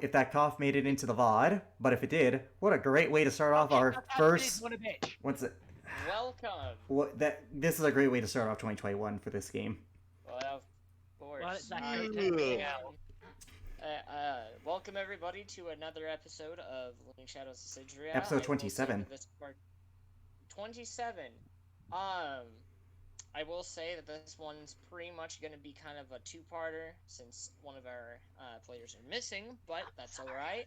if that cough made it into the VOD, but if it did, what a great way to start off our first. What's it? Welcome. This is a great way to start off 2021 for this game. Well, of course. Well, it's actually welcome everybody to another episode of Looming Shadows of Cidria. Episode 27. 27. I will say that this one's pretty much going to be kind of a two-parter since one of our players are missing, but that's alright.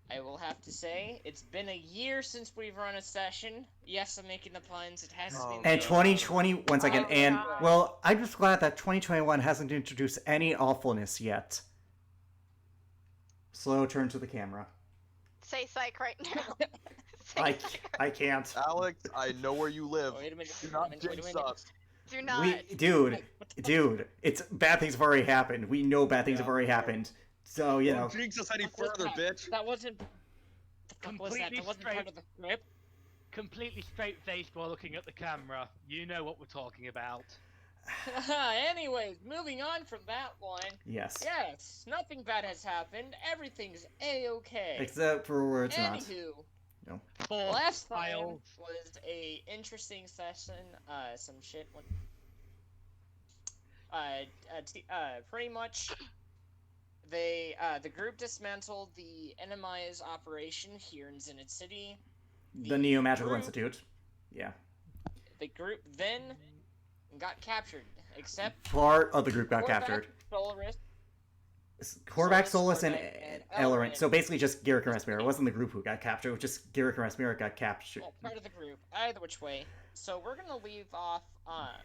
I will have to say, it's been a year since we've run a session. Yes, I'm making the puns. It has been. And 2020, once again, and, well, I'm just glad that 2021 hasn't introduced any awfulness yet. Slow turn to the camera. Say psych right now. I can't. Alex, I know where you live. Wait a minute. Do not jinx us. Do not. Dude, it's bad things have already happened. We know bad things have already happened. So, you know. Don't jinx us any further, bitch. That wasn't... completely That wasn't straight. part of the script. Completely straight-faced while looking at the camera. You know what we're talking about. Anyways, moving on from that one. Yes. Yes, nothing bad has happened. Everything's a-okay. Except for where it's not. Anywho, No. last time Files. was a interesting session. Some shit went. Pretty much, the group dismantled the Enemize operation here in Zenith City. The Neo Magical Institute. Yeah. The group then got captured, except Part of the group got Korvac, captured. Solaris, Korvac, Solus, and and Ellerin. Ellerin. So basically just Garrick and Rasmira. It wasn't the group who got captured, it was just Garrick and Rasmira got captured. well, part of the group. Either which way. So we're gonna leave off.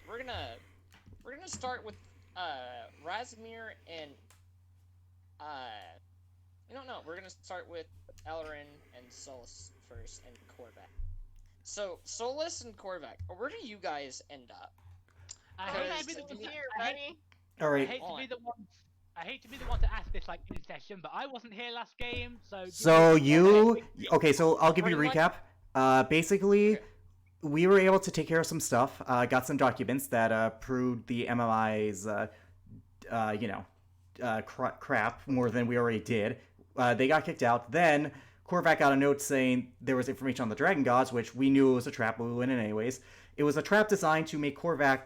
We're gonna start with Razmir and I don't know. We're gonna start with Ellerin and Solus first, and Korvac. So Solus and Korvac, where do you guys end up? I I'm hate to be happy the to one- hear, I hate- buddy. I Alright. hate to be the one. I hate to be the one to ask this like in session, but I wasn't here last game, so. So you... Okay, so I'll give you a Pretty recap. Basically, Okay. we were able to take care of some stuff. Got some documents that proved the MMI's, crap more than we already did. They got kicked out. Then Korvac got a note saying there was information on the Dragon Gods, which we knew was a trap, but we went in anyways. It was a trap designed to make Korvac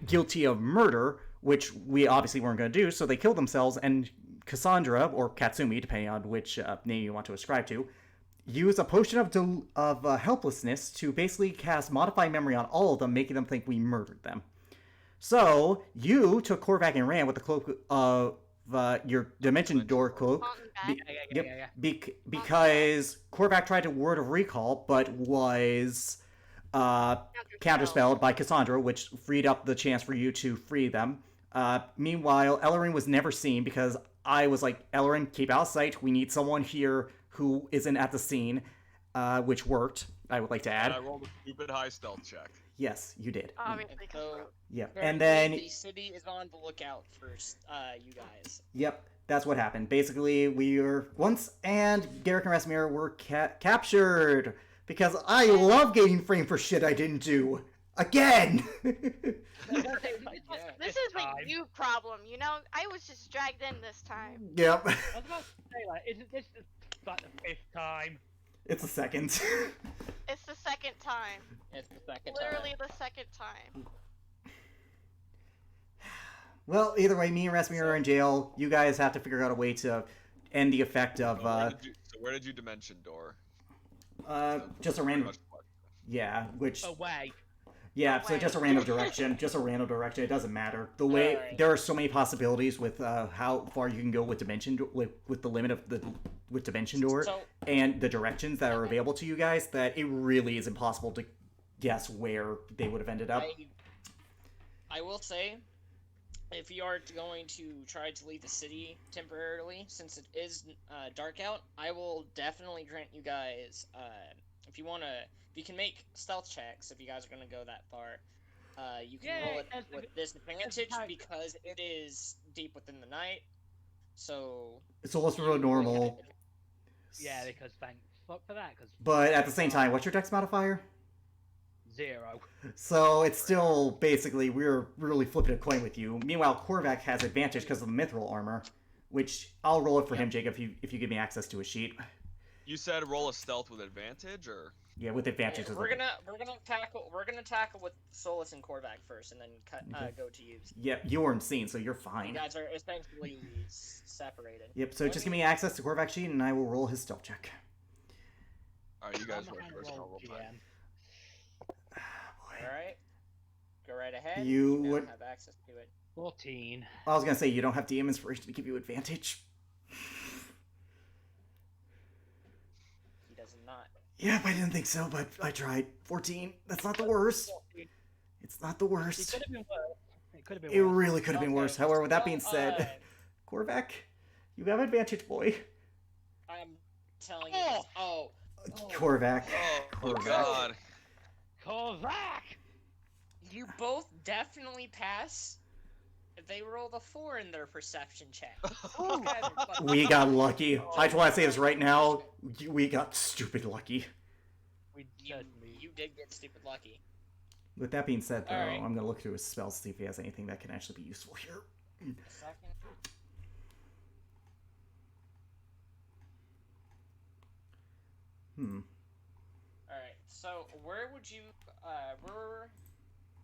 guilty of murder, which we obviously weren't going to do, so they killed themselves, and Cassandra, or Katsumi, depending on which name you want to ascribe to, used a potion of helplessness to basically cast Modify Memory on all of them, making them think we murdered them. So, you took Korvac and ran with the cloak of your Dimension Door cloak. Because Korvac tried to Word of Recall, but was counterspelled by Cassandra, which freed up the chance for you to free them. Meanwhile, Ellerin was never seen because I was like, Ellerin, keep out of sight. We need someone here who isn't at the scene, which worked, I would like to add. And I rolled a stupid high stealth check. Yes, you did. Obviously, So, Yeah, very and then... good, the city is on the lookout for you guys. Yep, that's what happened. Basically, we were once, and Garrick and Rasmir were captured because I love getting framed for shit I didn't do. Again! This is a you problem, you know? I was just dragged in this time. Yep. I was about to say, like, isn't this like the 5th time? It's a second. It's the second time. It's the second Literally time. the second time. Well, either way, me and Rasmir are in jail. You guys have to figure out a way to end the effect of, So where did you dimension door? just a Pretty random... much the question. Yeah, which... Away. Yeah, so just a random direction. Just a random direction. It doesn't matter. The way Alright. there are so many possibilities with how far you can go with with the limit of with dimension door So- and the directions that are available to you guys that it really is impossible to guess where they would have ended up. I will say, if you are going to try to leave the city temporarily, since it is dark out, I will definitely grant you guys, if you can make stealth checks, if you guys are going to go that far, you can Yeah, roll it as with the- disadvantage how- because it is deep within the night. So So let's roll normal. Yeah, because thank fuck for that, because But at the same time, what's your dex modifier? 0. So it's still basically we're really flipping a coin with you. Meanwhile, Korvac has advantage because of the mithril armor, which I'll roll it for him, Jacob, if you give me access to a sheet. You said roll a stealth with advantage, or Yeah, with advantage. We're gonna tackle with Solus and Korvac first, and then go to you. Yeah, you weren't seen, so you're You fine. guys are essentially separated. Yep. So just give me access to Korvac sheet, and I will roll his stealth check. all right, you guys I'm wait behind first. and I'll roll roll mine. GM. All right, go right ahead. You now would- have access to it. 14. I was gonna say you don't have DM inspiration to give you advantage. He does not. Yep, I didn't think so, but I tried. 14. That's not the worst. 14. It's not the It worst. could have been worse. It could have been It worse. really could have been Okay, worse. However, with that so, being said, Korvac, you have advantage, boy. I'm telling you. This. Oh, Korvac. Oh Korvac. God. Korvac! you both definitely pass. They rolled a 4 in their perception check. You guys are fucking- We got lucky. I just want to say this right now. We got stupid lucky. We You, certainly. you did get stupid lucky. With that being said, though, Alright. I'm going to look through his spells to see if he has anything that can actually be useful here. A second. Alright, so where would you, where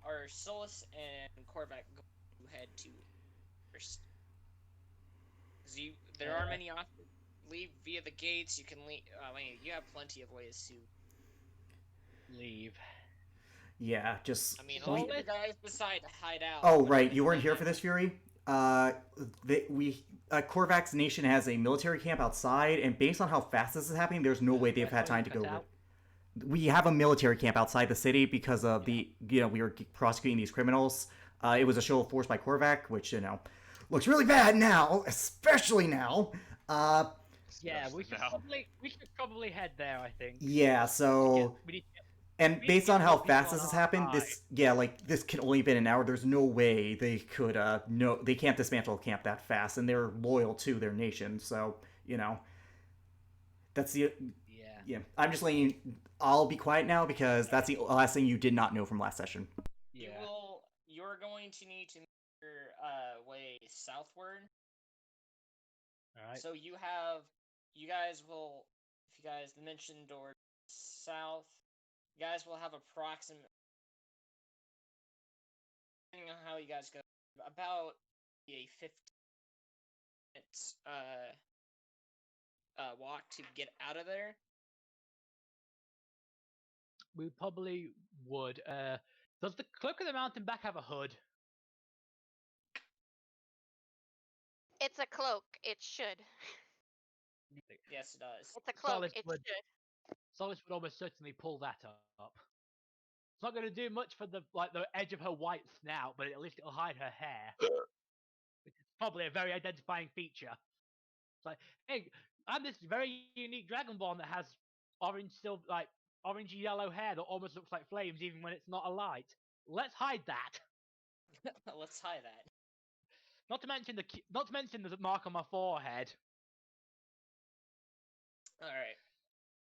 are Solus and Korvac going to head to first? Because there are many options. Leave via the gates, you can leave, you have plenty of ways to, Leave. Yeah, just... I mean, Solus? unless you guys decide to hide out. Oh, but right. I You mean, weren't here for this, Fury? Korvac's nation has a military camp outside, and based on how fast this is happening, there's no way they've had time to go... Cut out. We have a military camp outside the city because of we were prosecuting these criminals. It was a show of force by Korvac, which, looks really bad now, especially now. Yeah, we should Now. probably head there, I think. Yeah, so... We need to And we based get on how more people fast on this has our happened, side. this can only been an hour. There's no way they could, they can't dismantle a camp that fast, and they're loyal to their nation. So, that's the, Yeah. I'm just letting you, I'll be quiet now because that's the last thing you did not know from last session. Yeah. You're going to need to make your way southward. Alright. So you guys will, if you guys mentioned or south, you guys will have approximate, depending on how you guys go, about a 15 minutes walk to get out of there. We probably would. Does the Cloak of the Mountain Back have a hood? It's a cloak. It should. Yes, it does. It's a cloak. Solid It would. should. Solus would almost certainly pull that up. It's not going to do much for the edge of her white snout, but at least it'll hide her hair, which is probably a very identifying feature. It's like, hey, I'm this very unique Dragonborn that has orangey yellow hair that almost looks like flames, even when it's not a light. Let's hide that. Let's hide that. Not to mention the mark on my forehead. All right.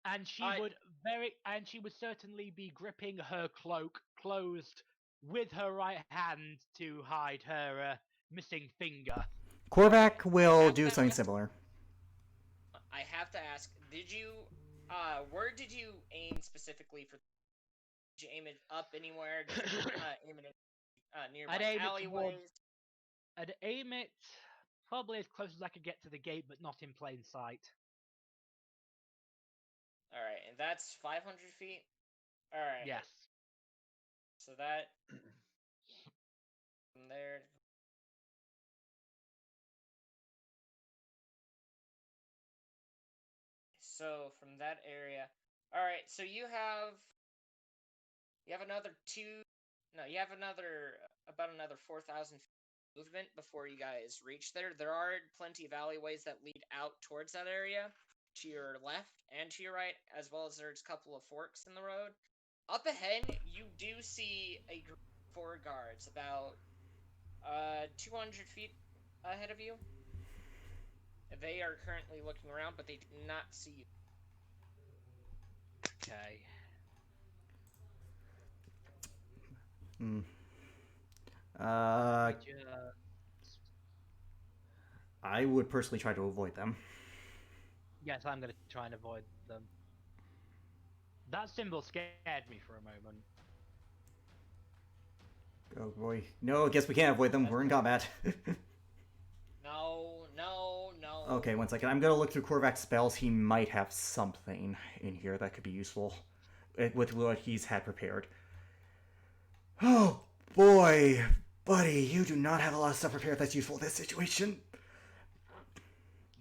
And she would certainly be gripping her cloak closed with her right hand to hide her missing finger. Korvac will do something similar. I have to ask, where did you aim specifically for? Did you aim it up anywhere? Did you aim it at nearby I'd aim it alleyways? I'd aim it probably as close as I could get to the gate, but not in plain sight. All right, and that's 500 feet. All right. Yes. So that from there. So from that area. All right. So you have another about another 4,000 movement before you guys reach there. There are plenty of alleyways that lead out towards that area to your left and to your right, as well as there's a couple of forks in the road. Up ahead, you do see a group of 4 guards about 200 feet ahead of you. They are currently looking around, but they do not see you. Okay. Hmm. I would personally try to avoid them. Yes, I'm gonna try and avoid them. That symbol scared me for a moment. Oh boy. No, I guess we can't avoid them. We're in combat. No, no, no. Okay, 1 second. I'm gonna look through Korvac's spells. He might have something in here that could be useful with what he's had prepared. Oh boy, buddy, you do not have a lot of stuff prepared that's useful in this situation.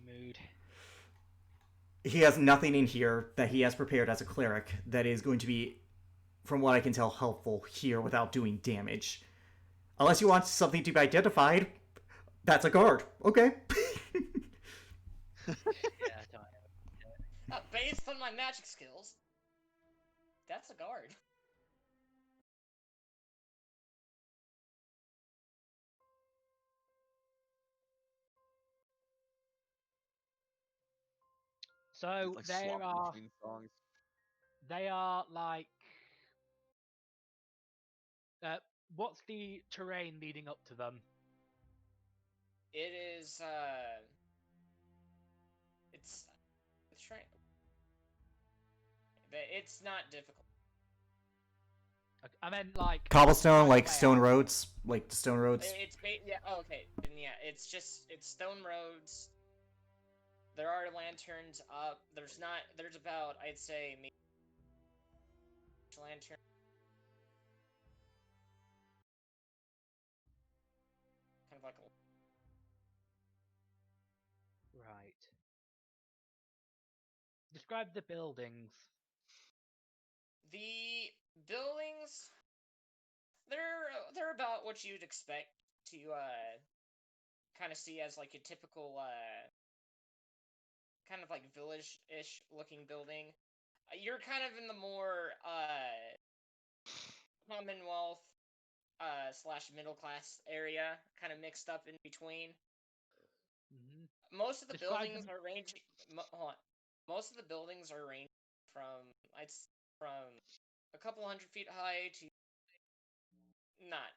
Mood. He has nothing in here that he has prepared as a cleric that is going to be, from what I can tell, helpful here without doing damage. Unless you want something to be identified, that's a guard. Okay. Yeah, I don't know. Based on my magic skills, that's a guard. So Like there swapping are between songs. they are like what's the terrain leading up to them? It is, it's right. It's not difficult. I meant like Cobblestone, like layout. stone roads, like the stone roads. Yeah. Oh, okay. Then yeah, it's stone roads. There are lanterns up. There's about, I'd say, maybe lantern. Kind of like a. Right. Describe the buildings. The buildings, they're about what you'd expect to kind of see as like a typical kind of like village-ish looking building. You're kind of in the more Commonwealth slash middle class area, kind of mixed up in between. Mm-hmm. Most of the Describe buildings them. are ranging. Hold on. Most of the buildings are ranging from a couple 100 feet high to not.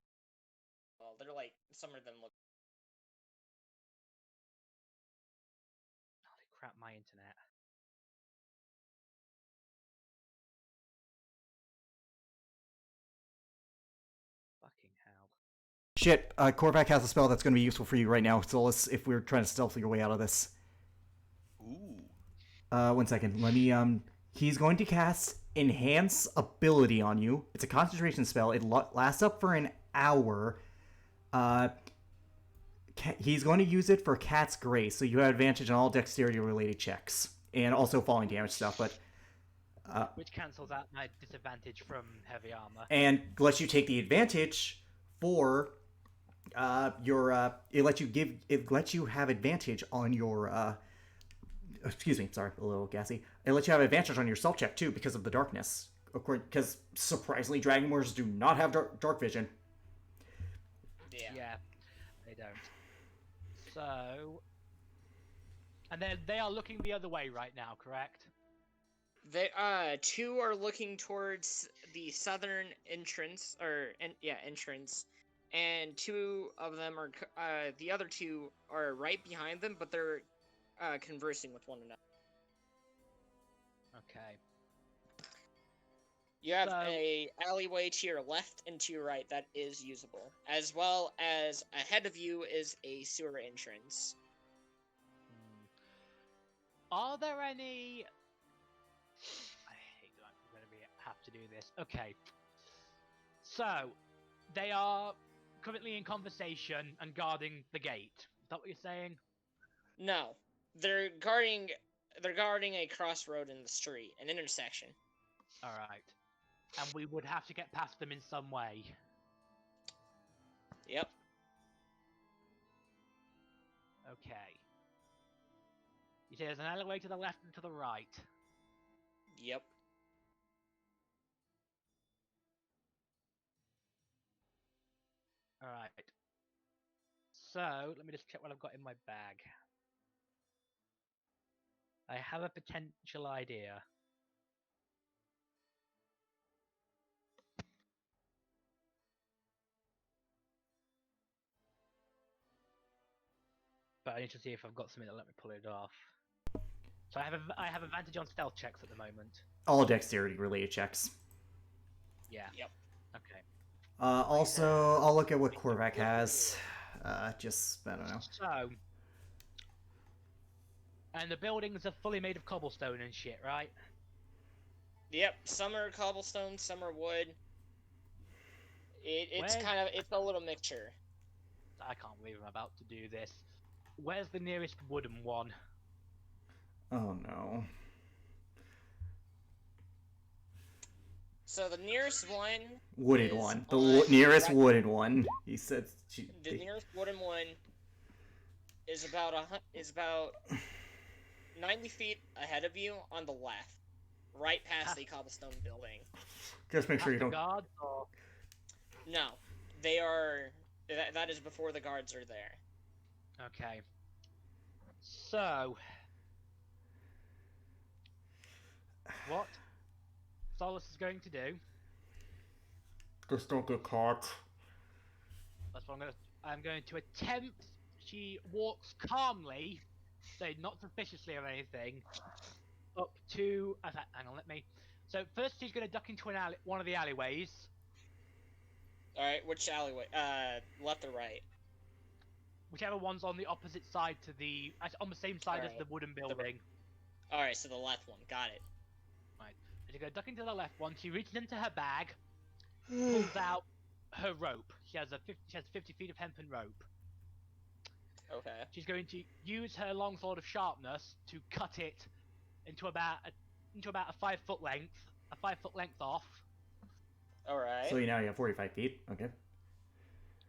Well, they're like some of them look. Holy crap, my internet. Fucking hell. Shit, Korvac has a spell that's going to be useful for you right now, Solus, if we're trying to stealth your way out of this. Ooh. 1 second. Let me, he's going to cast Enhance Ability on you. It's a concentration spell. It lasts up for an hour. He's going to use it for Cat's Grace, so you have advantage on all dexterity-related checks. And also falling damage stuff, but... Which cancels out my disadvantage from heavy armor. And lets you take the advantage for... it lets you have advantage on your excuse me, sorry, a little gassy. It lets you have advantage on your stealth check too because of the darkness. Of course, because surprisingly, dragon warriors do not have dark vision. Yeah, they don't. So, and then they are looking the other way right now, correct? They two are looking towards the southern entrance, entrance, and two of them are the other two are right behind them, but they're conversing with one another. Okay. You have So- a alleyway to your left and to your right that is usable, as well as ahead of you is a sewer entrance. Are there any? I hate that I'm going to have to do this. Okay. So, they are currently in conversation and guarding the gate. Is that what you're saying? No, they're guarding a crossroad in the street, an intersection. All right. And we would have to get past them in some way. Yep. Okay. You say there's an alleyway to the left and to the right. Yep. All right. So, let me just check what I've got in my bag. I have a potential idea. but I need to see if I've got something that let me pull it off. So I have advantage on stealth checks at the moment. All dexterity related checks. Yeah. Yep. Okay. Also, I'll look at what Korvac has. Just, I don't know. So, and the buildings are fully made of cobblestone and shit, right? Yep. Some are cobblestone, some are wood. It's Where's- kind of it's a little mixture. I can't believe I'm about to do this. Where's the nearest wooden one? Oh no. So the nearest one. Wooden is one. The on nearest right- wooden one. He said. The nearest wooden one is about 90 feet ahead of you on the left, right past the cobblestone building. Just make sure you Past the don't. guards, or... No, they are. That is before the guards are there. Okay. So, what Solus is going to do? Just don't get caught. That's what I'm going to attempt. She walks calmly, say not suspiciously or anything, up to. Hang on, let me. So first, she's going to duck into one of the alleyways. All right, which alleyway? Left or right? Whichever one's on the opposite side to on the same side as Alright. the wooden building. All right, so the left one. Got it. Right. She's going to duck into the left one. She reaches into her bag, pulls out her rope. She has 50 feet of hempen rope. Okay. She's going to use her longsword of sharpness to cut it into about a 5 foot length, off, All right. So now you have 45 feet. Okay.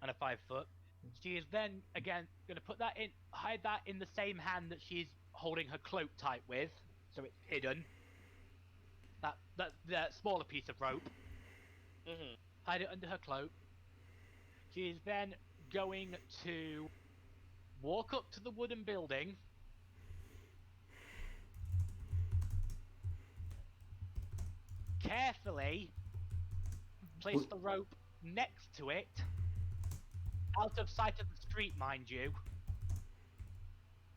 and a 5 foot. She is then again going to hide that in the same hand that she's holding her cloak tight with, so it's hidden. That smaller piece of rope. Mhm. Hide it under her cloak. She is then going to walk up to the wooden building. Carefully place the rope next to it, out of sight of the street, mind you.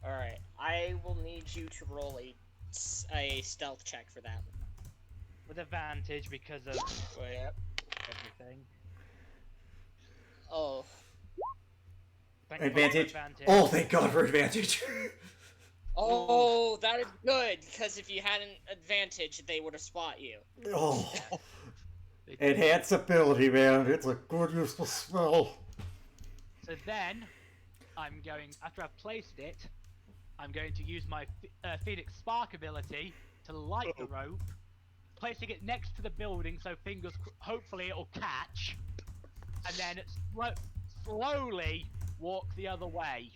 All right. I will need you to roll a stealth check for that one. With advantage because of Yep. everything. Oh. Thank you for Advantage. advantage. Oh, thank God for advantage. Oh, that is good because if you had an advantage, they would have spot you. Oh. Enhanced ability, man. It's a good useless spell. So then, after I've placed it, I'm going to use my Phoenix Spark ability to light the rope, placing it next to the building so hopefully it'll catch, and then slowly walk the other way.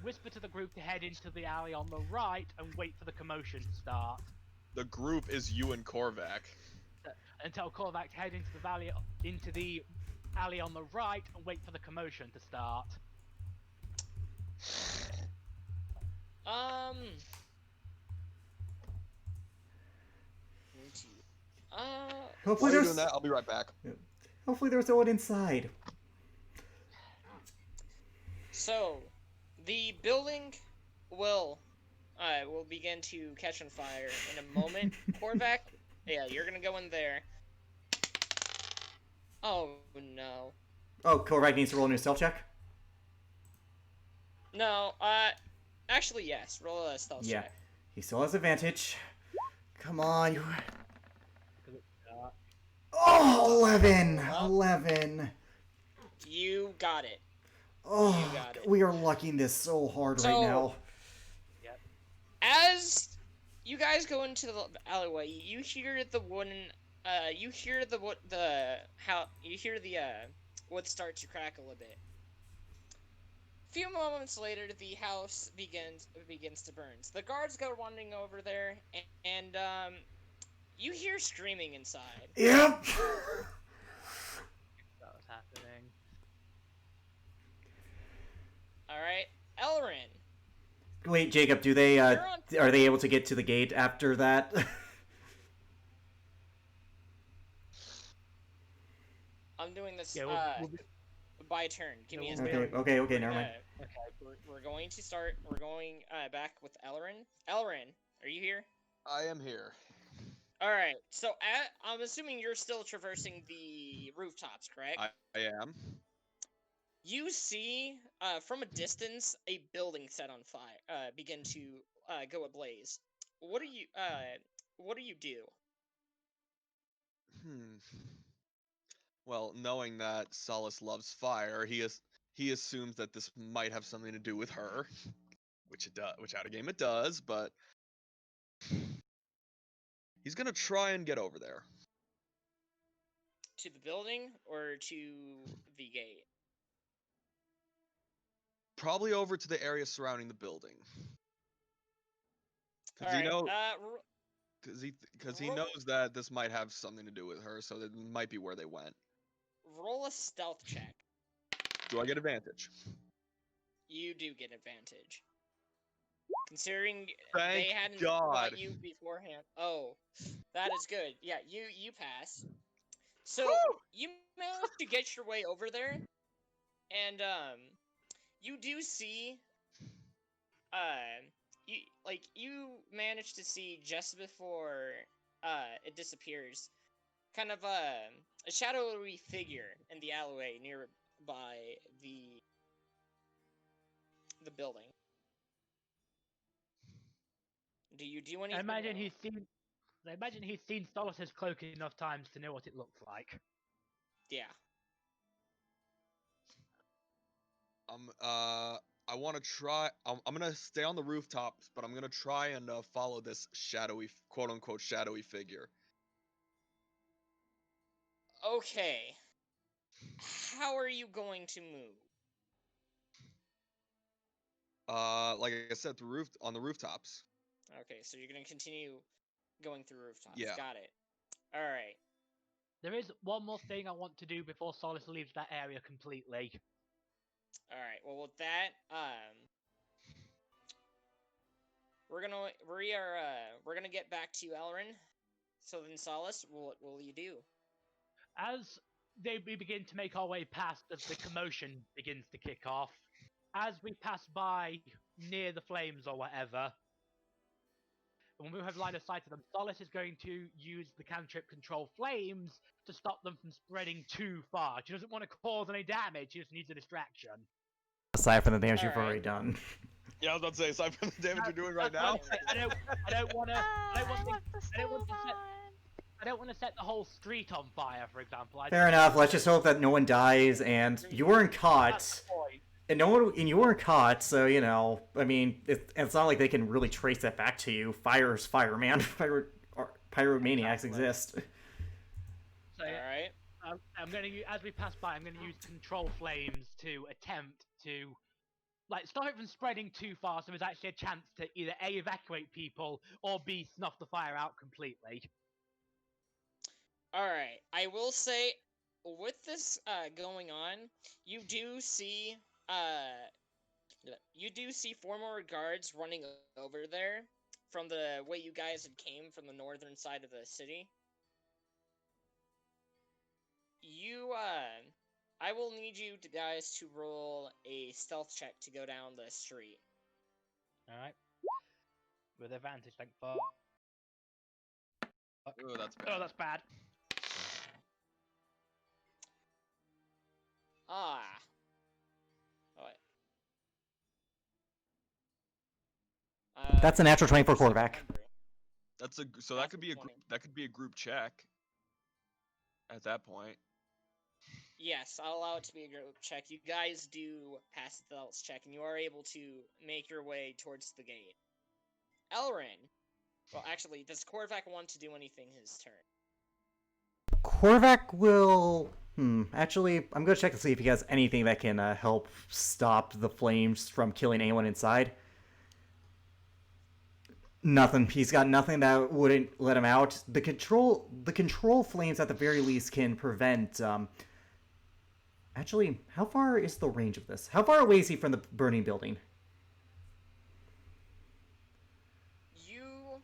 Whisper to the group to head into the alley on the right and wait for the commotion to start. The group is you and Korvac. And tell Korvac to head into the alley on the right and wait for the commotion to start. Hopefully While you're there's doing that, I'll be right back. hopefully there's no one inside. So, the building will begin to catch on fire in a moment. Korvac, yeah, you're gonna go in there. Oh no. Oh, Korvac needs to roll a new stealth check? No, actually yes. Roll a stealth Yeah. check. He still has advantage. Come on, you. Oh, 11! 11! You got it. Oh, You got it. we are lucking this so hard right So- now. As you guys go into the alleyway, you hear the wooden, you hear the wood start to crackle a bit. A few moments later, the house begins to burn. The guards go running over there, and you hear screaming inside. Yep! That was happening. All right, Elrin. Wait, Jacob, do they, You're on- are they able to get to the gate after that? I'm doing this. Yeah, we'll be- by turn. Give me a Yeah, second. Okay, never mind. Okay. We're going to start. We're going back with Elrin. Elrin, are you here? I am here. All right. So I'm assuming you're still traversing the rooftops, correct? I am. You see, from a distance, a building set on fire, begin to go ablaze. What do you do? Well, knowing that Solace loves fire, he assumes that this might have something to do with her, which it does. Which out of game it does, but he's gonna try and get over there. To the building or to the gate? Probably over to the area surrounding the building. All Because he right. know, because he roll, knows that this might have something to do with her, so that might be where they went. roll a stealth check. Do I get advantage? You do get advantage. Considering Thank they hadn't God. caught you beforehand. Oh, that is good. Yeah, you pass. So Whew! you managed to get your way over there, and you do see you you managed to see just before it disappears, kind of a shadowy figure in the alleyway nearby the building. Do you do anything? I imagine No. he's seen Solace's cloak enough times to know what it looks like. Yeah. I want to try. I'm gonna stay on the rooftops, but I'm gonna try and follow this shadowy, quote unquote, shadowy figure. Okay. How are you going to move? Like I said, on the rooftops. Okay, so you're gonna continue going through rooftops. Yeah. Got it. All right. There is one more thing I want to do before Solace leaves that area completely. All right. Well, with that, we're gonna get back to Elrin. So then, Solace, what will you do? As we begin to make our way past, as the commotion begins to kick off, as we pass by near the flames or whatever, when we have line of sight of them, Solace is going to use the cantrip control flames to stop them from spreading too far. She doesn't want to cause any damage, she just needs a distraction. Aside from the damage you've Alright. already done. Yeah, I was about to say, aside from the damage you're doing right That's now. what I'm saying. I don't want to. I don't want I to. want the I don't want to stove set. on. I don't want to set the whole street on fire, for example. Fair enough. Let's just hope that no one dies, and you weren't That's caught. the point. And you weren't caught, so you know. I mean, it's not like they can really trace that back to you. Fire is fire, man. Pyromaniacs Exactly. exist. So All right. I'm going to, as we pass by, I'm going to use control flames to attempt to, stop it from spreading too far, so there's actually a chance to either A, evacuate people, or B, snuff the fire out completely. All right. I will say, with this going on, you do see four more guards running over there from the way you guys had came from the northern side of the city. I will need you guys to roll a stealth check to go down the street. Alright. With advantage, thank fuck. Oh, that's bad. Oh, that's bad. Ah. Oh, wait. That's a natural 20 for quarterback. That's so that could be a 20. that could be a group check. At that point. Yes, I'll allow it to be a group check. You guys do pass the stealth check, and you are able to make your way towards the gate. Elrin. Well, actually, does Korvac want to do anything his turn? Korvac will. Actually, I'm gonna check to see if he has anything that can help stop the flames from killing anyone inside. Nothing. He's got nothing that wouldn't let him out. The control flames at the very least can prevent. Actually, how far is the range of this? How far away is he from the burning building? You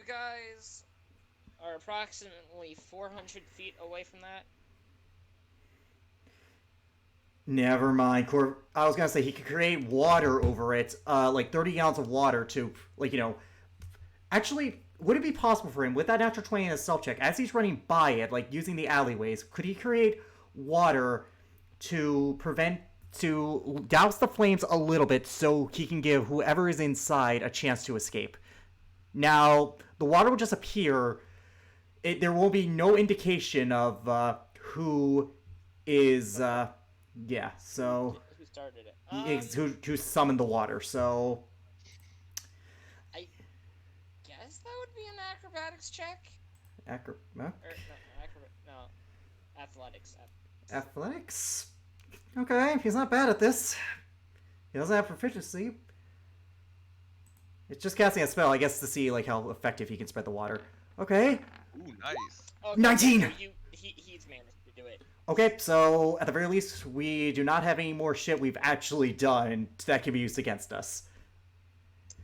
guys are approximately 400 feet away from that. Never mind. I was gonna say he could create water over it, like 30 gallons of water to, like, Actually, would it be possible for him with that natural 20 in his self check, as he's running by it, like using the alleyways, could he create water to douse the flames a little bit so he can give whoever is inside a chance to escape? Now, the water will just appear. There will be no indication of who is. Yeah, so. Who started it? Who summoned the water, so. I guess that would be an acrobatics check. Acro- No, athletics. Athletics? Okay, he's not bad at this. He doesn't have proficiency. It's just casting a spell, I guess, to see like how effective he can spread the water. Okay. Ooh, nice. Okay, 19! So he's managed to do it. Okay, so at the very least, we do not have any more shit we've actually done that can be used against us.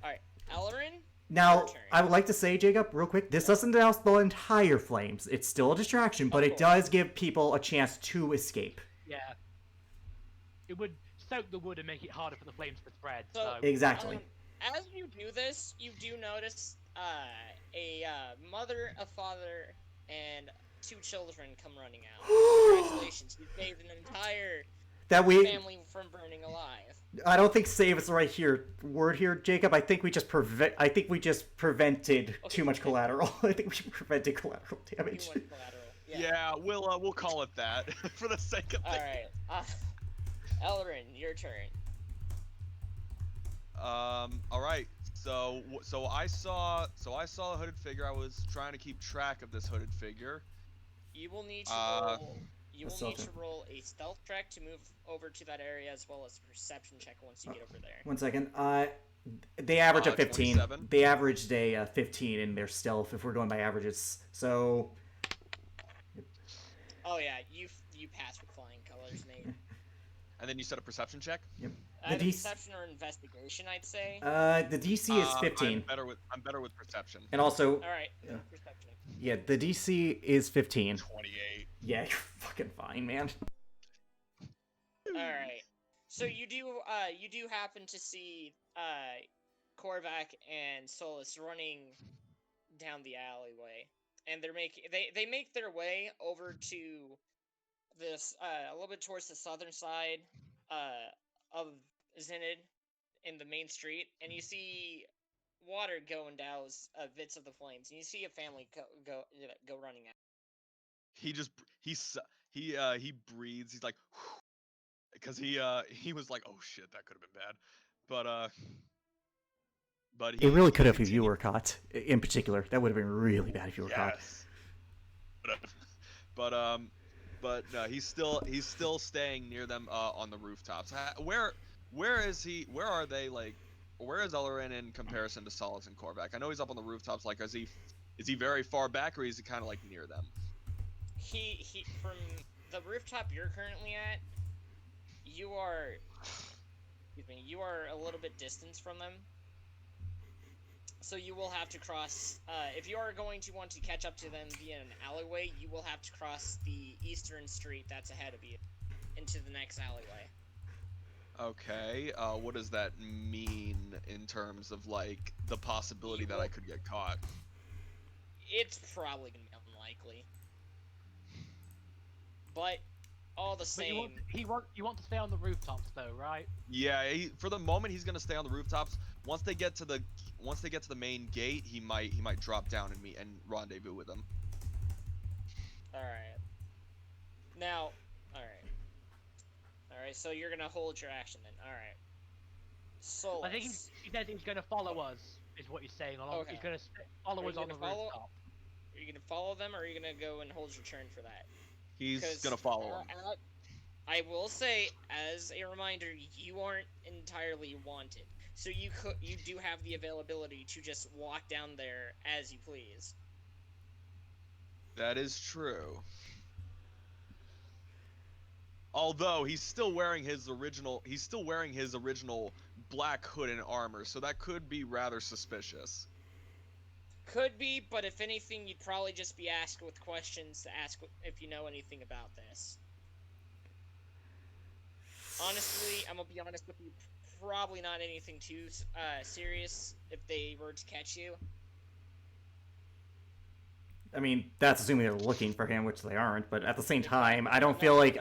Alright, Alarin? Now, your turn. I would like to say, Jacob, real quick, this doesn't douse the entire flames. It's still a distraction, but it does give people a chance to escape. Yeah. It would soak the wood and make it harder for the flames to spread. So- So Exactly. As you do this, you do notice a mother, a father, and 2 children come running out. Congratulations, you saved an entire That we... family from burning alive. I don't think save is the right word here, Jacob. I think we just prevented too much collateral. I think we prevented collateral damage. Too much collateral. Yeah, we'll call it that for the sake of Alright, Elrin, your turn. All right. So I saw a hooded figure. I was trying to keep track of this hooded figure. You will need to roll. You will need Assault. to roll a stealth check to move over to that area, as well as a perception check once you get over there. 1 second. They average a 15. 27. They averaged a 15 in their stealth if we're going by averages. So Oh yeah, you pass with flying colors, Nate. And then you said a perception check. yep. Either The DC perception or investigation, I'd say. the DC is 15. I'm better with perception. And also, All right, yeah. perception. yeah, the DC is 15. 28. Yeah, you're fucking fine, man. All right. So you do happen to see Korvac and Solus running down the alleyway, and they make their way over to this a little bit towards the southern side of Zinid in the main street, and you see water go and douse bits of the flames, and you see a family go running out. He breathes. He's like, because he was like, oh shit, that could have been bad, but It really could have if continued. you were caught, in particular. That would have been really bad if you were caught. Yes. But no, he's still staying near them on the rooftops. Where is he? Where are they? Like, where is Ellerin in comparison to Solus and Korvac? I know he's up on the rooftops. Like, is he very far back, or is he kind of like near them? He from the rooftop you're currently at, you are a little bit distance from them. So you will have to cross, if you are going to want to catch up to them via an alleyway, you will have to cross the eastern street that's ahead of you into the next alleyway. Okay, what does that mean in terms of, like, the possibility that I could get caught? It's probably going to be unlikely. But, all the But same... you want to stay on the rooftops though, right? Yeah, for the moment he's gonna stay on the rooftops. Once they get to the main gate, he might drop down and rendezvous with them. Alright. Now, alright, so you're gonna hold your action then. Alright. Solus. I think he said he's going to follow us, is what he's saying. Okay. He's going to follow Are us you on the gonna follow- rooftop. Are you gonna follow them, or are you gonna go and hold your turn for that? He's 'Cause, gonna follow him. I will say, as a reminder, you aren't entirely wanted, so you do have the availability to just walk down there as you please. That is true. Although he's still wearing his original black hood and armor, so that could be rather suspicious. Could be, but if anything, you'd probably just be asked with questions to ask if you know anything about this. Honestly, I'm gonna be honest with you. Probably not anything too serious if they were to catch you. I mean, that's assuming they're looking for him, which they aren't. But at the same time, Exactly. I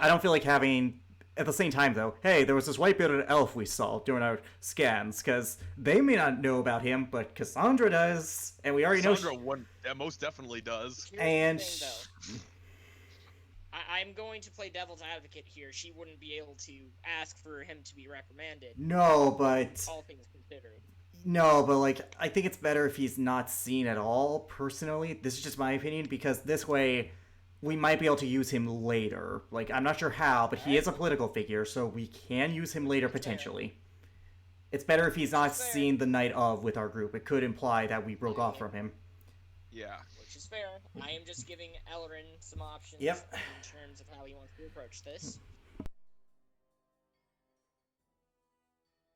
don't feel like having. At the same time, though, hey, there was this white bearded elf we saw during our scans, because they may not know about him, but Cassandra does, and we already Cassandra know. one, yeah, most definitely does. Here's And the thing, though. I'm going to play devil's advocate here. She wouldn't be able to ask for him to be reprimanded. no, but All things considered. no, but like I think it's better if he's not seen at all. Personally, this is just my opinion because this way we might be able to use him later. Like I'm not sure how, but he is a political figure, so we can use him later potentially. It's better if he's not seen the night of with our group. It could imply that we broke off from him. Yeah. Which is fair. I am just giving Ellerin some options Yep. in terms of how he wants to approach this.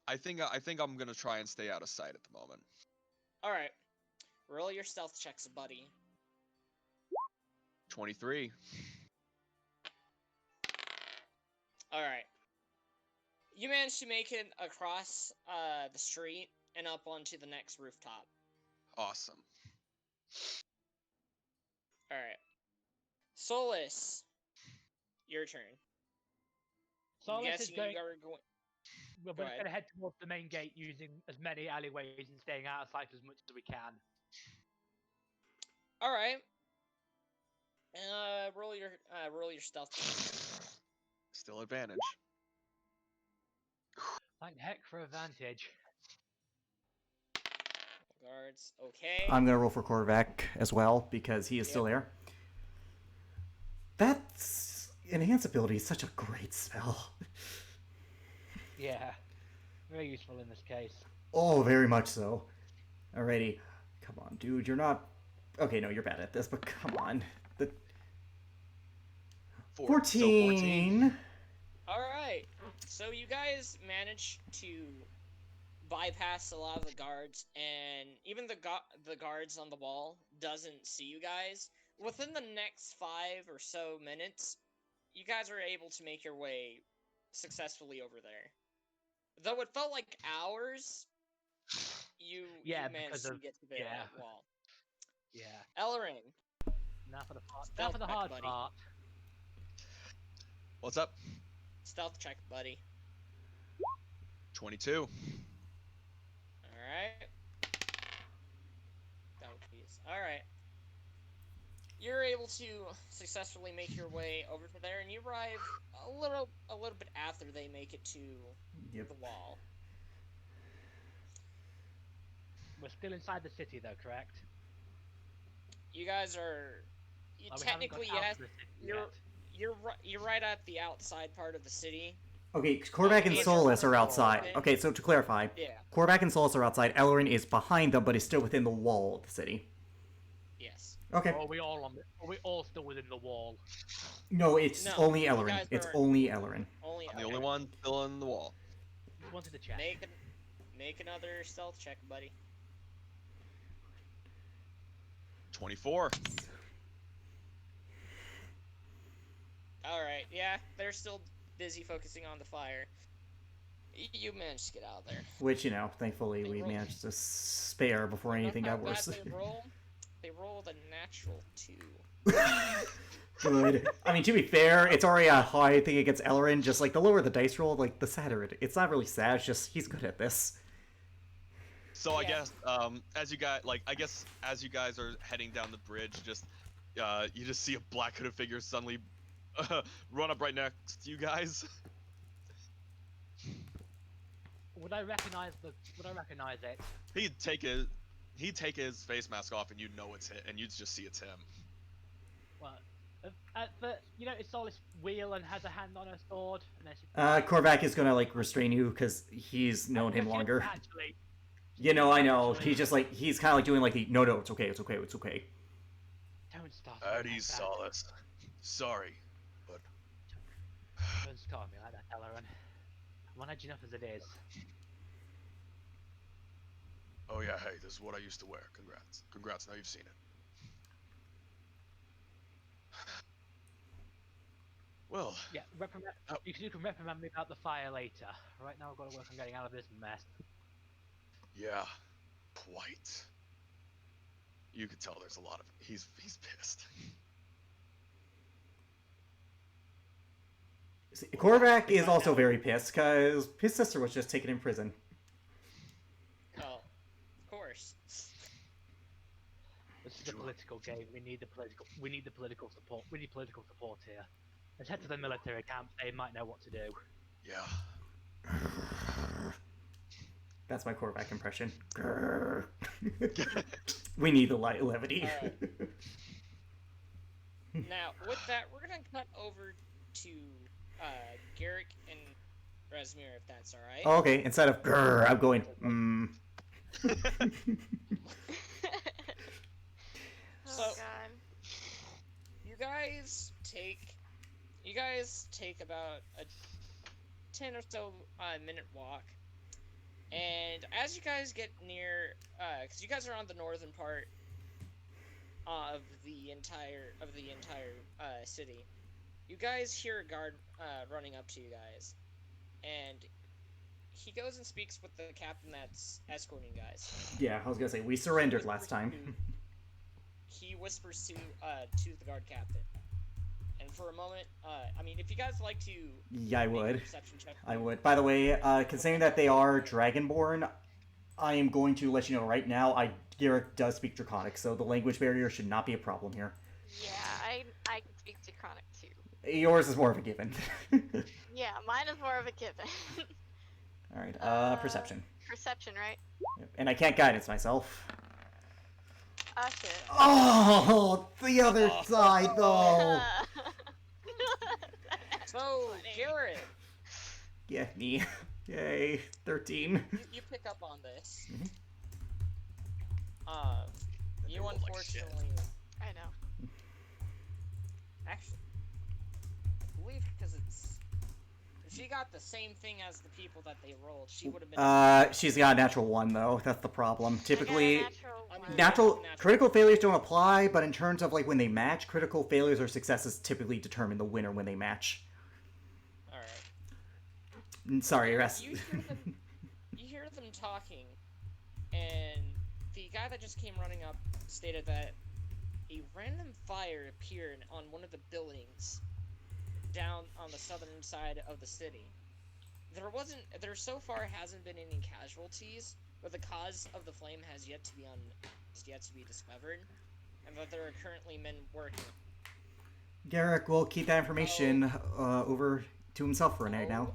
I think I'm gonna try and stay out of sight at the moment. Alright. Roll your stealth checks, buddy. 23. Alright. You managed to make it across the street and up onto the next rooftop. Awesome. Alright. Solus. Your turn. Solus is Guessing going. you are going. We're Go going ahead. to head towards the main gate using as many alleyways and staying out of sight as much as we can. Alright. Roll your stealth check. Still advantage. Thank heck for advantage. Guards. Okay. I'm gonna roll for Korvac as well because he is still there. That's enhance ability is such a great spell. Yeah, very useful in this case. Oh, very much so. Alrighty, come on, dude. You're not. Okay, no, you're bad at this, but come on. The 14. Alright. So you guys managed to bypass a lot of the guards, and even the guards on the wall doesn't see you guys. Within the next 5 or so minutes, you guys are able to make your way successfully over there. Though it felt like hours, you managed to get to the wall. Yeah. Ellerin. Now for the Stealth check, hard buddy. part. What's up? Stealth check, buddy. 22. Alright. Alright. You're able to successfully make your way over to there, and you arrive a little bit after they make it to the wall. We're still inside the city, though, correct? You guys are. Technically, yes. You're right at the outside part of the city. Okay, Korvac and Solus are outside. Okay, so to clarify, Korvac and Solus are outside. Ellerin is behind them, but is still within the wall of the city. Yes. Okay. Or are we all still within the wall? No, it's only Ellerin. It's only Ellerin. I'm the only one still on the wall. Just wanted to check. Make another stealth check, buddy. 24. Alright, yeah, they're still busy focusing on the fire. You managed to get out of there. Which, thankfully we managed to spare before anything got worse. They rolled a natural 2. Good. I mean, to be fair, it's already a high thing against Ellerin. Just like the lower the dice roll, like the sadder it. It's not really sad. It's just he's good at this. So I guess as you guys are heading down the bridge, you just see a black hooded figure suddenly run up right next to you guys. Would I recognize it? He'd take his face mask off, and you'd know it's him, and you'd just see it's him. Well, but it's Solus wheel and has a hand on her sword. Korvac is gonna restrain you because he's known him longer. Actually, I know. He's just he's kind of doing the no, it's okay, it's okay, it's okay. Don't stop. At ease, Solus. Sorry, but don't stop me like that, Ellerin. I'm on edge enough as it is. oh yeah, hey, this is what I used to wear. Congrats. Now you've seen it. Well, Yeah, you can reprimand me about the fire later. Right now, I've got to work on getting out of this mess. yeah, quite. You could tell there's a lot of he's pissed. See, Korvac is also very pissed because his sister was just taken in prison. Oh, of course. This is a political game. We need the political support. We need political support here. Let's head to the military camp. They might know what to do. Yeah. That's my Korvac impression. Grrr. We need the light levity. Now, with that, we're gonna cut over to Garrick and Razmir, if that's alright. Oh, okay, instead of grrr, I'm going, So- Oh god. You guys take about a 10 or so minute walk, and as you guys get near, because you guys are on the northern part of the entire city, you guys hear a guard running up to you guys, and he goes and speaks with the captain that's escorting you guys. yeah, I was gonna say, we surrendered last time. He whispers to the guard captain, and for a moment, I mean, if you guys like to, Yeah, I make a would. perception check. I would. By the way, considering that they are Dragonborn, I am going to let you know right now, Garrick does speak Draconic, so the language barrier should not be a problem here. Yeah, I can speak to Chronic too. Yours is more of a given. Yeah, mine is more of a given. Alright, perception. Perception, right? Yep. And I can't guidance myself. Oh shit. Oh, the other side, though! So, Garrett, Yeah, me. Yay, 13. you pick up on this. Mhm. You roll like shit. unfortunately, I know. actually, I believe because it's, if she got the same thing as the people that they rolled, she would have been. She's got a natural 1, though. That's the problem. Typically, I got a natural I mean, one. natural Natural. critical failures don't apply, but in terms of like when they match, critical failures or successes typically determine the winner when they match. All right. Sorry, rest. You hear them talking, and the guy that just came running up stated that a random fire appeared on one of the buildings down on the southern side of the city. There so far hasn't been any casualties, but the cause of the flame has yet to be discovered, and that there are currently men working. Garrick will keep that information over to himself for a night now.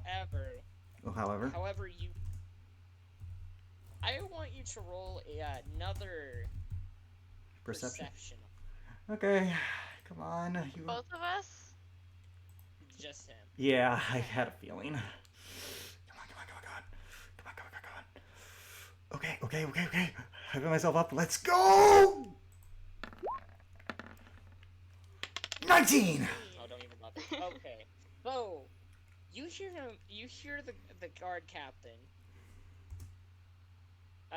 However, However, I want you to roll another perception. perception. Okay, come on. You... Both of us? Just him. Yeah, I had a feeling. Come on. Okay. I got myself up. Let's go! 19! Oh, don't even bother. Okay. So, you hear the guard captain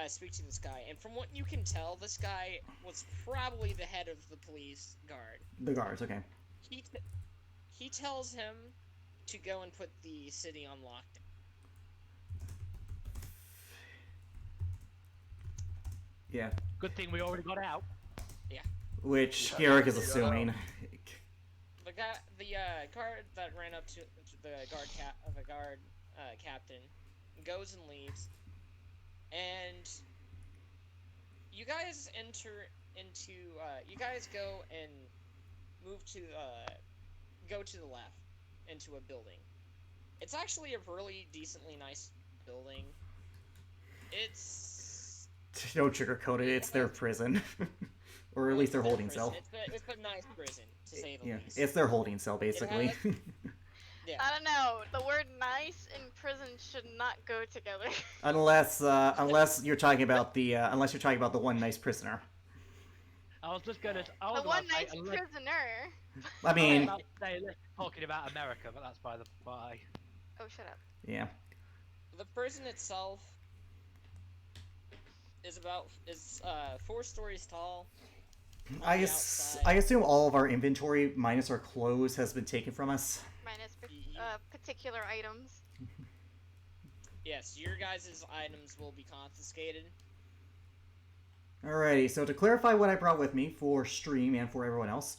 speak to this guy, and from what you can tell, this guy was probably the head of the police guard. The guards, okay. He tells him to go and put the city on lockdown. Yeah. Good thing we already got out. Which Garrick is assuming. The guard that ran up to the guard captain goes and leaves, and you guys enter into you guys go and go to the left into a building. It's actually a really decently nice building. It's Don't sugarcoat it, it's their prison. Or at least their holding prison. cell. It's a nice prison, to say the Yeah, least. it's their holding cell, basically. Yeah. I don't know. The word nice and prison should not go together. unless you're talking about the one nice prisoner. I was just gonna. The one nice prisoner. I mean, Talking about America, but that's by the by. Oh, shut up. yeah. The prison itself is 4 stories tall. I assume all of our inventory minus our clothes has been taken from us. My minus You- particular items. Yes, your guys' items will be confiscated. Alrighty, so to clarify what I brought with me for stream and for everyone else,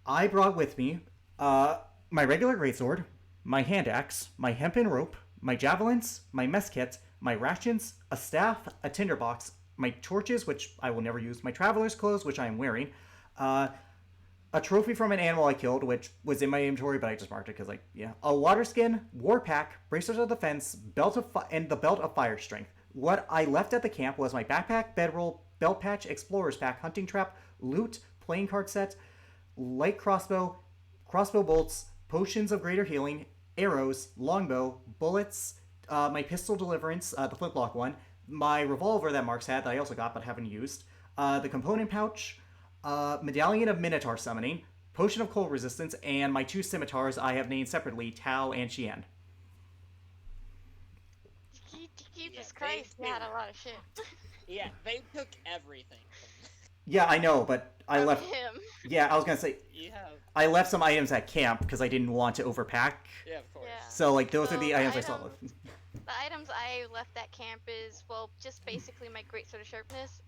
I brought with me my regular greatsword, my hand axe, my hempen rope, my javelins, my mess kit, my rations, a staff, a tinderbox, my torches, which I will never use, my traveler's clothes, which I am wearing, a trophy from an animal I killed, which was in my inventory, but I just marked it because, like, yeah. A water skin, war pack, bracers of defense, and the belt of fire strength. What I left at the camp was my backpack, bedroll, belt patch, explorer's pack, hunting trap, loot, playing card set, light crossbow, crossbow bolts, potions of greater healing, arrows, longbow, bullets, my pistol deliverance, the flintlock one, my revolver that Mark's had that I also got but haven't used, the component pouch, medallion of minotaur summoning, potion of cold resistance, and my 2 scimitars I have named separately, Tao and Xian. Jesus they- Christ, you had a lot of shit. Yeah, they took everything. Yeah, I know, but I From left. him. Yeah, I was gonna say You have. I left some items at camp because I didn't want to overpack. Yeah, of course. Yeah. So like those are So the the items I saw. The items I left at camp is, well, just basically my great sword of sharpness.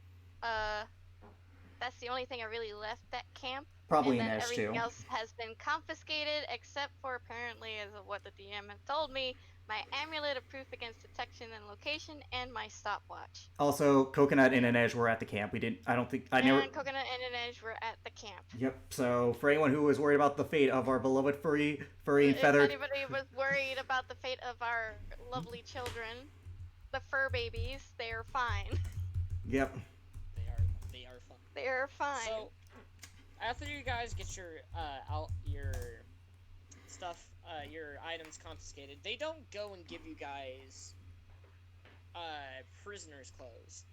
That's the only thing I really left at camp. Probably and an then edge everything too. else has been confiscated, except for, apparently, as of what the DM has told me, my amulet of proof against detection and location, and my stopwatch. Also, Coconut and Inej were at the camp. We didn't. I don't think. I never. And Coconut and an Edge were at the camp. Yep. So for anyone who was worried about the fate of our beloved furry and If feathered, anybody was worried about the fate of our lovely children, the fur babies, they are fine. yep. They are fun. They are fine. So, after you guys get your your stuff, your items confiscated, they don't go and give you guys prisoners' clothes,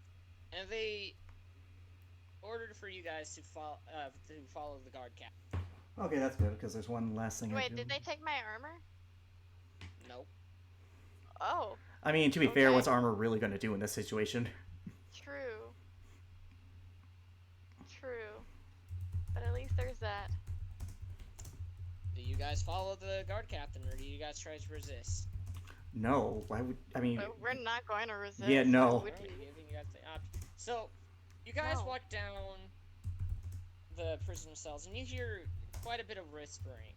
and they ordered for you guys to follow the guard cap. Okay, that's good because there's one last thing. Wait, did they take my armor? Nope. Oh, I mean, to be fair, Okay. what's armor really going to do in this situation? true. True. But at least there's that. Do you guys follow the guard captain, or do you guys try to resist? No. Why would? I mean, But we're not going to resist. Yeah, no. Would Alright, we? giving you guys the option. So, you guys No. walk down the prison cells, and you hear quite a bit of whispering.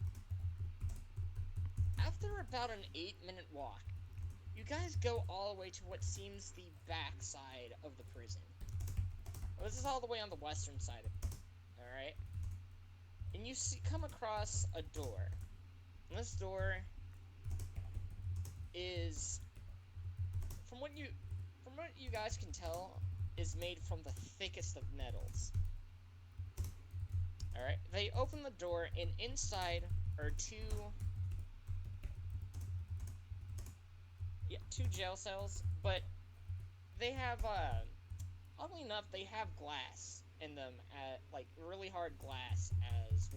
After about an 8-minute walk, you guys go all the way to what seems the back side of the prison. Well, this is all the way on the western side of it. Alright? And you come across a door. And this door is, from what you guys can tell, is made from the thickest of metals. Alright, they open the door, and inside are two jail cells, but they have, oddly enough, they have glass in them, like, really hard glass as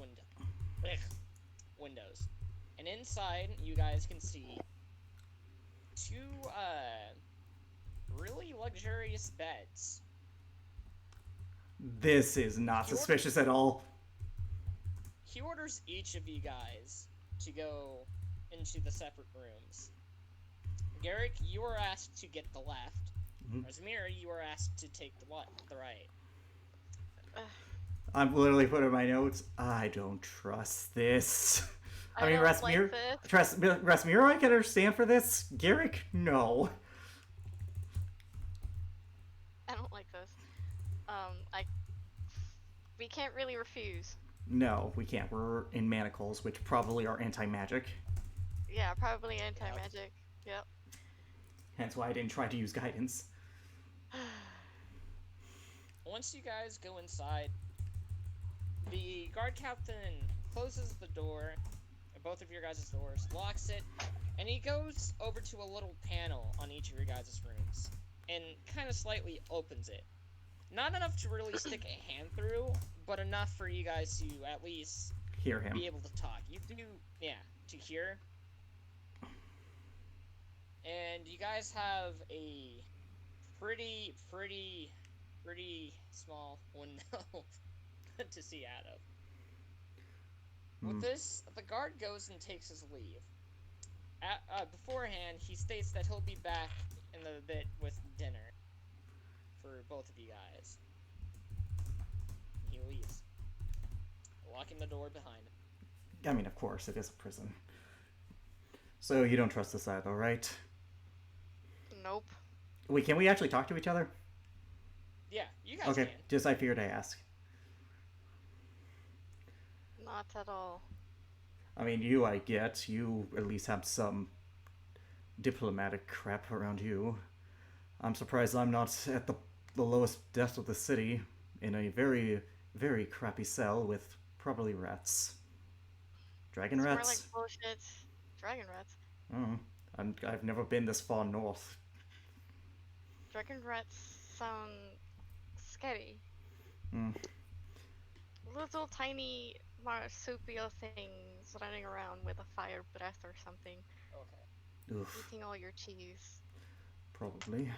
windows. And inside, you guys can see two, really luxurious beds. this is not You're- suspicious at all. He orders each of you guys to go into the separate rooms. Garrick, you are asked to get the left. Mhm. Razmira, you are asked to take the right. I'm literally putting in my notes. I don't trust this. I mean, don't Rasmir, like this. Rasmira, I can understand for this. Garrick, no. I don't like this. We can't really refuse. No, we can't. We're in manacles, which probably are anti-magic. Yeah, probably anti-magic. Yep. Hence why I didn't try to use guidance. Once you guys go inside, the guard captain closes the door, both of your guys' doors, locks it, and he goes over to a little panel on each of your guys' rooms, and kind of slightly opens it. Not enough to really stick a hand through, but enough for you guys to at least Hear him. be able to talk. You do, yeah, to hear. And you guys have a pretty small window to see out of. With this, the guard goes and takes his leave. Beforehand, he states that he'll be back in a bit with dinner for both of you guys. He leaves, locking the door behind him. I mean, of course, it is a prison. So you don't trust us either, right? Nope. Wait, can we actually talk to each other? Yeah, you guys Okay, can. just I figured I ask. Not at all. I mean, you I get. You at least have some diplomatic crap around you. I'm surprised I'm not at the lowest depth of the city, in a very, very crappy cell with probably rats. Dragon It's more rats? like bullshit. Dragon rats. I've never been this far north. Dragon rats sound scary. Hmm. Little tiny marsupial things running around with a fire breath or something, Okay. Oof, eating all your cheese. probably.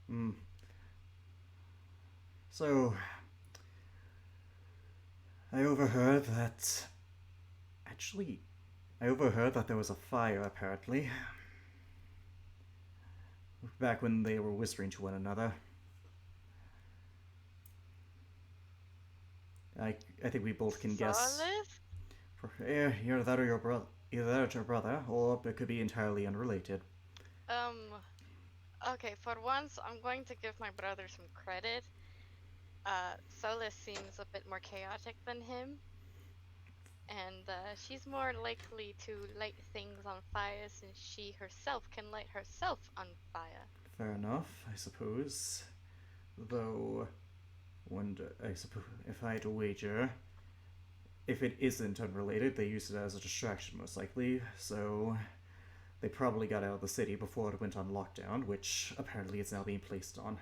Hmm. So, I overheard that. Actually, I overheard that there was a fire, apparently. Back when they were whispering to one another. I think we both can guess. Solid? Either that or your brother. Either that or your brother, or it could be entirely unrelated. Okay, for once, I'm going to give my brother some credit. Solus seems a bit more chaotic than him. And she's more likely to light things on fire since she herself can light herself on fire. Fair enough, I suppose. Though, I suppose if I had to wager, if it isn't unrelated, they used it as a distraction most likely. So they probably got out of the city before it went on lockdown, which apparently it's now being placed on.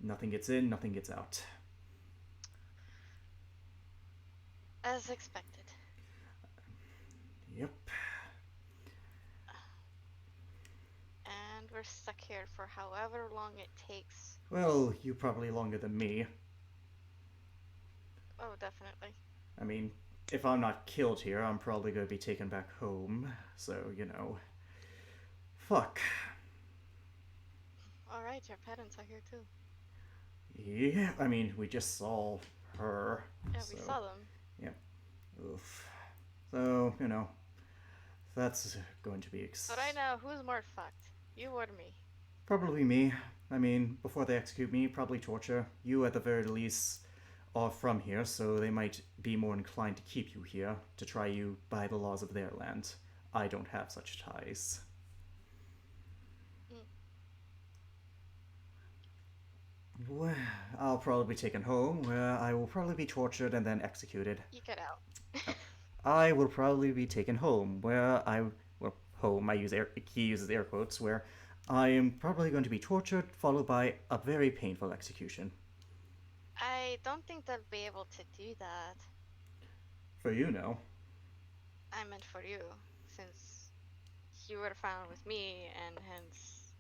Nothing gets in, nothing gets out. As expected. Yep. And we're stuck here for however long it takes. Well, you probably longer than me. Oh, definitely. I mean, if I'm not killed here, I'm probably going to be taken back home. So, you know. Fuck. Alright, your parents are here too. Yeah, I mean, we just saw her. Yeah, we saw them. Yeah. Oof. So, you know, that's going to be So right now, who's more fucked? You or me? probably me. I mean, before they execute me, probably torture. You, at the very least, are from here, so they might be more inclined to keep you here, to try you by the laws of their land. I don't have such ties. Well, I'll probably be taken home, where I will probably be tortured and then executed. You get out. I will probably be taken home, where home, he uses air quotes, where I am probably going to be tortured, followed by a very painful execution. I don't think they'll be able to do that. For you, no. I meant for you, since you were found with me, and hence,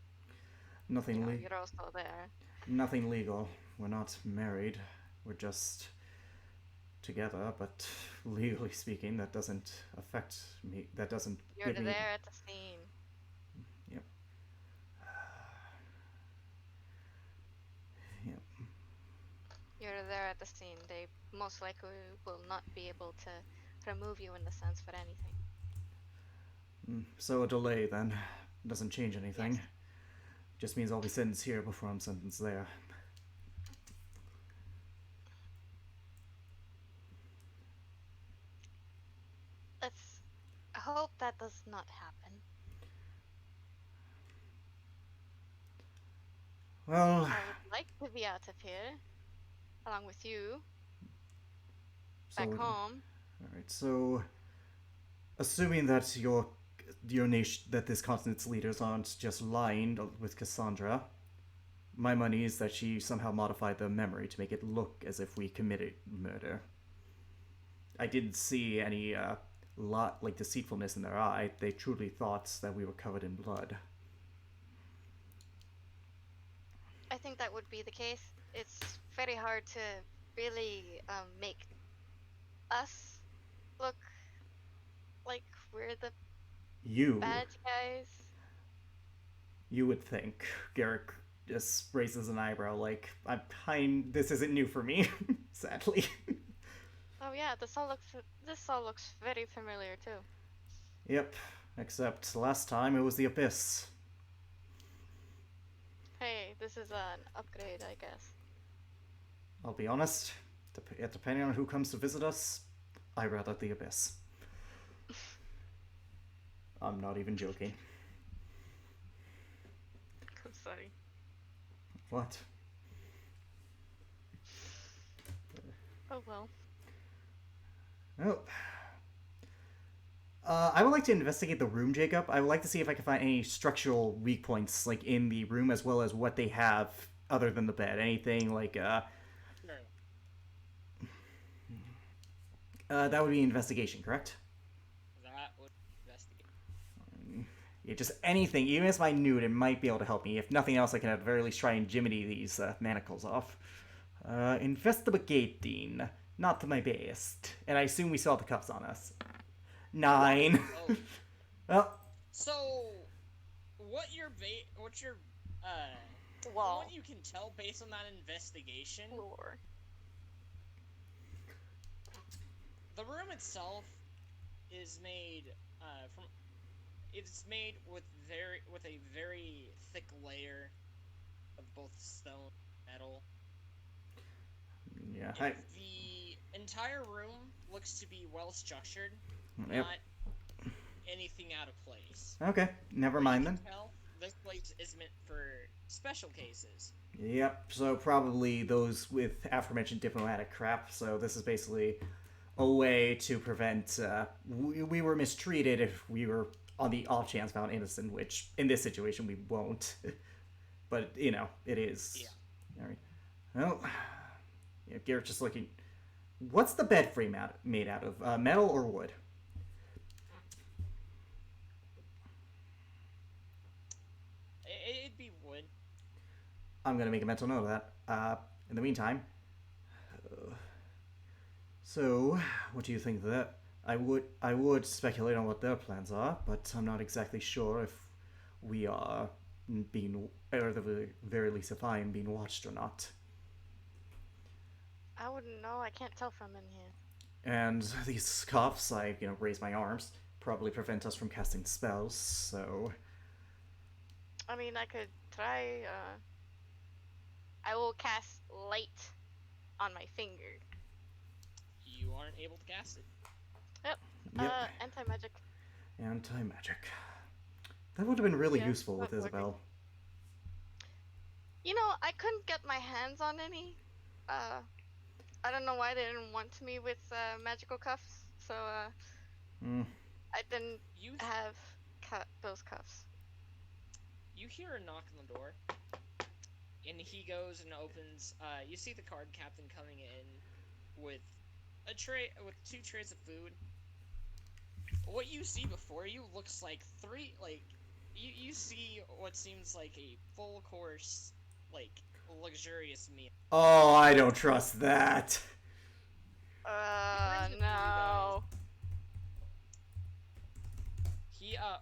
Nothing you're also there. Nothing legal. We're not married. We're just together, but legally speaking, that doesn't affect me. That doesn't You're give me. there at the scene. Yep. Yep. You're there at the scene. They most likely will not be able to remove you in the sense for anything. So a delay then doesn't change anything. Yes. Just means I'll be sentenced here before I'm sentenced there. Let's hope that does not happen. Well, I would like to be out of here, along with you, so back home. all right. So, assuming that your nation, that this continent's leaders aren't just lying with Cassandra, my money is that she somehow modified the memory to make it look as if we committed murder. I didn't see any deceitfulness in their eye. They truly thought that we were covered in blood. I think that would be the case. It's very hard to really make us look like we're the You. bad guys? You would think. Garrick just raises an eyebrow like, this isn't new for me, sadly. Oh yeah, this all looks very familiar too. Yep, except last time it was the Abyss. Hey, this is an upgrade, I guess. I'll be honest, depending on who comes to visit us, I rather the Abyss. I'm not even joking. I'm sorry. What? Oh well. Oh. I would like to investigate the room, Jacob. I would like to see if I can find any structural weak points, like in the room, as well as what they have other than the bed. Anything like, Sure. that would be investigation, correct? That would investigate. Yeah, just anything, even if it's minute, it might be able to help me. If nothing else, I can at the very least try and jiminy these manacles off. Investigating. Not my best. And I assume we saw the cuffs on us. 9. Oh. Well, So, what your from Well, what you can tell based on that investigation, lore. the room itself is made from. It's made with a very thick layer of both stone and metal. yeah. The entire room looks to be well structured, Yep. not anything out of place. Okay, never What mind you then. can tell, this place is meant for special cases. Yep, so probably those with aforementioned diplomatic crap. So this is basically a way to prevent. We were mistreated if we were on the off chance found innocent, which in this situation we won't. But, it is. Yeah. All right. Well, yeah, Garrett's just looking. What's the bed frame made out of? Metal or wood? It'd be wood. I'm going to make a mental note of that. In the meantime, so what do you think of that? I would speculate on what their plans are, but I'm not exactly sure if we are being, or at the very least, if I am being watched or not. I wouldn't know. I can't tell from in here. And these cuffs, I raise my arms, probably prevent us from casting spells. So I mean, I could try. I will cast light on my finger. You aren't able to cast it. Yep. yep, Anti-magic. anti-magic. That would have been really Yeah, useful with not working. Isabel. You know, I couldn't get my hands on any. I don't know why they didn't want me with magical cuffs, so Mm. I didn't You have those cuffs. you hear a knock on the door, and he goes and opens. You see the card captain coming in with a tray with 2 trays of food. What you see before you looks like 3 you see what seems like a full course luxurious meal. Oh, I don't trust that. brings it to you No.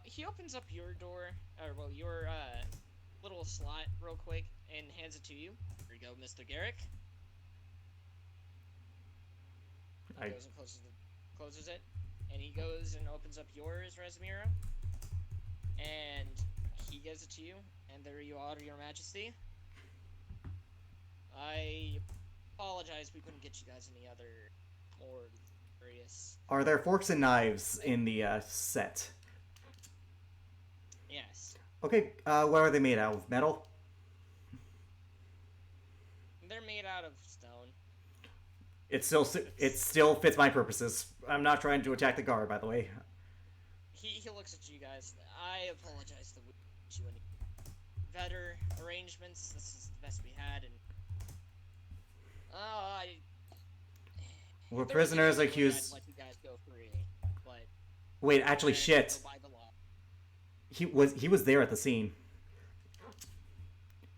He opens up your door, or well, your little slot real quick and hands it to you. Here you go, Mr. Garrick. He goes and closes it, and he goes and opens up yours, Resmira, and he gives it to you. And there you are, Your Majesty. I apologize we couldn't get you guys any other more luxurious. Are there forks and knives in the set? Yes. Okay, what are they made out of? Metal? They're made out of stone. It still fits my purposes. I'm not trying to attack the guard, by the way. He looks at you guys. I apologize that we didn't get you any better arrangements. This is the best we had, and We're if there was prisoners any way accused. I'd let you guys go free, but Wait, actually, I shit. go by the law. He was there at the scene,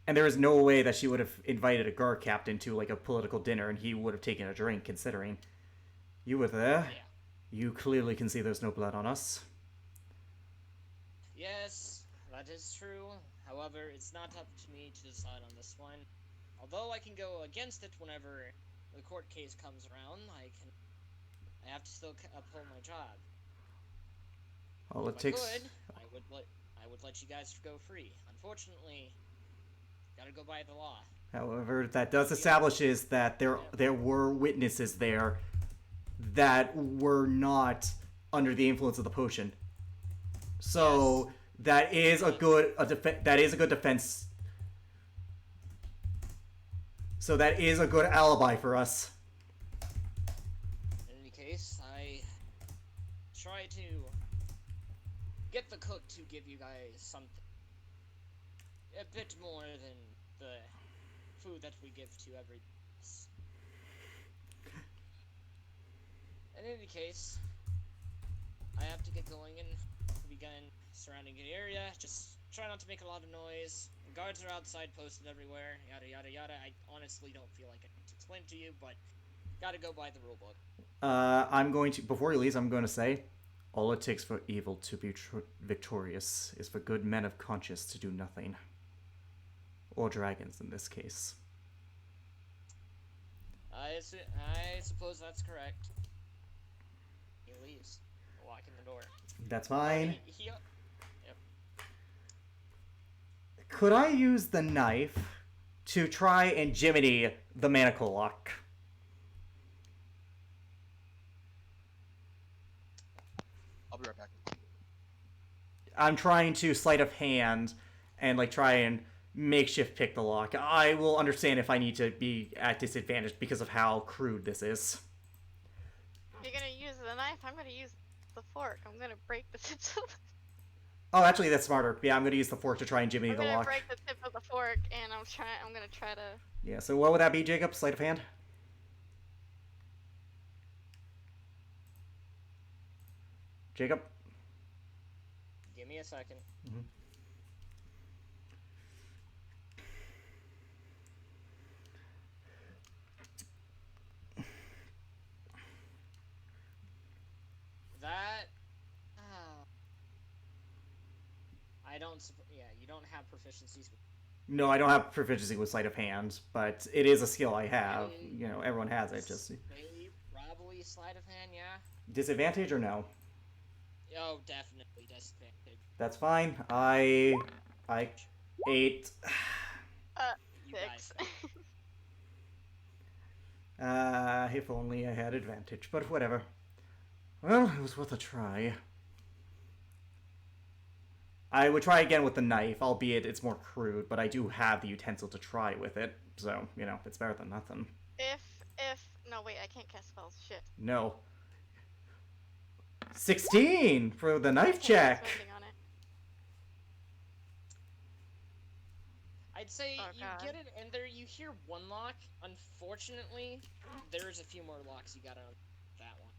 and there is no way that she would have invited a guard captain to like a political dinner, and he would have taken a drink. Considering you were there. Yeah. You clearly can see there's no blood on us. Yes, that is true. However, it's not up to me to decide on this one. Although I can go against it whenever the court case comes around, I have to still uphold my job. All it If I takes. could, I would let you guys go free. Unfortunately, gotta go by the law. However, that does establish is that there were witnesses there that were not under the influence of the potion. So Yes. that is a good defense. So that is a good alibi for us. In any case, I try to get the cook to give you guys something a bit more than the food that we give to every. In any case, I have to get going and begin surrounding the area. Just try not to make a lot of noise. The guards are outside posted everywhere. Yada yada yada. I honestly don't feel like I need to explain it to you, but gotta go by the rulebook. I'm going to, before he leaves, I'm going to say, all it takes for evil to be victorious is for good men of conscience to do nothing. Or dragons, in this case. I suppose that's correct. He leaves, locking the door. That's fine. Yep. Could I use the knife to try and jiminy the manacle lock? I'll be right back. I'm trying to sleight of hand and like try and makeshift pick the lock. I will understand if I need to be at disadvantage because of how crude this is. You're gonna use the knife, I'm gonna use the fork. I'm gonna break the tips of Oh, actually, that's smarter. Yeah, I'm going to use the fork to try and jimmy I'm the gonna lock. break the tip of the fork, and I'm gonna try to. Yeah, so what would that be, Jacob? Sleight of hand? Jacob? Give me a second. Mm-hmm. That. I don't. Yeah, you don't have proficiencies. No, I don't have proficiency with sleight of hand, but it is a skill I have. You know, everyone has it. Just Maybe, probably sleight of hand. Yeah. disadvantage or no? Oh, definitely disadvantage. That's fine. I 8. You Six. guys. If only I had advantage, but whatever. Well, it was worth a try. I would try again with the knife, albeit it's more crude, but I do have the utensil to try with it, so, you know, it's better than nothing. No wait, I can't cast spells. Shit. No. 16 for the I knife can't check! cast anything on it. I'd say Oh, you God. get it in there. You hear one lock. Unfortunately, there's a few more locks you gotta that one.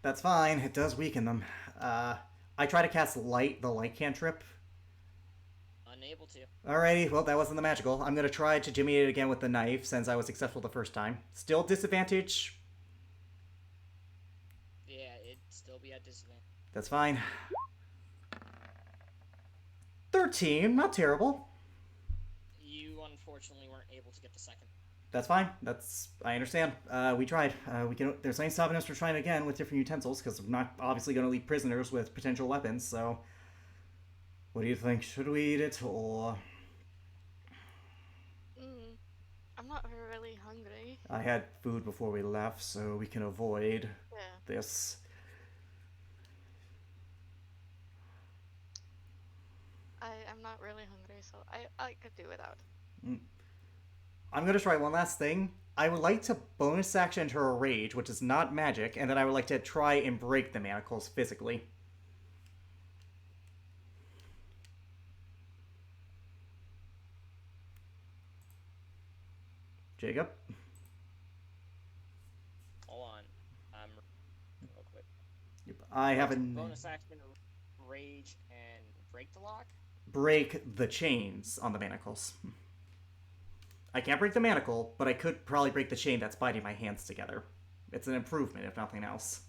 That's fine, it does weaken them. I try to cast the light cantrip. Unable to. Alrighty, well, that wasn't the magical. I'm gonna try to jimmy it again with the knife, since I was successful the first time. Still disadvantage. Yeah, it'd still be at disadvantage. That's fine. 13, not terrible. You unfortunately weren't able to get the second. That's fine. I understand. We tried. There's nothing stopping us from trying again with different utensils, because we're not obviously going to leave prisoners with potential weapons, so... What do you think? Should we eat it, or... I'm not really hungry. I had food before we left, so we can avoid Yeah. this. I'm not really hungry, so I could do without. I'm going to try one last thing. I would like to bonus action her rage, which is not magic, and then I would like to try and break the manacles physically. Jacob? Hold on. Real quick. I have a... Bonus action, rage, and break the lock? Break the chains on the manacles. I can't break the manacle, but I could probably break the chain that's binding my hands together. It's an improvement, if nothing else.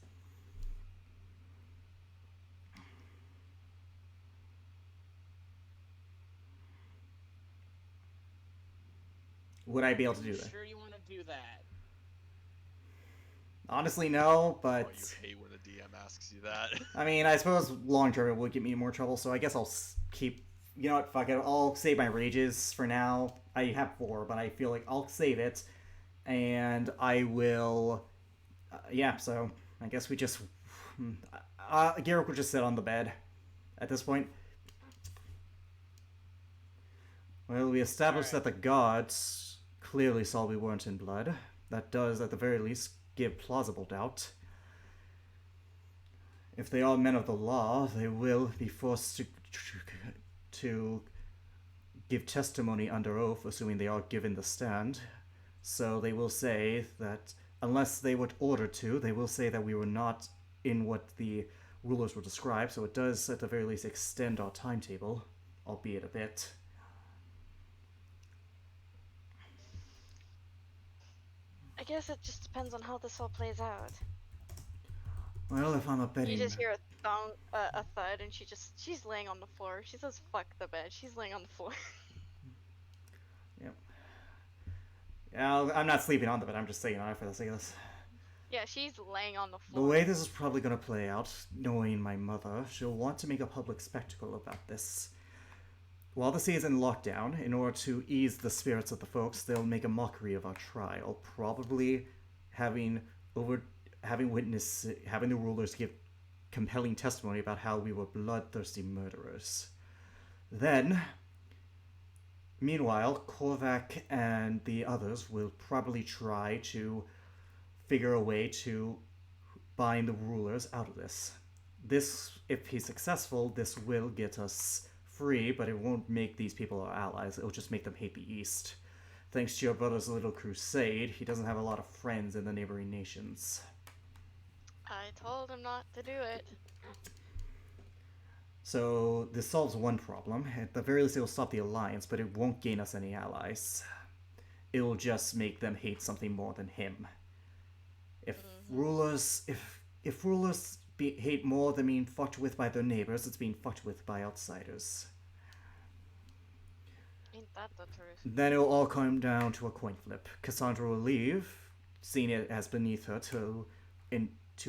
Would I be able to Are do you that? sure you want to do that? Honestly, no, but Oh, you hate when a DM asks you that. I mean, I suppose long term it would get me in more trouble, so I guess I'll keep. You know what? Fuck it. I'll save my rages for now. I have 4, but I feel like I'll save it, and I will. Yeah, so I guess we just. Garrick will just sit on the bed at this point. Well, we established Alright. that the gods clearly saw we weren't in blood. That does, at the very least, give plausible doubt. If they are men of the law, they will be forced to give testimony under oath, assuming they are given the stand. So they will say that, unless they were ordered to, they will say that we were not in what the rulers will describe. So it does, at the very least, extend our timetable, albeit a bit. I guess it just depends on how this all plays out. Well, if I'm a You betting. just hear a thong, a thud, and she's laying on the floor. She says, "Fuck the bed." She's laying on the floor. Yep. Yeah, I'm not sleeping on the bed. I'm just saying on it for the sake of this. Yeah, she's laying on the The floor. way this is probably going to play out, knowing my mother, she'll want to make a public spectacle about this. While the city is in lockdown, in order to ease the spirits of the folks, they'll make a mockery of our trial, probably having the rulers give compelling testimony about how we were bloodthirsty murderers. Then, meanwhile, Korvac and the others will probably try to figure a way to bind the rulers out of this. This, if he's successful, this will get us free, but it won't make these people our allies. It'll just make them hate the East. Thanks to your brother's little crusade, he doesn't have a lot of friends in the neighboring nations. I told him not to do it. So this solves one problem. At the very least, it will stop the alliance, but it won't gain us any allies. It'll just make them hate something more than him. If rulers hate more than being fucked with by their neighbors, it's being fucked with by outsiders. Ain't that the truth? Then it'll all come down to a coin flip. Cassandra will leave, seeing it as beneath her to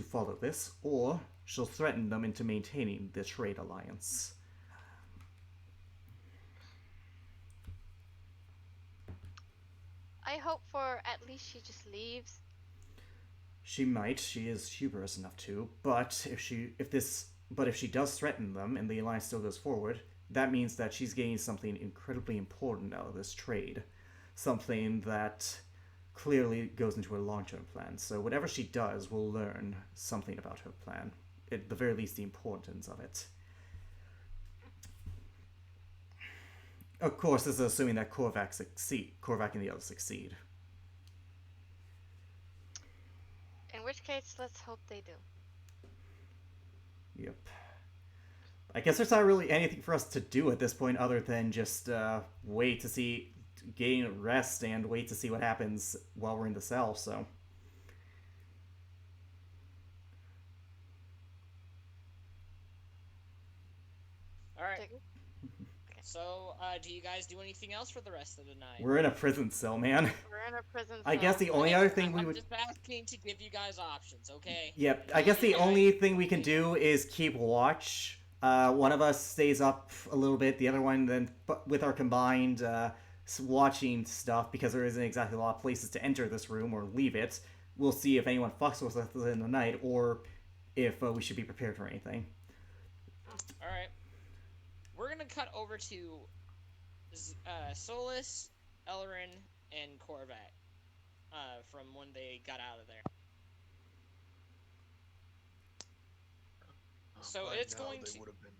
follow this, or she'll threaten them into maintaining the trade alliance. I hope for at least she just leaves. She might. She is hubris enough to. But if she does threaten them and the alliance still goes forward, that means that she's gaining something incredibly important out of this trade, something that clearly goes into her long-term plan. So whatever she does, we'll learn something about her plan. At the very least, the importance of it. Of course, this is assuming that Korvac and the others succeed. In which case, let's hope they do. Yep. I guess there's not really anything for us to do at this point other than just wait to see, gain rest, and wait to see what happens while we're in the cell, so. Alright. Dig- So, do you guys do anything else for the rest of the night? We're in a prison cell, man. We're in a prison I guess cell. the only other thing we I'm would. just asking to give you guys options, okay? Yep, I guess the only thing we can do is keep watch. One of us stays up a little bit, the other one then, with our combined watching stuff, because there isn't exactly a lot of places to enter this room or leave it. We'll see if anyone fucks with us in the night, or if we should be prepared for anything. Alright. We're gonna cut over to Solus, Ellerin, and Korvac from when they got out of there. So By it's now, going they to. would have been.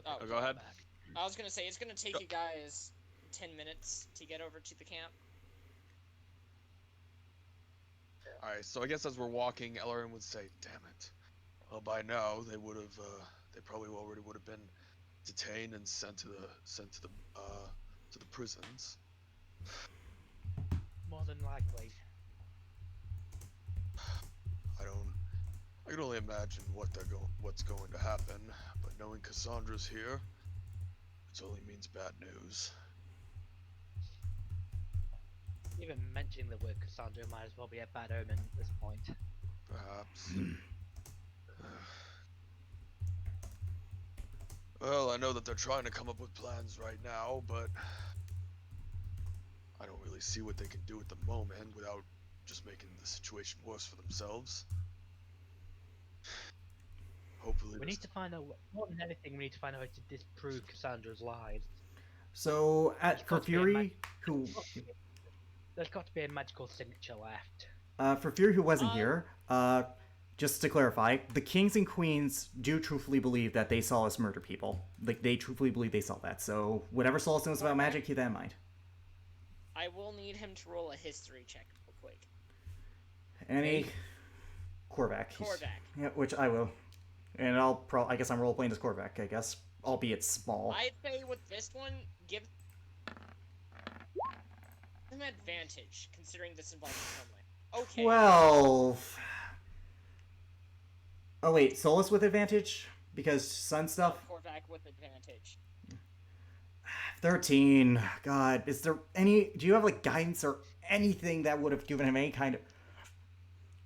Oh, Oh, go ahead. I was gonna say it's gonna take you guys 10 minutes to get over to the camp. All right, so I guess as we're walking, Ellerin would say, "Damn it! Well, by now they would have. They probably already would have been detained and sent to the prisons." More than likely. I can only imagine what's going to happen. But knowing Cassandra's here, it only means bad news. Even mentioning the word Cassandra might as well be a bad omen at this point. Perhaps. Well, I know that they're trying to come up with plans right now, but I don't really see what they can do at the moment without just making the situation worse for themselves. Hopefully, We need to find out, more than anything, we need to find a way to disprove Cassandra's lies. So, There's for got to be a Fury, who There's got to be a magical signature left. For Fury, who wasn't Um, here, just to clarify, the kings and queens do truthfully believe that they saw us murder people. Like, they truthfully believe they saw that. So, whatever Solus knows about magic, keep that in mind. I will need him to roll a history check real quick. Any Korvac. Korvac. Yeah, which I will. And I guess I'm role playing as Korvac, I guess. Albeit small. I'd say with this one, give him advantage, considering this involves homeland. Okay. 12. Oh, wait, Solus with advantage? Because sun stuff? Korvac with advantage. 13. God, is there any... Do you have, like, guidance or anything that would have given him any kind of...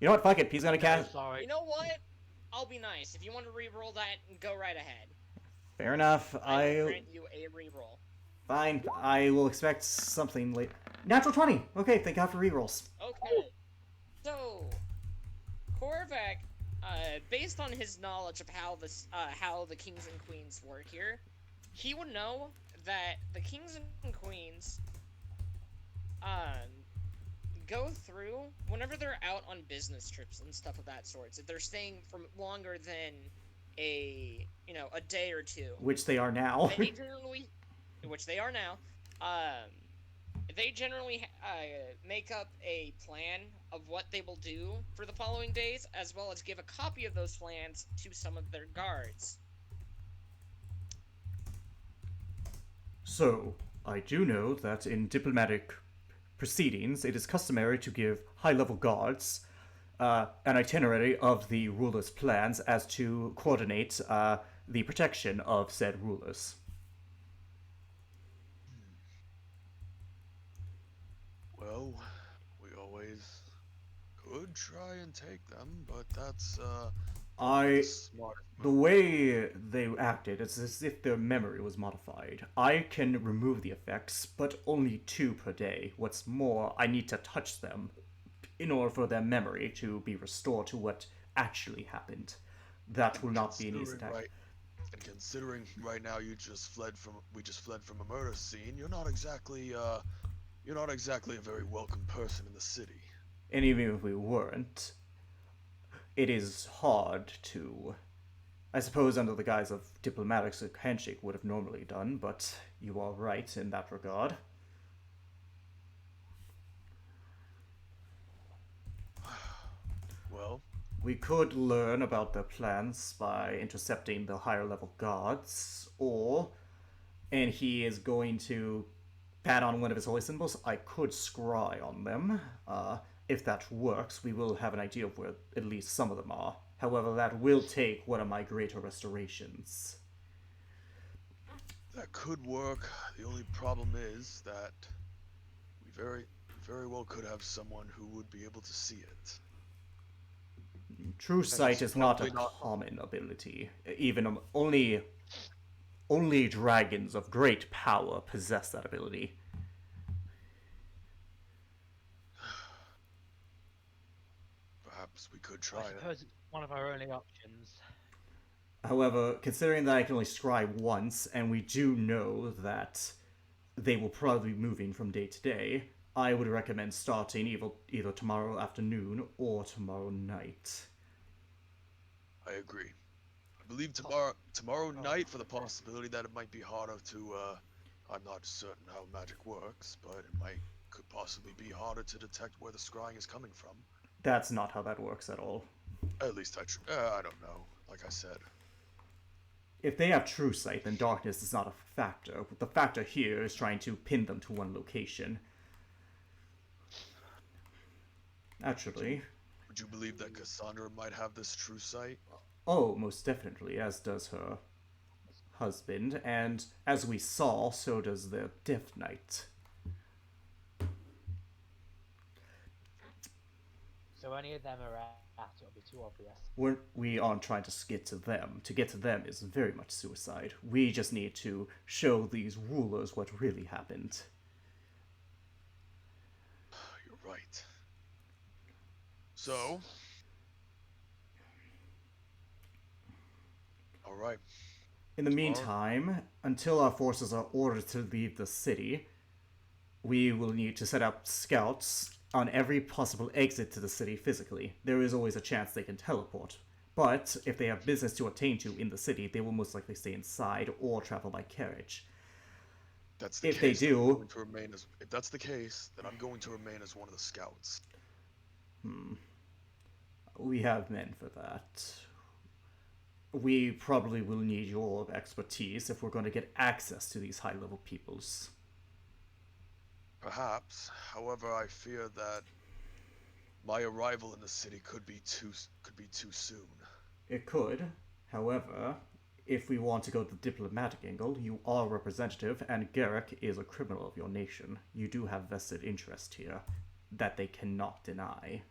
You know what? Fuck it. He's gonna cast... Sorry. You know what? I'll be nice. If you want to re-roll that, go right ahead. Fair enough. I will grant you a re-roll. Fine. I will expect something late. Natural 20. Okay, thank God for rerolls. Okay. So, Korvac, based on his knowledge of how the kings and queens work here, he would know that the kings and queens, go through whenever they're out on business trips and stuff of that sort. If they're staying for longer than a day or two, Which they are now. they generally, which they are now, they generally make up a plan of what they will do for the following days, as well as give a copy of those plans to some of their guards. So, I do know that in diplomatic proceedings, it is customary to give high-level guards an itinerary of the ruler's plans as to coordinate the protection of said rulers. well, we always could try and take them, but that's I... smart. The way they acted, it's as if their memory was modified. I can remove the effects, but only 2 per day. What's more, I need to touch them in order for their memory to be restored to what actually happened. That will not be an easy task. And considering right now we just fled from a murder scene, you're not exactly a very welcome person in the city. And even if we weren't, it is hard to... I suppose under the guise of diplomatics, a handshake would have normally done, but you are right in that regard. Well, We could learn about their plans by intercepting the higher level gods, or, and he is going to pat on one of his holy symbols, I could scry on them. If that works, we will have an idea of where at least some of them are. However, that will take one of my greater restorations. that could work. The only problem is that we very well could have someone who would be able to see it. True sight it's is not a probably not- common ability. Even only dragons of great power possess that ability. Perhaps we could try I it. suppose it's one of our only options. However, considering that I can only scry once, and we do know that they will probably be moving from day to day, I would recommend starting either tomorrow afternoon or tomorrow night. I agree. I believe tomorrow night, for the possibility that it might be harder to I'm not certain how magic works, but could possibly be harder to detect where the scrying is coming from. That's not how that works at all. At least I don't know. Like I said. If they have true sight, then darkness is not a factor. The factor here is trying to pin them to one location. Naturally. Would you believe that Cassandra might have this true sight? Oh, most definitely, as does her husband, and as we saw, so does the Death Knight. So any of them are out, it'll be too obvious. We aren't trying to get to them. To get to them is very much suicide. We just need to show these rulers what really happened. You're right. So, all right. In the Tomorrow? meantime, until our forces are ordered to leave the city, we will need to set up scouts on every possible exit to the city physically. There is always a chance they can teleport, but if they have business to attend to in the city, they will most likely stay inside or travel by carriage. That's the If they case, then do- I'm going to remain as, if that's the case, then I'm going to remain as one of the scouts. We have men for that. We probably will need your expertise if we're going to get access to these high-level peoples. Perhaps. However, I fear that my arrival in the city could be too soon. It could. However, if we want to go the diplomatic angle, you are a representative, and Garrick is a criminal of your nation. You do have vested interest here that they cannot deny.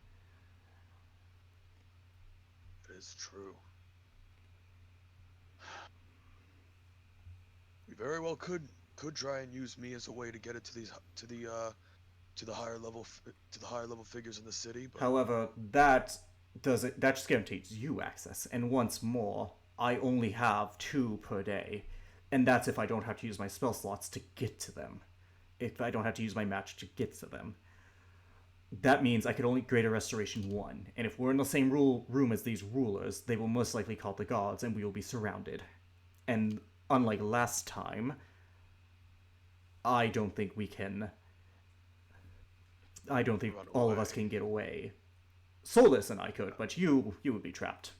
It is true. We very well could try and use me as a way to get it to the higher level figures in the city, but However, that just guarantees you access, and once more, I only have 2 per day, and that's if I don't have to use my spell slots to get to them. If I don't have to use my match to get to them. That means I could only Greater Restoration 1, and if we're in the same room as these rulers, they will most likely call the gods, and we will be surrounded. And unlike last time, I don't think all of us can get away. Solus and I could, but you would be trapped.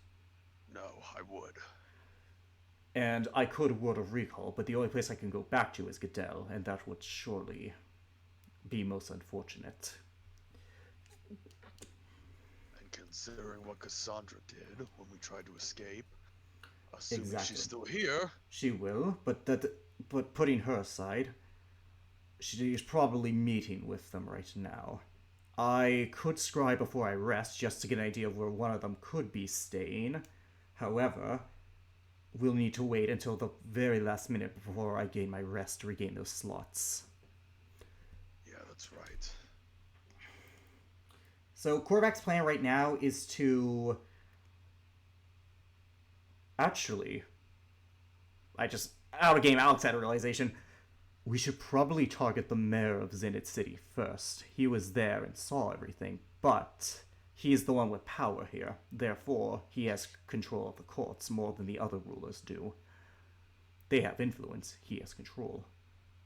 no, I would. And I could Word of Recall, but the only place I can go back to is Gadel, and that would surely be most unfortunate. And considering what Cassandra did when we tried to escape, assuming Exactly. she's still here, She will, but putting her aside, she is probably meeting with them right now. I could scry before I rest just to get an idea of where one of them could be staying. However, we'll need to wait until the very last minute before I gain my rest to regain those slots. yeah, that's right. So Korvac's plan right now is to... Actually, out of game, Alex had a realization. We should probably target the mayor of Zenith City first. He was there and saw everything, but he's the one with power here. Therefore, he has control of the courts more than the other rulers do. They have influence, he has control.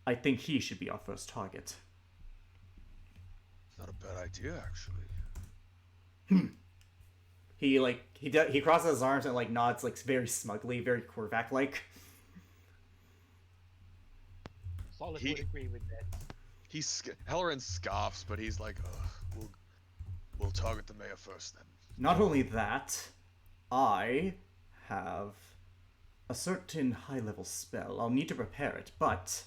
I think he should be our first target. It's not a bad idea, actually. He crosses his arms and nods very smugly, very Korvac like. Solid He- would agree with this. Hellerin scoffs, but he's like, ugh, we'll target the mayor first then. Not only that, I have a certain high-level spell. I'll need to prepare it, but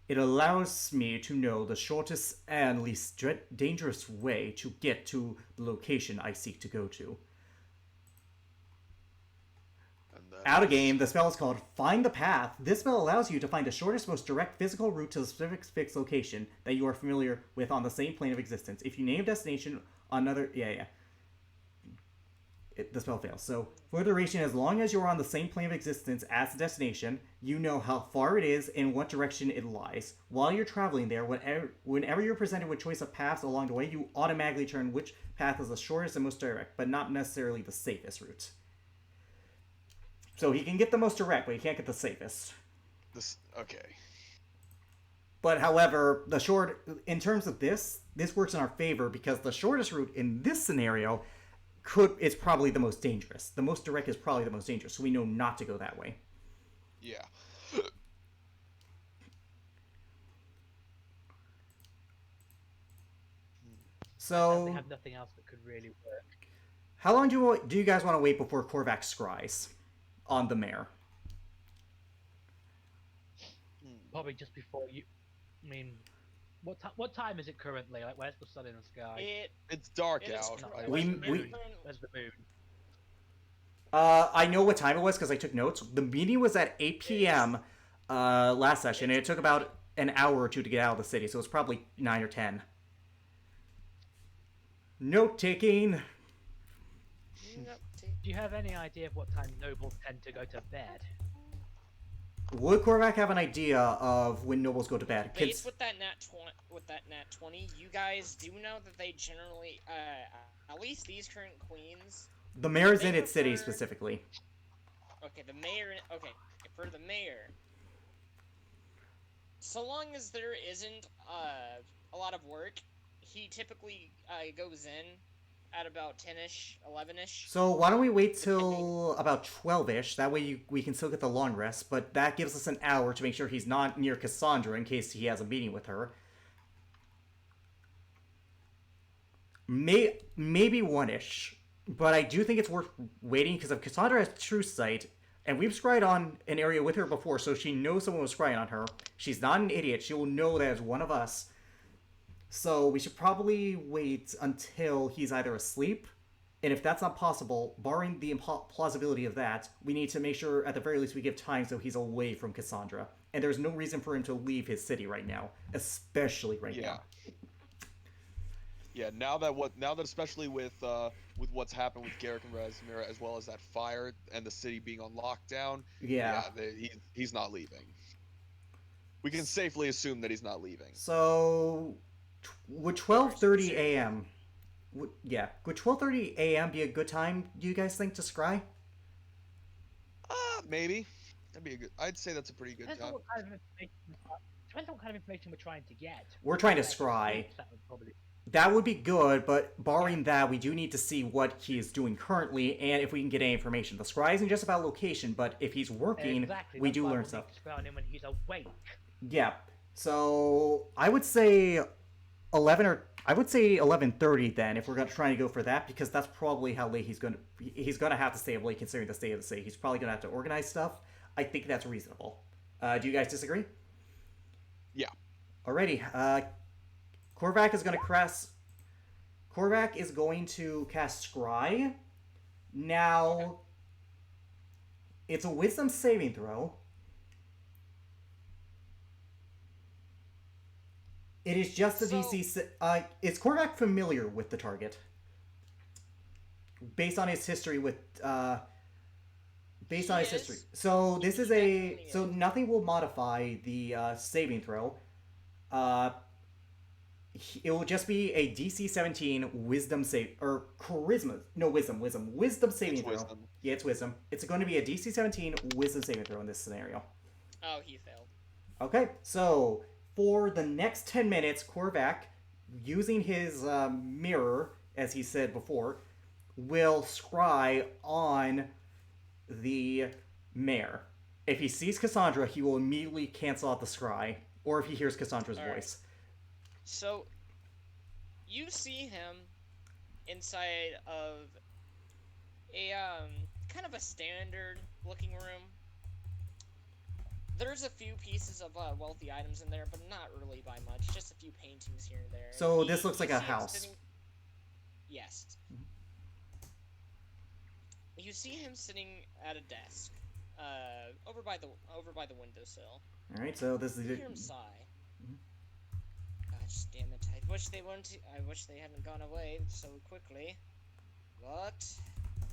it allows me to know the shortest and least dangerous way to get to the location I seek to go to. And then Out of game, the spell is called Find the Path. This spell allows you to find the shortest, most direct physical route to the specific fixed location that you are familiar with on the same plane of existence. If you name a destination on another... the spell fails. So, for the duration, as long as you're on the same plane of existence as the destination, you know how far it is and what direction it lies. While you're traveling there, whenever you're presented with choice of paths along the way, you automatically determine which path is the shortest and most direct, but not necessarily the safest route. So he can get the most direct, but he can't get the safest. Okay. But however, in terms of this works in our favor because the shortest route in this scenario is probably the most dangerous. The most direct is probably the most dangerous, so we know not to go that way. Yeah. So, They have nothing else that could really work. how long do you guys want to wait before Korvac scries on the mare? Probably just before you. I mean, What time is it currently? Like, where's the sun in the sky? It's dark It is out. No, I where's We- the assume. moon? we- Where's the moon? I know what time it was because I took notes. The meeting was at 8 p.m. Last session, and it took about an hour or two to get out of the city, so it's probably 9 or 10. Note taking. Do you have any idea of what time nobles tend to go to bed? Would Korvac have an idea of when nobles go to bed? Based with that nat 20, you guys do know that they generally, at least these current queens. The mayor's they in its city prefer- specifically. Okay, the mayor. Okay, for the mayor. So long as there isn't a lot of work, he typically goes in at about 10ish, 11ish. So why don't we wait till about 12ish? That way we can still get the long rest, but that gives us an hour to make sure he's not near Cassandra in case he has a meeting with her. Maybe 1ish, but I do think it's worth waiting because if Cassandra has true sight, and we've scryed on an area with her before, so she knows someone was scrying on her. She's not an idiot. She will know that it's one of us. So we should probably wait until he's either asleep, and if that's not possible, barring the plausibility of that, we need to make sure at the very least we give time so he's away from Cassandra. And there's no reason for him to leave his city right now, especially right now. Yeah, now that especially with what's happened with Garrick and Razmira, as well as that fire and the city being on lockdown, he's not leaving. We can safely assume that he's not leaving. So, would 12:30 a.m. Would 12:30 a.m. be a good time? Do you guys think to scry? Maybe. That'd be a good. I'd say that's a pretty good Depends on time. what kind of information we're trying to get. We're trying to Like, scry. that would probably... That would be good, but barring that, we do need to see what he is doing currently and if we can get any information. The scry isn't just about location, but if he's working, Exactly, we that's do why learn we'll stuff. need to spy on him when he's awake. Yeah. So I would say 11:30 then if we're gonna try to go for that because that's probably how late he's gonna have to stay up late considering the state of the city. He's probably gonna have to organize stuff. I think that's reasonable. Do you guys disagree? Yeah. Alrighty. Korvac is going to cast Scry. Now, it's a Wisdom saving throw. It is just a DC. Is Korvac familiar with the target? Based on his history with. Based on his history. So this is a. So nothing will modify the saving throw. It will just be a DC 17 Wisdom save or Charisma. No, Wisdom saving throw. Wisdom. Yeah, it's Wisdom. It's going to be a DC 17 Wisdom saving throw in this scenario. Oh, he failed. Okay, so for the next 10 minutes, Korvac, using his mirror, as he said before, will scry on the mayor. If he sees Cassandra, he will immediately cancel out the scry, or if he hears Cassandra's voice. So, you see him inside of a kind of a standard looking room. There's a few pieces of wealthy items in there, but not really by much. Just a few paintings here and there. So this looks like a see him house. Yes. You see him sitting at a desk, over by the windowsill. All right, so this is You hear him sigh. Gosh damn it! I wish they hadn't gone away so quickly. But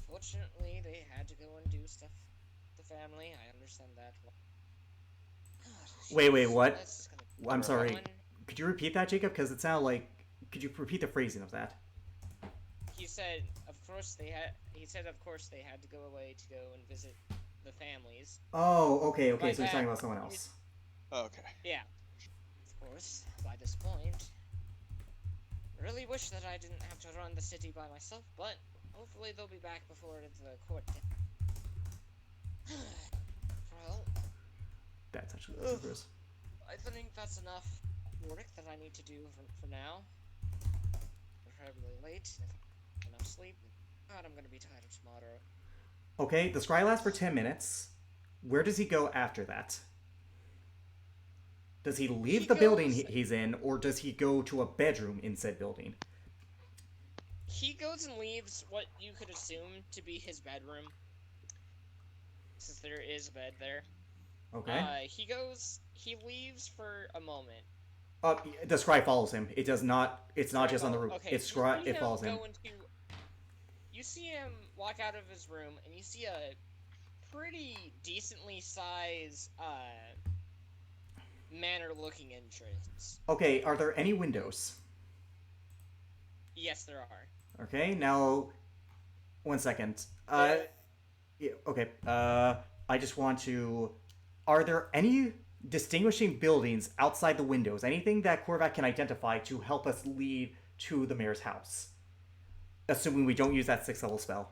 fortunately, they had to go and do stuff with the family. I understand that. Wait, what? That's gonna I'm sorry. ruin- Could you repeat that, Jacob? Because it sounded like. Could you repeat the phrasing of that? He said, of course they had to go away to go and visit the families. Oh, okay. By So he's talking that, about someone else. Okay. Yeah. Of course, by this point. Really wish that I didn't have to run the city by myself, but hopefully they'll be back before the court. Well, That's actually Ugh. Bruce. I think that's enough work that I need to do for now. Incredibly late. Enough sleep. God, I'm gonna be tired tomorrow. Okay, the scry lasts for 10 minutes. Where does he go after that? Does he leave He the building goes- he's in, or does he go to a bedroom in said building? He goes and leaves what you could assume to be his bedroom, since there is a bed there. Okay. He leaves for a moment. The scry follows him. It does not. It's not Scry just on the follow- roof. Okay, It's you scry. see It follows him. go into. You see him walk out of his room, and you see a pretty decently sized, manor-looking entrance. Okay. Are there any windows? Yes, there are. Okay. Now, 1 second. Yeah, okay. I just want to. Are there any distinguishing buildings outside the windows? Anything that Korvac can identify to help us lead to the mayor's house? Assuming we don't use that 6th level spell.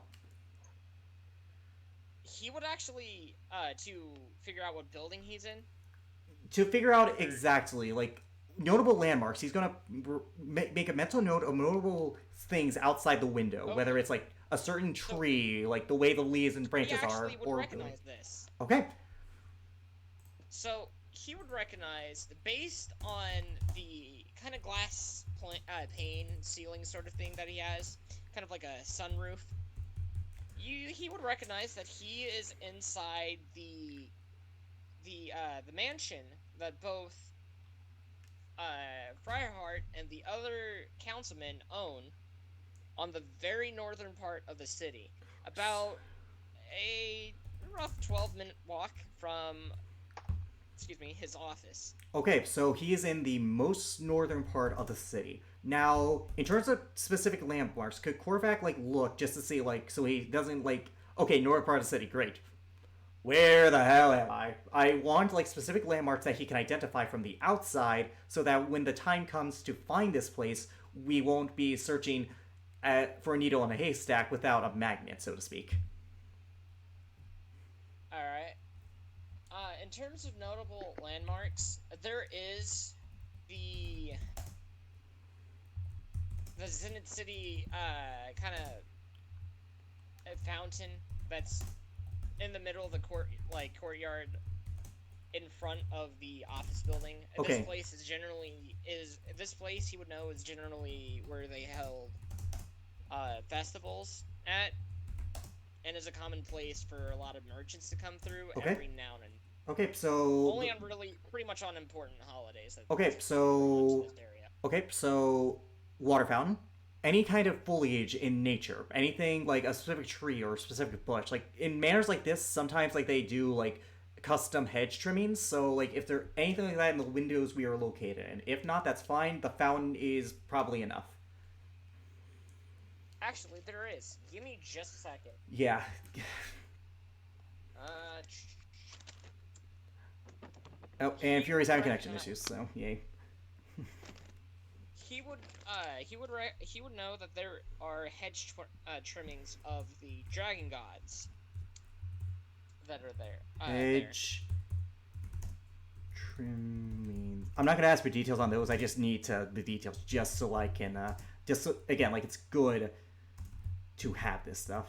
He would actually, to figure out what building he's in. To figure out exactly, like, notable landmarks, he's gonna make a mental note of notable things outside the window, Okay. whether it's like a certain tree, like the way the leaves and He branches are, actually would or recognize this. okay, So he would recognize, based on the kind of glass pane ceiling sort of thing that he has, kind of like a sunroof. He would recognize that he is inside the mansion that both Friarheart and the other councilmen own on the very northern part of the city, about a rough 12-minute walk from, his office. okay. So he is in the most northern part of the city. Now, in terms of specific landmarks, could Korvac like look just to see like so he doesn't like okay northern part of the city, great. Where the hell am I? I want like specific landmarks that he can identify from the outside so that when the time comes to find this place, we won't be searching for a needle in a haystack without a magnet, so to speak. Alright. In terms of notable landmarks, there is the Zenith City, kind of fountain that's in the middle of the courtyard in front of the office building. Okay. This place he would know is generally where they held festivals at, and is a common place for a lot of merchants to come through Okay. every now and then. Okay, so Only on pretty much on important holidays. Okay, This so area. okay, so water fountain, any kind of foliage in nature, anything like a specific tree or a specific bush. Like in manners like this, sometimes like they do like custom hedge trimmings. So like if there anything like that in the windows we are located in. If not, that's fine. The fountain is probably enough. Actually, there is. Give me just a second. Yeah. Uh, Oh, and Fury's having connection issues, so yay. he would know that there are hedge trimmings of the dragon gods that are there. Hedge trimmings. I'm not gonna ask for details on those. I just need the details just so I can again like it's good to have this stuff.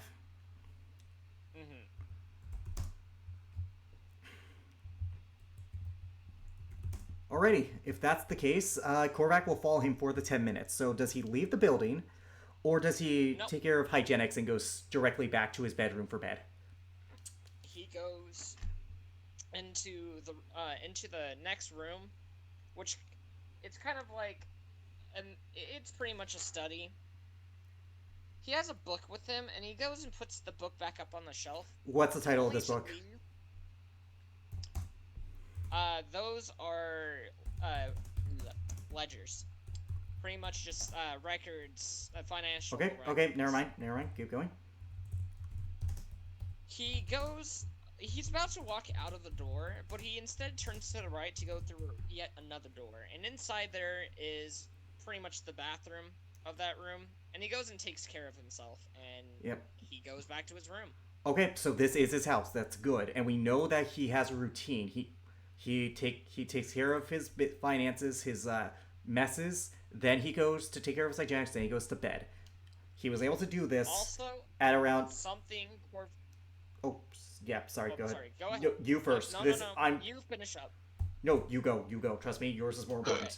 Alrighty, if that's the case, Korvac will follow him for the 10 minutes. So does he leave the building, or does he Nope. take care of hygienics and goes directly back to his bedroom for bed? He goes into the next room, which it's kind of like, it's pretty much a study. He has a book with him, and he goes and puts the book back up on the shelf. What's the title of this book? Those are ledgers. Pretty much just records, financial Okay, records. okay, never mind, keep going. He's about to walk out of the door, but he instead turns to the right to go through yet another door. And inside there is pretty much the bathroom of that room. And he goes and takes care of himself, and Yep. he goes back to his room. Okay, so this is his house. That's good, and we know that he has a routine. He takes care of his finances, his messes. Then he goes to take care of his hygienics. Then he goes to bed. He was able to do this Also, at around. something... Oh, yeah. Sorry. Go ahead. Sorry, go ahead. You first. No, this no. I'm. You finish up. No, you go. You go. Trust me, yours is more Okay, important.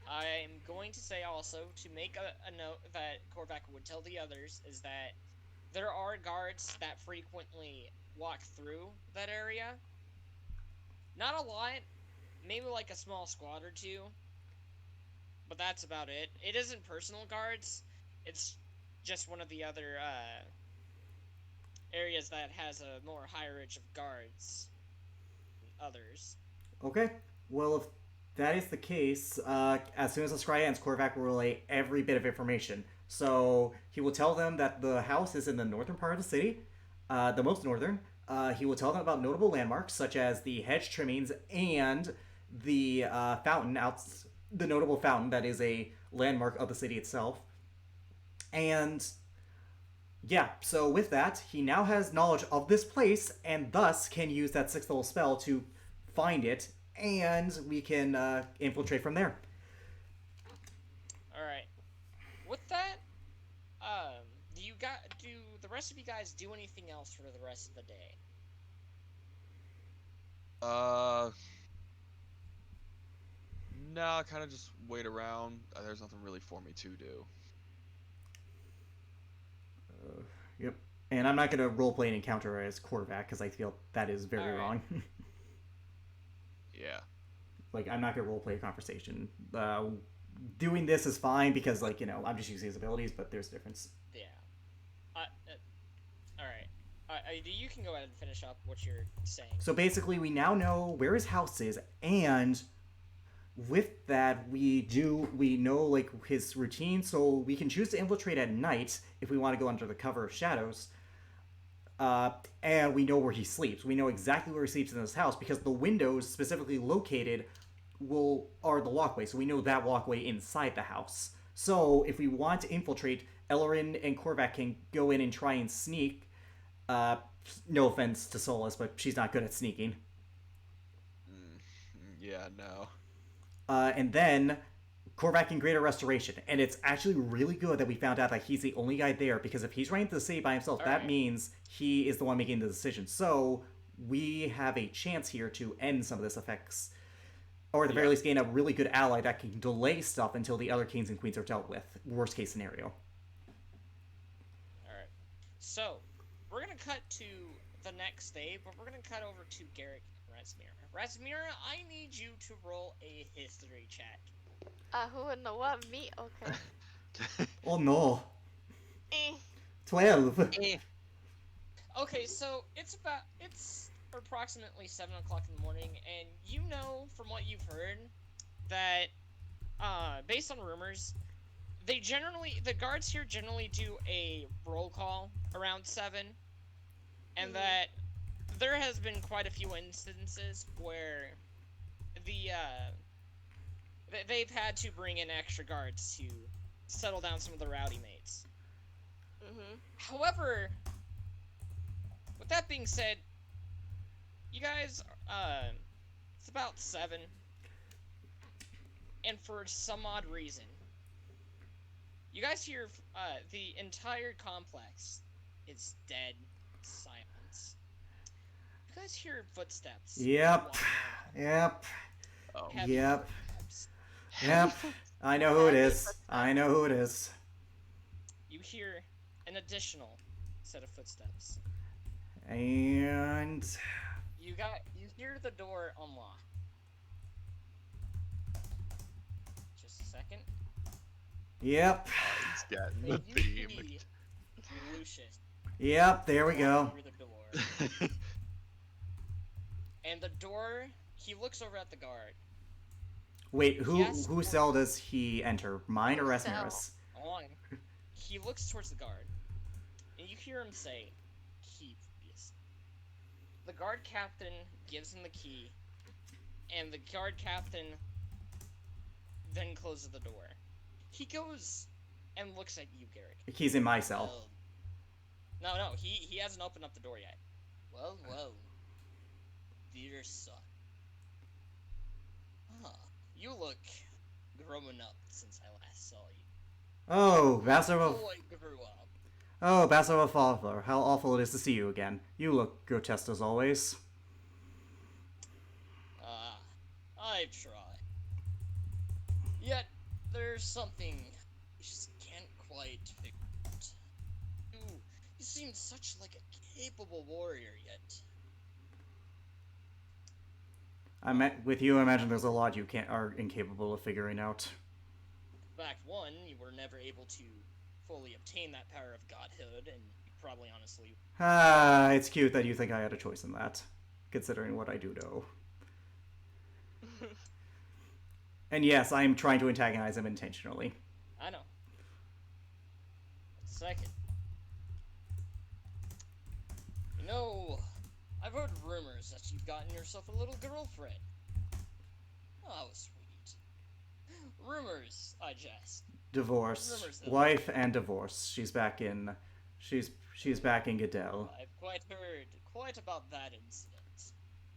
I'm going to say also to make a note that Korvac would tell the others is that there are guards that frequently walk through that area. Not a lot, maybe like a small squad or two, but that's about it. It isn't personal guards. It's just one of the other areas that has a more higher edge of guards than others. Okay. Well, if that is the case, as soon as the scry ends, Korvac will relay every bit of information. So he will tell them that the house is in the northern part of the city, the most northern. He will tell them about notable landmarks such as the hedge trimmings and the fountain out, the notable fountain that is a landmark of the city itself. And yeah, so with that, he now has knowledge of this place and thus can use that sixth level spell to find it, and we can infiltrate from there. All right. With that, do the rest of you guys do anything else for the rest of the day? No, kind of just wait around. There's nothing really for me to do. Yep. And I'm not going to roleplay an encounter as Korvac because I feel that is very Alright. wrong. Yeah. Like, I'm not going to roleplay a conversation. Doing this is fine because, like, I'm just using his abilities, but there's a difference. Yeah. All right. You can go ahead and finish up what you're saying. So basically, we now know where his house is, and with that, we know like his routine, so we can choose to infiltrate at night if we want to go under the cover of shadows. And we know where he sleeps. We know exactly where he sleeps in his house because the windows specifically located are the walkway, so we know that walkway inside the house. So if we want to infiltrate, Ellerin and Korvac can go in and try and sneak. No offense to Solus, but she's not good at sneaking. Yeah, no. And then Korvac can Greater Restoration. And it's actually really good that we found out that he's the only guy there, because if he's running the city by himself, that means he is the one making the decision. So we have a chance here to end some of this effects, or at the very least gain a really good ally that can delay stuff until the other kings and queens are dealt with. Worst case scenario. Alright. So, we're going to cut to the next day, but we're going to cut over to Garrick and Razmira. Razmira, I need you to roll a history check. Who in the what? Me? Okay. Oh no. Eh. 12. Okay, so it's approximately 7 o'clock in the morning, and you know from what you've heard that, based on rumors, the guards here generally do a roll call around 7, and that there has been quite a few instances where they've had to bring in extra guards to settle down some of the rowdy mates. However, with that being said, you guys, it's about 7, and for some odd reason, you guys hear, the entire complex is dead silence. You guys hear footsteps. Yep. walking around. Yep. Oh. Heavy Yep. footsteps. Yep. I know who it is. I know who it is. You hear an additional set of footsteps. And You hear the door unlock. Just a second. yep. He's getting the And you theme. see Lucius Yep, there we go. walking through the door. And the door, he looks over at the guard. Wait, Yes. whose cell does he enter? Mine or Whose cell? Resmirus? On. He looks towards the guard. And you hear him say, "Key, please." The guard captain gives him the key. And the guard captain then closes the door. He goes and looks at you, Garrick. He's in my cell. Well, no, he hasn't opened up the door yet. Well, dear son. You look grown up since I last saw you. Oh, Vassal of Boy grew up. Father, how awful it is to see you again. You look grotesque as always. I've tried. Yet, there's something I just can't quite figure out. You seem such like a capable warrior, yet. With you, I imagine there's a lot you can't are incapable of figuring out. Fact one, you were never able to fully obtain that power of godhood, and you probably honestly. Ah, it's cute that you think I had a choice in that, considering what I do know. And yes, I'm trying to antagonize him intentionally. I know. Second, you know, I've heard rumors that you've gotten yourself a little girlfriend. Oh, sweet. Rumors, I jest. Divorce, Rumors, though. wife and divorce. She's back in Goodell. I've quite heard quite about that incident.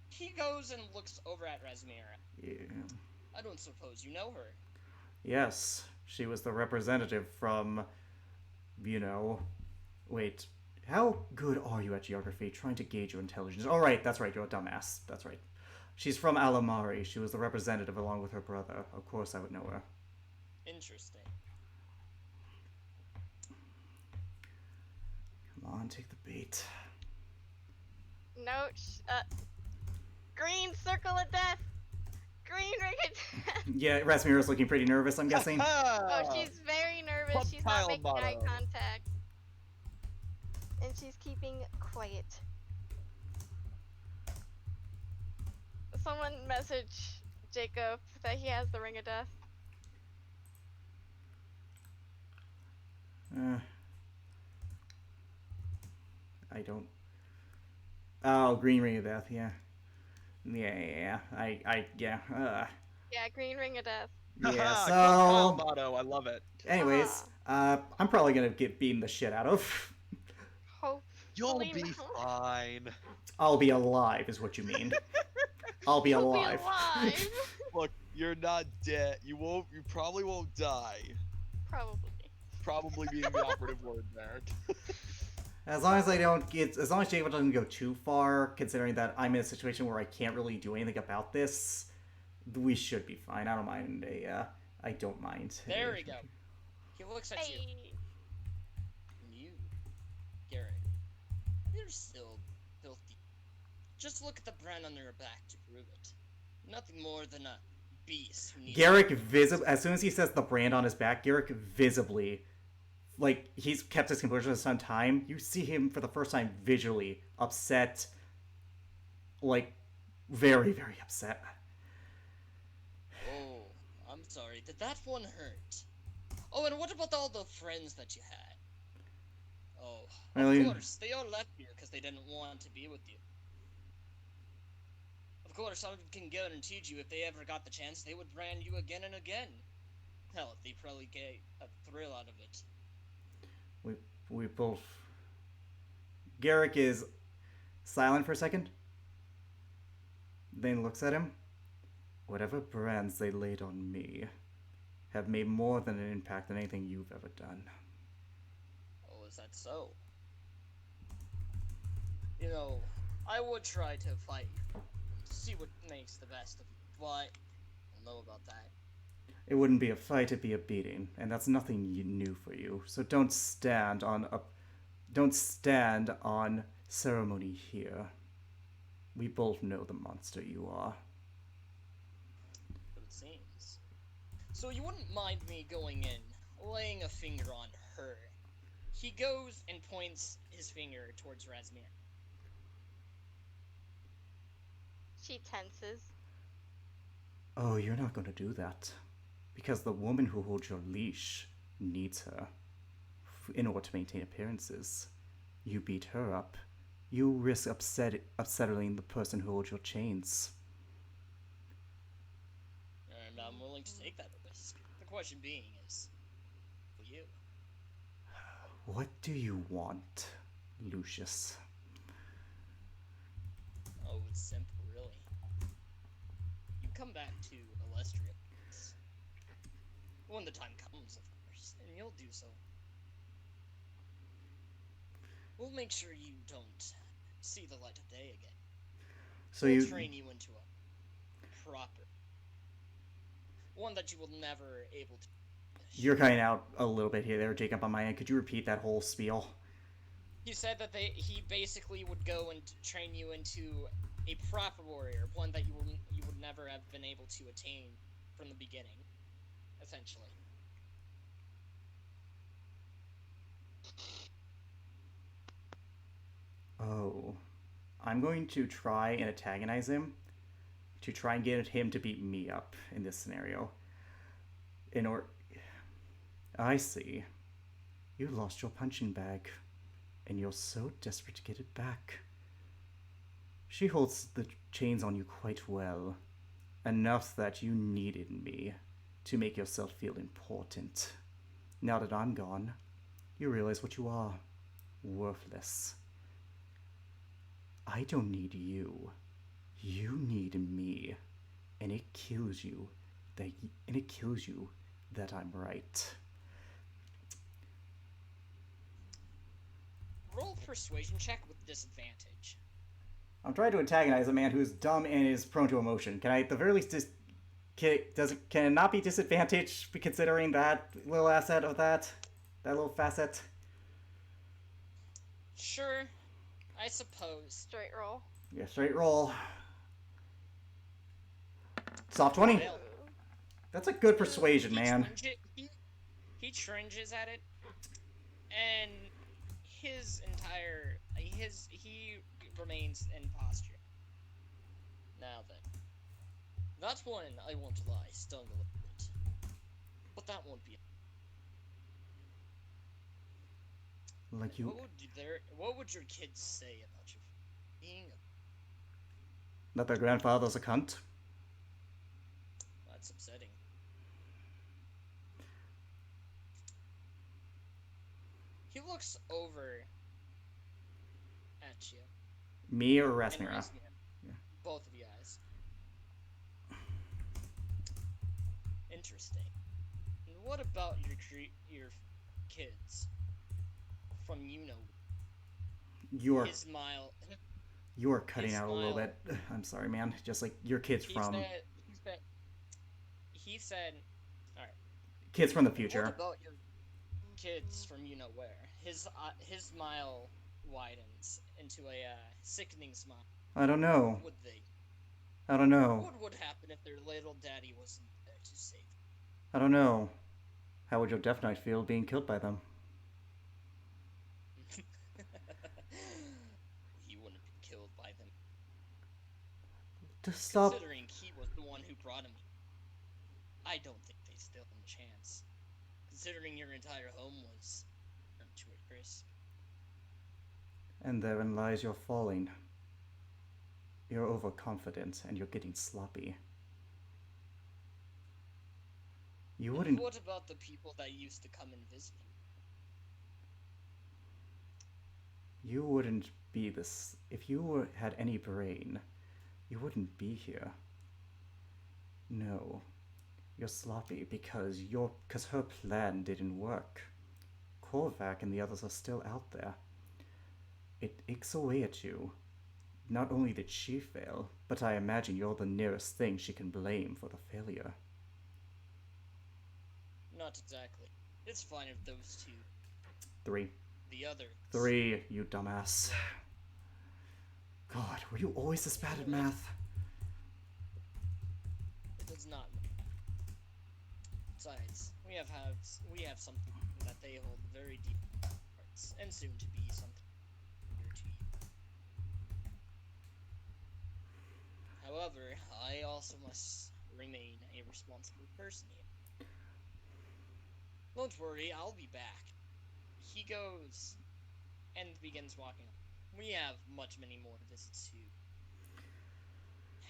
He goes and looks over at Rasmira. Yeah. I don't suppose you know her. Yes, she was the representative from, wait, how good are you at geography? Trying to gauge your intelligence. Oh, right, that's right, you're a dumbass. That's right. She's from Alamari. She was the representative along with her brother. Of course I would know her. Interesting. Come on, take the bait. No, green circle of death. Green ring of death. Yeah, Rasmira's looking pretty nervous, I'm guessing. Oh, she's very nervous. She's not making eye contact. And she's keeping quiet. Someone message Jacob that he has the ring of death. I don't. Oh, Green Ring of Death, yeah. Yeah. Yeah. Yeah, green ring of death. Yeah, Kyle so. motto, I love it. Anyways, I'm probably gonna get beaten the shit out of. You'll Hopefully be not. fine. I'll be alive, is what you mean. I'll be You'll alive. Be alive. Look, you're not dead. You probably won't die. Probably. Probably being the operative word there. As long as Jacob doesn't go too far, considering that I'm in a situation where I can't really do anything about this, we should be fine. I don't mind I don't mind. There we go. He looks at you. You, Garrett, you're still filthy. Just look at the brand on your back to prove it. Nothing more than a beast who needs. Garrick as soon as he says the brand on his back, Garrick visibly, like, he's kept his composure for some time. You see him for the first time visually upset, like, very, very upset. Oh, I'm sorry. Did that one hurt? Oh, and what about all the friends that you had? Oh, of course, they all left you because they didn't want to be with you. Of course, I can guarantee you if they ever got the chance, they would brand you again and again. Hell, they probably get a thrill out of it. We both... Garrick is silent for a second, then looks at him. Whatever brands they laid on me have made more than an impact than anything you've ever done. Oh, is that so? You know, I would try to fight you, see what makes the best of you, but I don't know about that. It wouldn't be a fight, it'd be a beating, and that's nothing new for you. So don't stand on ceremony here. We both know the monster you are. But it seems. So you wouldn't mind me going in, laying a finger on her. He goes and points his finger towards Rasmir. She tenses. Oh, you're not going to do that. Because the woman who holds your leash needs her in order to maintain appearances. You beat her up, you risk upsetting the person who holds your chains. And I'm willing to take that risk. The question being is, will you? What do you want, Lucius? Oh, it's simple, really. You come back to Alestria when the time comes, of course, and you'll do so. We'll make sure you don't see the light of day again. So we'll train you into a proper one that you will never able to. You're cutting out a little bit here, there, Jacob, on my end. Could you repeat that whole spiel? He said that he basically would go and train you into a proper warrior, one that you would never have been able to attain from the beginning, essentially. Oh. I'm going to try and antagonize him to try and get him to beat me up in this scenario. In order. I see. You lost your punching bag, and you're so desperate to get it back. She holds the chains on you quite well, enough that you needed me to make yourself feel important. Now that I'm gone, you realize what you are. Worthless. I don't need you. You need me. And it kills you that I'm right. Roll persuasion check with disadvantage. I'm trying to antagonize a man who's dumb and is prone to emotion. Can I at the very least can it not be disadvantage considering that little asset of that little facet? Sure, I suppose. Straight roll. Yeah, straight roll. Soft 20. Well, That's a good persuasion, man. He cringes at it, and his entire he remains in posture. Now then, that one I won't lie stung a little bit, but that won't be. Like you. What would your kids say about you being? That their grandfather's a cunt? That's upsetting. He looks over at you. Me or and Rasmira? Rasmira. Yeah. Both of you guys. Interesting. And what about your kids? From You are his mile. you are cutting his out a little smile. bit. I'm sorry, man. Just like your kids from He said, all right. kids from the What future. about your kids from you know where? His smile widens into a sickening smile. I don't know. What would they? I don't know. What would happen if their little daddy wasn't there to save them? I don't know. How would your Death Knight feel being killed by them? He wouldn't be killed by them. Just stop. Considering he was the one who brought him, I don't think they still have a chance. Considering your entire home was burnt to a crisp. And therein lies your falling. You're overconfident and you're getting sloppy. You And wouldn't. what about the people that used to come and visit you? You wouldn't be this. If you had any brain, you wouldn't be here. No. You're sloppy because her plan didn't work. Korvac and the others are still out there. It aches away at you. Not only did she fail, but I imagine you're the nearest thing she can blame for the failure. Not exactly. It's fine if those two. 3. The other. 3, you dumbass. God, were you always this bad at math? It does not. Besides, we have something that they hold very deep in their hearts, and soon to be something dear to you. However, I also must remain a responsible person here. Don't worry, I'll be back. He goes and begins walking. We have many more visits to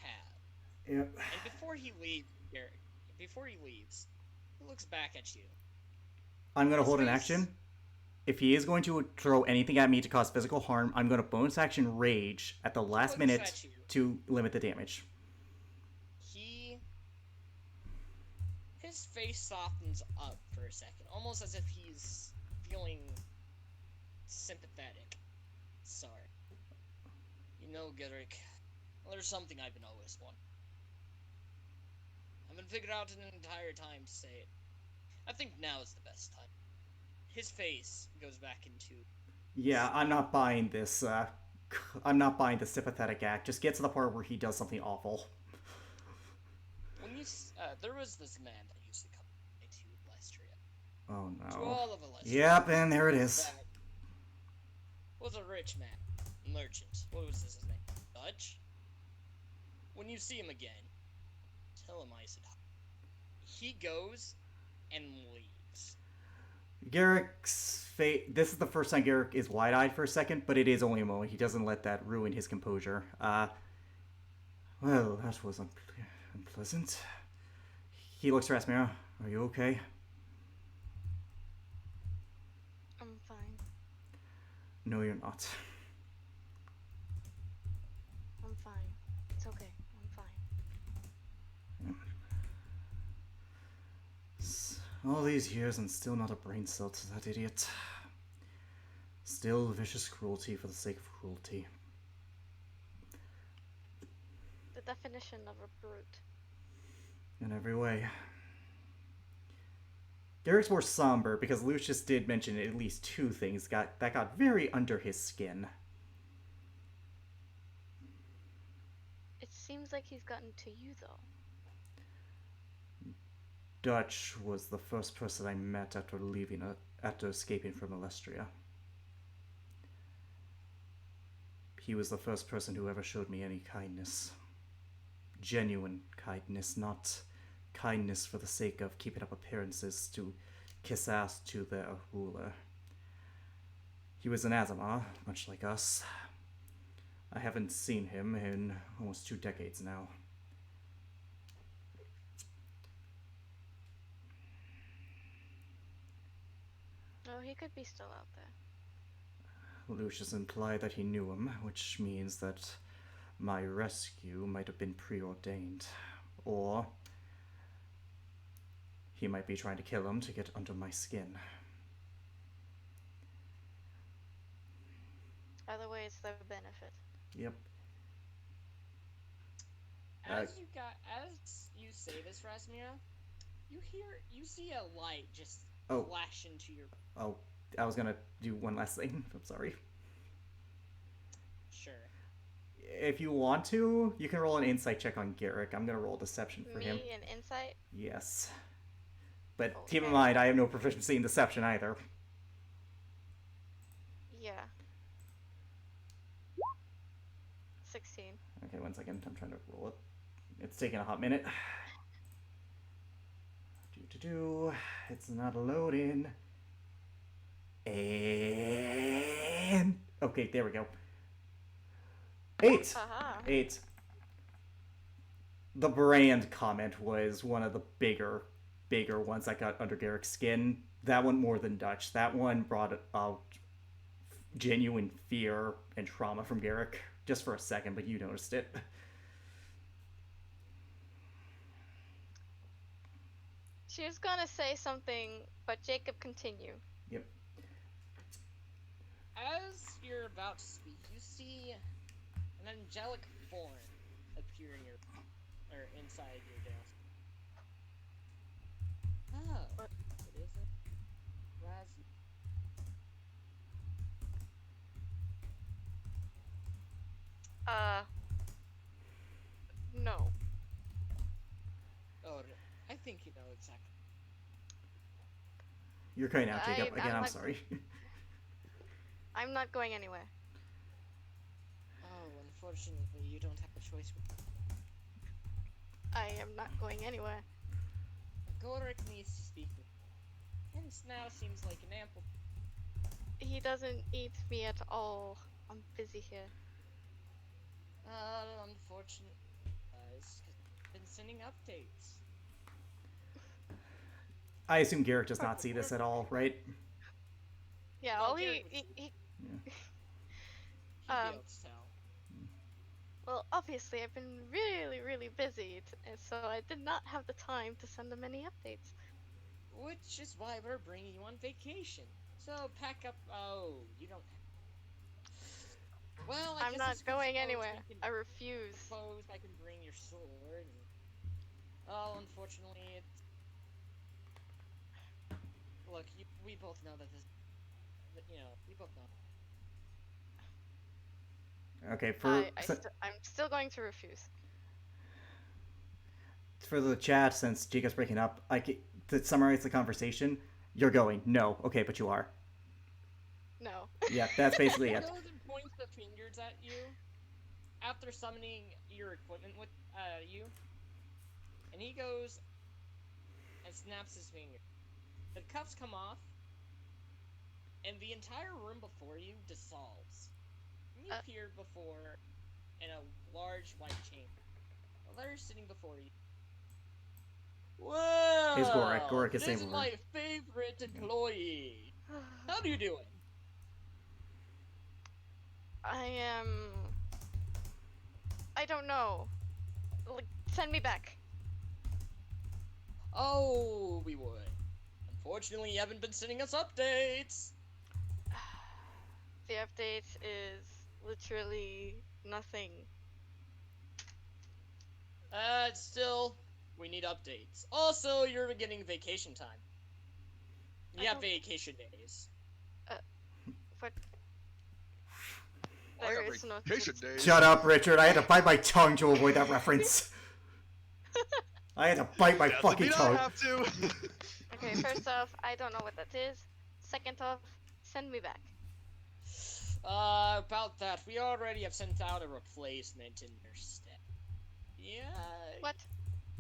have. Yep. And before he leaves, he looks back at you. I'm gonna His hold an face- action. If he is going to throw anything at me to cause physical harm, I'm gonna bonus action rage at the last looks minute at you. to limit the damage. His face softens up for a second, almost as if he's feeling sympathetic. Sorry. You know, Gedrick, there's something I've been always wanting. I've been figuring out an entire time to say it. I think now is the best time. His face goes back into. Yeah, I'm not buying this. I'm not buying the sympathetic act. Just get to the part where he does something awful. There was this man that used to come to Lestria. Oh To no. all of Lestria. Yep, and there it is. That was a rich man. Merchant. What was his name? Dutch? When you see him again, tell him I said hi. He goes and leaves. Garrick's fate. This is the first time Garrick is wide-eyed for a second, but it is only a moment. He doesn't let that ruin his composure. Well, that was unpleasant. He looks to Rasmira. Are you okay? I'm fine. No, you're not. I'm fine. It's okay. I'm fine. All these years and still not a brain cell to that idiot. Still vicious cruelty for the sake of cruelty. The definition of a brute. In every way. Garrick's more somber because Lucius did mention at least two things that got very under his skin. It seems like he's gotten to you, though. Dutch was the first person I met after escaping from Alestria. He was the first person who ever showed me any kindness. Genuine kindness, not kindness for the sake of keeping up appearances to kiss ass to their ruler. He was an Azamar, much like us. I haven't seen him in almost 2 decades now. Oh, he could be still out there. Lucius implied that he knew him, which means that my rescue might have been preordained. Or he might be trying to kill him to get under my skin. Either way, it's their benefit. Yep. As you say this, Rasmia, you see a light just flash into your. Oh, I was gonna do one last thing. I'm sorry. Sure. If you want to, you can roll an insight check on Garrick. I'm gonna roll deception for him. Me and insight? Yes. But Okay. keep in mind, I have no proficiency in deception either. Yeah. 16. Okay, 1 second. I'm trying to roll it. It's taking a hot minute. It's not loading. And okay, there we go. 8. Haha. 8. The brand comment was one of the bigger ones that got under Garrick's skin. That one more than Dutch. That one brought out genuine fear and trauma from Garrick just for a second, but you noticed it. She was gonna say something, but Jacob, continue. Yep. As you're about to speak, you see an angelic form appear in your, or inside your desk. Oh, What? it isn't Raz. No. Oh, I think you know exactly. You're cutting out, Jacob. I'm Again, I'm like- sorry. I'm not going anywhere. Oh, unfortunately, you don't have a choice. I am not going anywhere. Gorik needs to speak with you. And now seems like an ample. He doesn't eat me at all. I'm busy here. Unfortunate. Guys, been sending updates. I assume Garrick does not see this at all, right? Yeah, Well, all Jared he He'd be Um, able to tell. well, obviously I've been really, really busy, and so I did not have the time to send him any updates. Which is why we're bringing you on vacation. So pack up. Oh, you don't. Well, I I'm guess not going suppose anywhere. we can- I refuse. Suppose I can bring your sword. Oh, unfortunately, it's... Look, we both know that this... You know, we both know. Okay, I'm still going to refuse. for the chat, since Chica's breaking up, to summarize the conversation, you're going. No. Okay, but you are. No. Yeah, that's basically He it. goes and points the fingers at you after summoning your equipment with you, and he goes and snaps his finger. The cuffs come off, and the entire room before you dissolves. You appear before in a large white chamber. A letter sitting before you. Well, It's Gorik. Gorik is this is staying over. my favorite employee. How are you doing? I don't know. Like, send me back. Oh, we would. Unfortunately, you haven't been sending us updates. The update is literally nothing. Still, we need updates. Also, you're getting vacation time. You have vacation days. What? I There got is no vacation days. Shut up, Richard. I had to bite my tongue to avoid that reference. I had to bite my fucking tongue. I have to. Okay, first off, I don't know what that is. Second off, send me back. About that, we already have sent out a replacement in your stead. Yeah. What?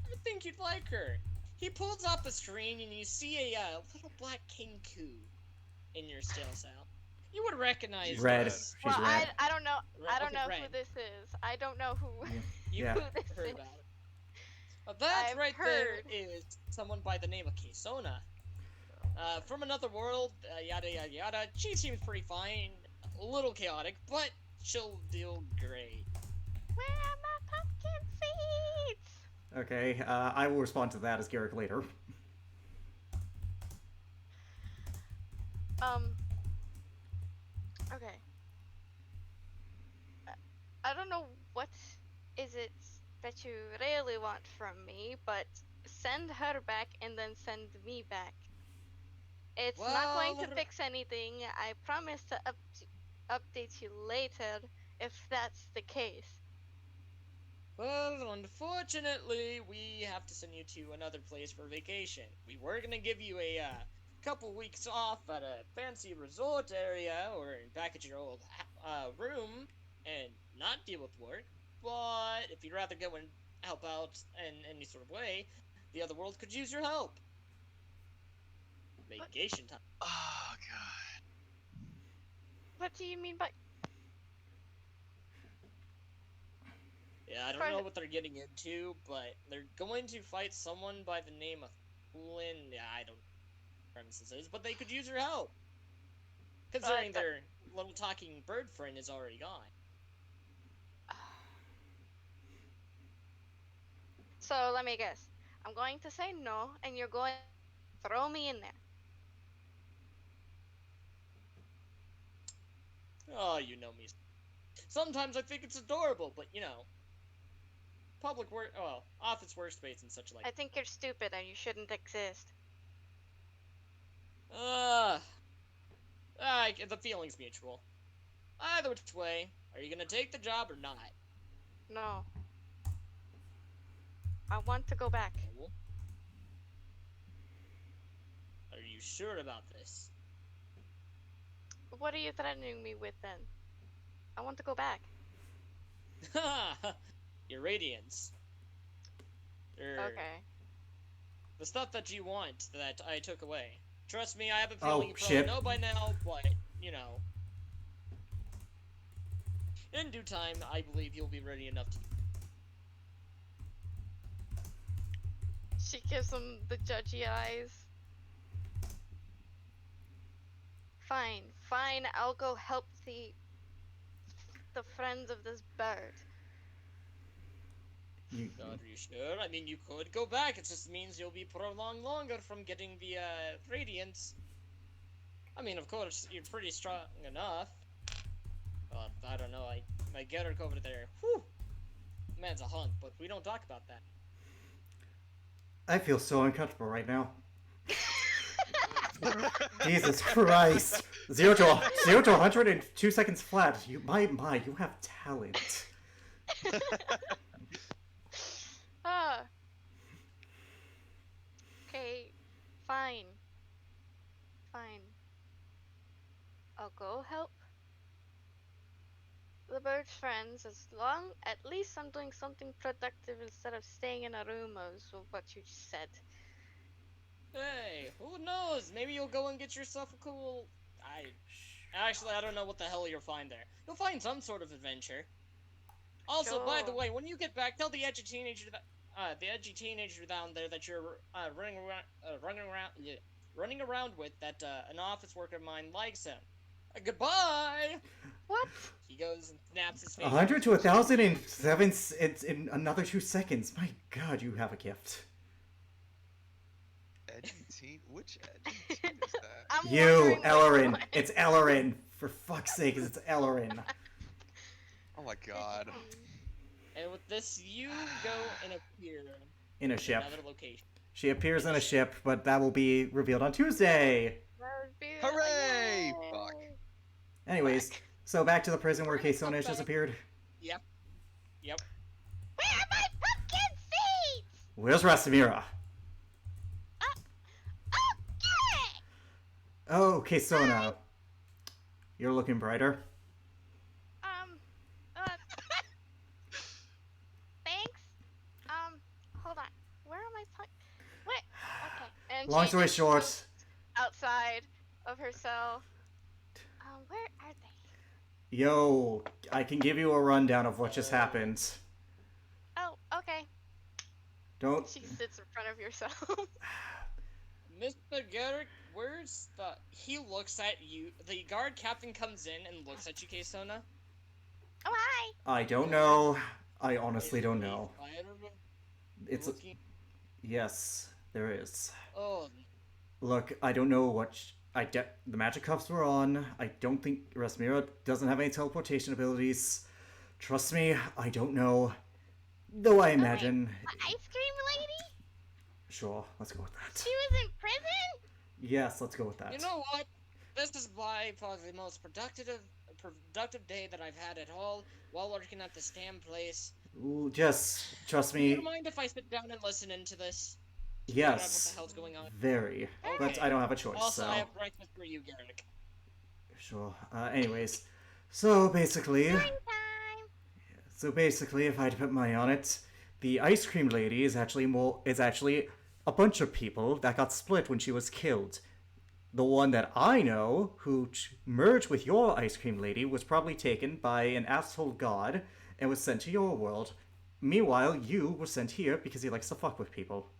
I think you'd like her. He pulls up a screen and you see a little black Kenku in your still cell. You would recognize Red. this. She's Well, red. I don't know. I don't Okay, know red. who this is. I don't know who. You Yeah. who this heard is. about it. That I've right heard. there is someone by the name of Keisona. From another world, yada yada yada. She seems pretty fine. A little chaotic, but she'll do great. Where are my pumpkin seeds? Okay, I will respond to that as Garrick later. Okay. I don't know what is it that you really want from me, but send her back and then send me back. It's not going to fix anything. I promise to update you later if that's the case. Well, unfortunately, we have to send you to another place for vacation. We were gonna give you a couple weeks off at a fancy resort area or back at your old room and not deal with work. But if you'd rather go and help out in any sort of way, the other world could use your help. Vacation time. Oh god. What do you mean by? Yeah, I don't know what they're getting into, but they're going to fight someone by the name of Poolin. Yeah, I don't know what the premises is, but they could use your help. Considering their little talking bird friend is already gone. So let me guess. I'm going to say no, and you're going to throw me in there. Oh, you know me. Sometimes I think it's adorable, but you know, office workspace and such like. I think you're stupid and you shouldn't exist. The feeling's mutual. Either which way, are you gonna take the job or not? No. I want to go back. No. Are you sure about this? What are you threatening me with then? I want to go back. Your radiance. Okay. The stuff that you want that I took away. Trust me, I have a feeling you shit. probably know by now, but, you know. In due time, I believe you'll be ready enough to... She gives him the judgy eyes. Fine, fine, I'll go help the friends of this bird. Are you sure? I mean, you could go back. It just means you'll be prolonged longer from getting the, radiance. I mean, of course, you're pretty strong enough. I don't know, I get her over there. Whew! Man's a hunk, but we don't talk about that. I feel so uncomfortable right now. Jesus Christ! 0 to 100 in 2 seconds flat. You you have talent. Ah. Okay, fine. Fine. I'll go help the bird's friends as long at least I'm doing something productive instead of staying in a room as what you just said. Hey, who knows? Maybe you'll go and get yourself a cool. I don't know what the hell you'll find there. You'll find some sort of adventure. Also, by the Sure. way, when you get back, tell the edgy teenager down there that you're running around with that an office worker of mine likes him. Goodbye. What? He goes and snaps his fingers. 100 to 1,000 in in another 2 seconds. My God, you have a gift. Edgy teen? Which edgy teen is that? I'm You, wondering which Ellerin. one. It's Ellerin. For fuck's sake, it's Ellerin. Oh my god. And with this, you go and appear In a ship. another location. She appears in a ship, but that will be revealed on Tuesday. That would be Hooray! yay. Fuck. Anyways, so back to the prison where Keisona has just appeared. Yep. Where are my pumpkin seeds? Where's Rasamira? Okay. Oh, Keisona. You're looking brighter. Uh, thanks. Hold on. Where are my What? Okay. And Long she story just short, goes outside of her cell. Where are they? yo, I can give you a rundown of what just happened. Oh, okay. Don't. She sits in front of your cell. Mr. Garrick, where's the... He looks at you. The guard captain comes in and looks at you, Keisona. Oh, hi. I don't know. I honestly don't know. It's. Looking... Yes, there is. Oh, Look, I don't know what. The magic cuffs were on. I don't think Rasmira doesn't have any teleportation abilities. Trust me, I don't know. Though I imagine. The ice cream lady? Sure, let's go with that. She was in prison? Yes, let's go with that. you know what? This is by probably the most productive day that I've had at all while working at this damn place. Ooh, just trust Do you me. mind if I sit down and listen into this? Figure out what Yes, the hell's going on? very. But Okay. I don't have a choice, Also, so. I have breakfast for you, Garrick. Sure. Anyways, so basically. Time. So basically, if I had to put money on it, the ice cream lady is actually a bunch of people that got split when she was killed. The one that I know, who merged with your ice cream lady, was probably taken by an asshole god and was sent to your world. Meanwhile, you were sent here because he likes to fuck with people.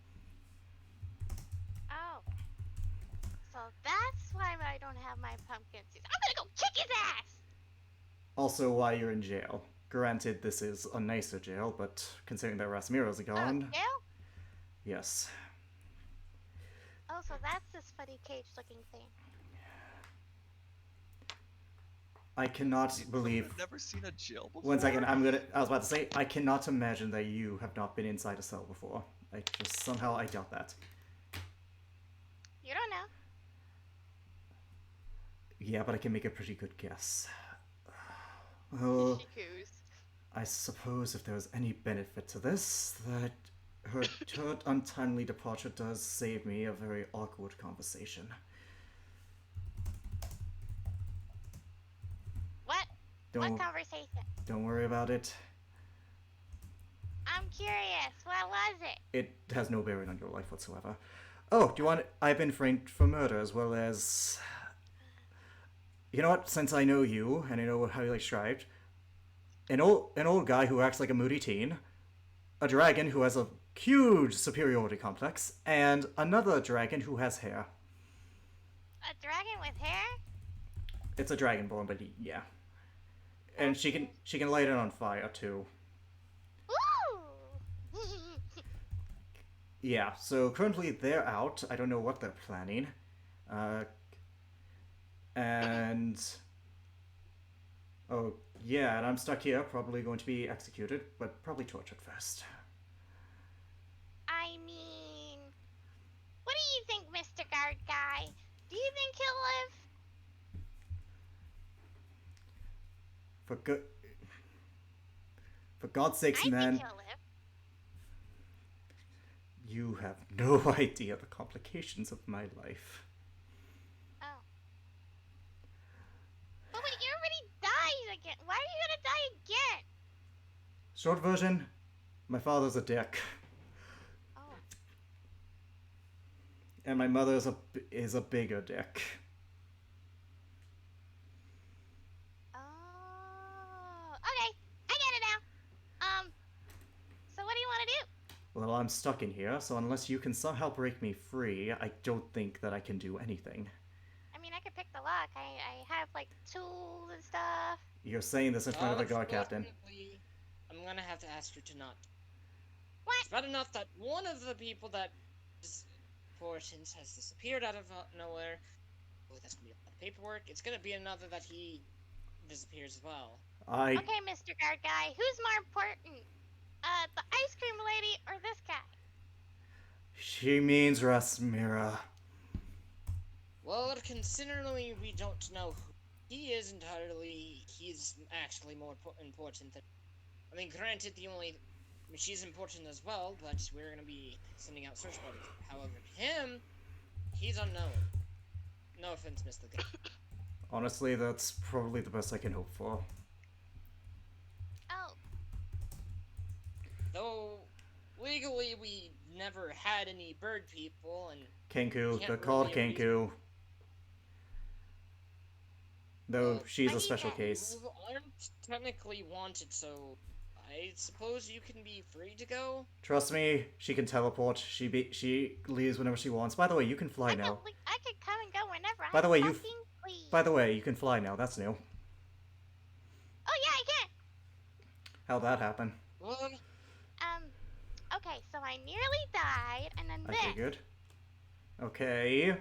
Oh. So that's why I don't have my pumpkin seeds. I'm gonna go kick his ass! Also, why you're in jail. Granted, this is a nicer jail, but considering that Rasmira's gone, Jail? yes. Oh, so that's this funny cage-looking thing. I cannot believe. I've never seen a jail before. 1 second, I was about to say, I cannot imagine that you have not been inside a cell before. Somehow I doubt that. You don't know. Yeah, but I can make a pretty good guess. Oh, She coos. I suppose if there's any benefit to this, that her untimely departure does save me a very awkward conversation. What? Don't What conversation? don't worry about it. I'm curious. What was it? It has no bearing on your life whatsoever. Oh, do you want? I've been framed for murder as well as. You know what? Since I know you and I know how you like strived, an old guy who acts like a moody teen, a dragon who has a huge superiority complex, and another dragon who has hair. A dragon with hair? It's a dragonborn, but yeah. And she can light it on fire too. Ooh! Yeah, so currently they're out. I don't know what they're planning. And oh yeah, and I'm stuck here, probably going to be executed, but probably tortured first. I mean, guard guy. Do you think he'll live? For good. For God's sakes, I man, think he'll live. you have no idea the complications of my life. Oh. But wait, you already died again. Why are you gonna die again? Short version, my father's a dick. Oh. And my mother is a bigger dick. Oh. Okay, I get it now. So what do you want to do? Well, I'm stuck in here, so unless you can somehow break me free, I don't think that I can do anything. I mean, I could pick the lock. I have like tools and stuff. You're saying this in front of a guard captain. Unfortunately, I'm gonna have to ask you to not. What? It's bad enough that one of the people that is important has disappeared out of nowhere. Oh, that's gonna be a lot of paperwork. It's gonna be another that he disappears as well. Okay, Mr. Guard Guy, who's more important? The ice cream lady or this guy? She means Rasmira. Well, considering we don't know who he is entirely, he's actually more important than. I mean, granted, she's important as well, but we're gonna be sending out search parties. However, him, he's unknown. No offense, Mr. Guy. Honestly, that's probably the best I can hope for. Oh. Though, legally, we never had any bird people, and Kenku, Can't they're called really Kenku. Though Well, she's I a need special that. case. you aren't technically wanted, so I suppose you can be free to go. Trust me, she can teleport. She leaves whenever she wants. By the way, you can fly now. I could come and go whenever By the way, I you- fucking please. By the way, you can fly now. That's new. Oh yeah, I can. How'd that happen? Well, Okay, so I nearly died, and then Okay, this. good. Okay.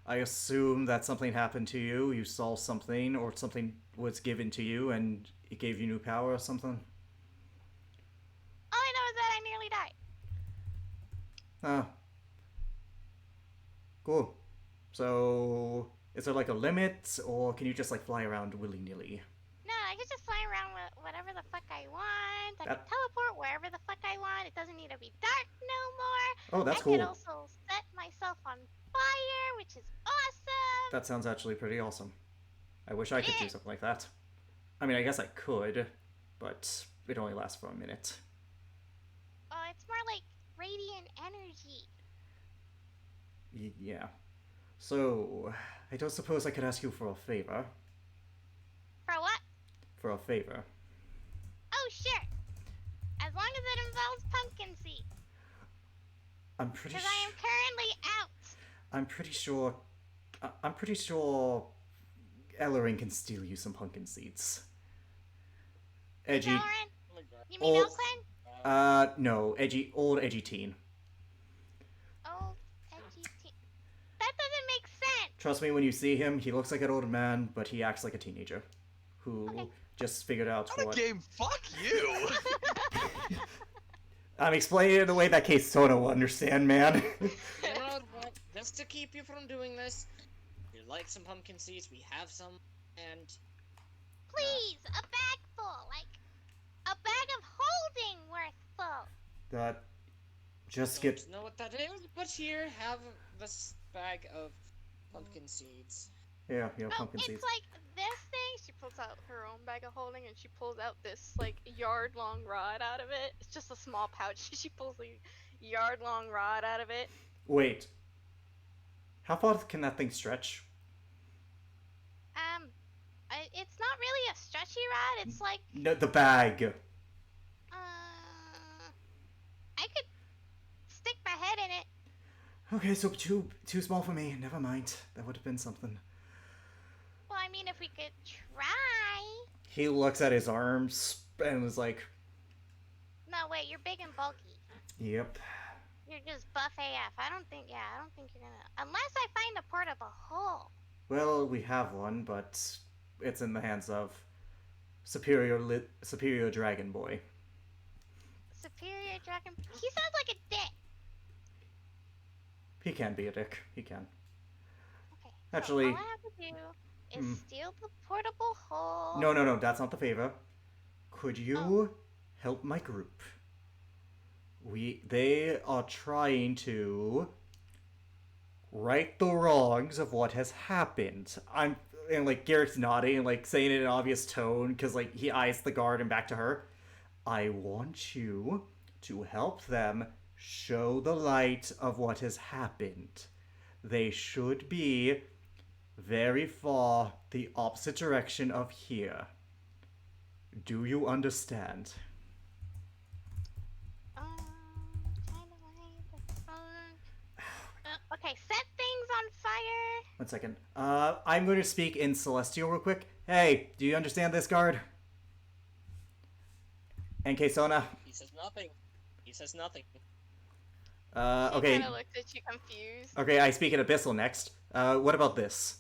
I assume that something happened to you. You saw something, or something was given to you, and it gave you new power or something. All I know is that I nearly died. Ah. Cool. So, is there like a limit, or can you just like fly around willy-nilly? No, I could just fly around with whatever the fuck I want. I That- can teleport wherever the fuck I want. It doesn't need to be dark no more. Oh, that's I cool. could also set myself on fire, which is awesome. That sounds actually pretty awesome. I wish I could do Yeah. something like that. I mean, I guess I could, but it only lasts for a minute. Oh, it's more like radiant energy. Yeah. So, I don't suppose I could ask you for a favor. For what? For a favor. Oh, sure. As long as it involves pumpkin seed. I'm pretty Because I am currently out. I'm pretty sure. I'm pretty sure. Ellering can steal you some pumpkin seeds. Edgy. Valorant? oh my god. You mean Oh. Oakland? No, edgy, old edgy teen. Oh, edgy teen. That doesn't make sense. Trust me, when you see him, he looks like an older man, but he acts like a teenager who Okay. just figured out Not a what. game. Fuck you. I'm explaining it in a way that Case Soda will understand, man. You know what? Just to keep you from doing this, if you like some pumpkin seeds, we have some, and Please, a bag full. Like, a bag of holding worth full. That. Just don't get. know what that is, but here, have this bag of pumpkin seeds. Yeah, Oh, pumpkin it's seeds. like this thing. She pulls out her own bag of holding and she pulls out this, like, yard-long rod out of it. It's just a small pouch. She pulls a yard-long rod out of it. Wait. How far can that thing stretch? It's not really a stretchy rod. It's like, No, the bag. I could stick my head in it. Okay, so too small for me. Never mind. That would have been something. Well, I mean, if we could try. He looks at his arms and was like, No, wait, you're big and bulky. "Yep." You're just buff AF. I don't think you're gonna. Unless I find a portable hole. Well, we have one, but it's in the hands of Superior Dragon Boy. Superior Dragon. He sounds like a dick. He can be a dick. He can. Okay. Actually- so all I have to do is Hmm. steal the portable hole. No, that's not the favor. Could you help my group? They are trying to right the wrongs of what has happened. And like Garrett's nodding and like saying it in an obvious tone because like he eyes the guard and back to her. I want you to help them show the light of what has happened. They should be very far the opposite direction of here. Do you understand? Kind of like the phone. Okay, set things on fire. 1 second. I'm going to speak in Celestial real quick. Hey, do you understand this, guard? NK Sona? He says nothing. He says nothing. She Okay. kind of looked at you confused. Okay, I speak in Abyssal next. What about this?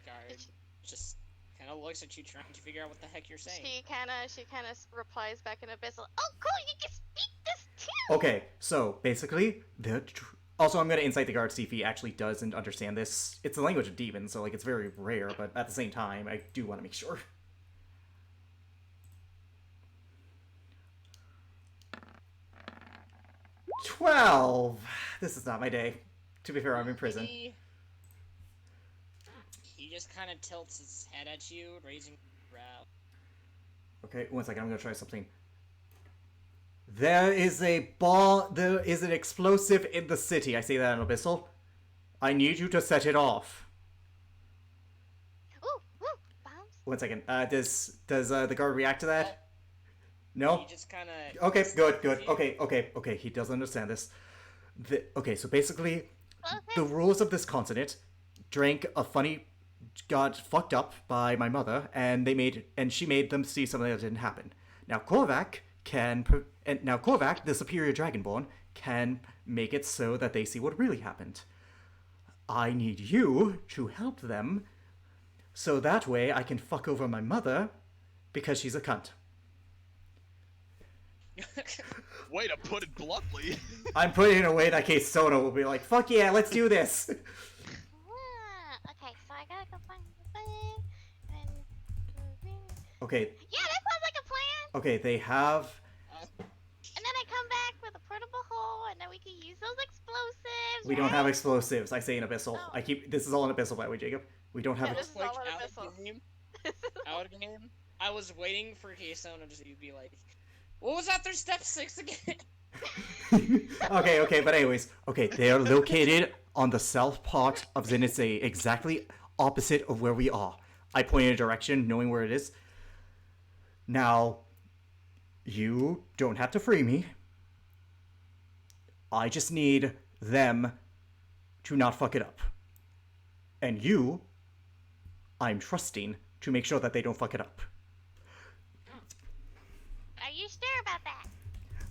Guard just kind of looks at you, trying to figure out what the heck you're saying. She kind of replies back in Abyssal. Oh, cool! You can speak this too. Okay, so basically, also I'm going to insight the guard to see if he actually doesn't understand this. It's the language of demons, so like it's very rare, but at the same time, I do want to make sure. $12. This is not my day. To be fair, I'm in prison. He just kind of tilts his head at you, raising brow. Okay, 1 second. I'm gonna try something. There is an explosive in the city. I say that in Abyssal. I need you to set it off. Ooh, bombs. 1 second. Does the guard react to that? No. He just kind of. Okay, good. Okay. He does understand this. Okay, so basically, the rules of this continent got fucked up by my mother, and she made them see something that didn't happen. Now Korvac, the superior dragonborn, can make it so that they see what really happened. I need you to help them, so that way I can fuck over my mother, because she's a cunt. Way to put it bluntly. I'm putting it in a way that case Sono will be like, fuck yeah, let's do this. Okay, so I gotta go find the thing. And Okay, yeah, that sounds like a plan. okay, they have... And then I come back with a portable hole, and then we can use those explosives. We don't have right? explosives, I say in Abyssal. Oh. This is all in Abyssal, by the way, Jacob. We don't have... Yeah, this is all in out Abyssal. of game. Out of game. I was waiting for Keysona to be like, what was after step 6 again? okay, but anyways. Okay, they are located on the south part of Zenitse, exactly opposite of where we are. I point in a direction, knowing where it is. Now, you don't have to free me. I just need them to not fuck it up. And you, I'm trusting to make sure that they don't fuck it up. Are you sure about that?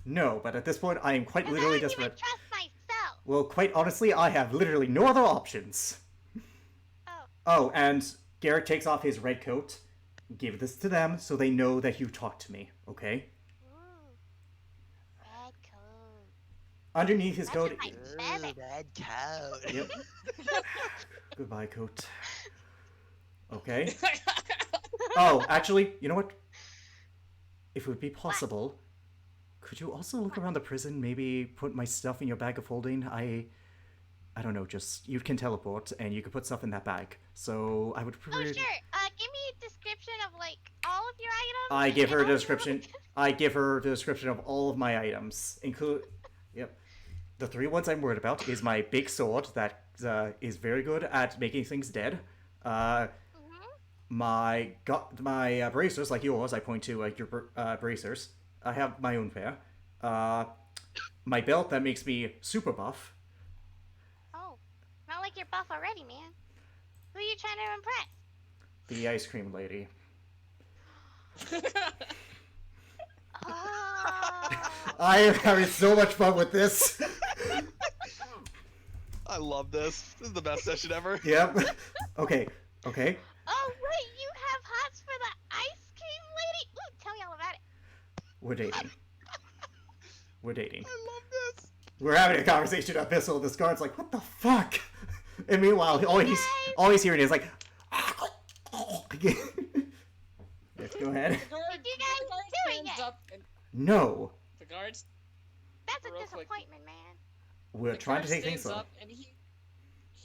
No, but at this point, I am quite 'Cause literally I don't even desperate. trust myself. Well, quite honestly, I have literally no other options. Oh, Oh, and Garrett takes off his red coat. Give this to them so they know that you talked to me, okay? ooh, red coat. Underneath his That's coat... my favorite. red coat. Yep. Goodbye, coat. Okay. Oh, actually, you know what? If it would be possible, could you also look around the prison, maybe put my stuff in your bag of holding? I don't know, just, you can teleport, and you can put stuff in that bag. So, I would Oh, prefer... sure. Give me a description of, like, all of your items. I give her and a I'll- description. I give her the description of all of my items, include. Yep. The 3 ones I'm worried about is my big sword that is very good at making things dead. Mhm. My bracers, like yours, I point to your bracers. I have my own pair. My belt that makes me super buff. Oh, not like you're buff already, man. Who are you trying to impress? The ice cream lady. Oh. I am having so much fun with this. I love this. This is the best session ever. Yep. Okay. Oh, wait, you have hots for the ice cream lady? Ooh, tell me all about it. We're dating. We're dating. I love this. We're having a conversation about Abyssal, and this guard's like, what the fuck? And meanwhile, all he's hearing is like, yes, go ahead. The guard, You guys the guard doing stands it? up and No, the guards. That's a Real quick. disappointment, man. we're The trying guard to take things stands slow. up and he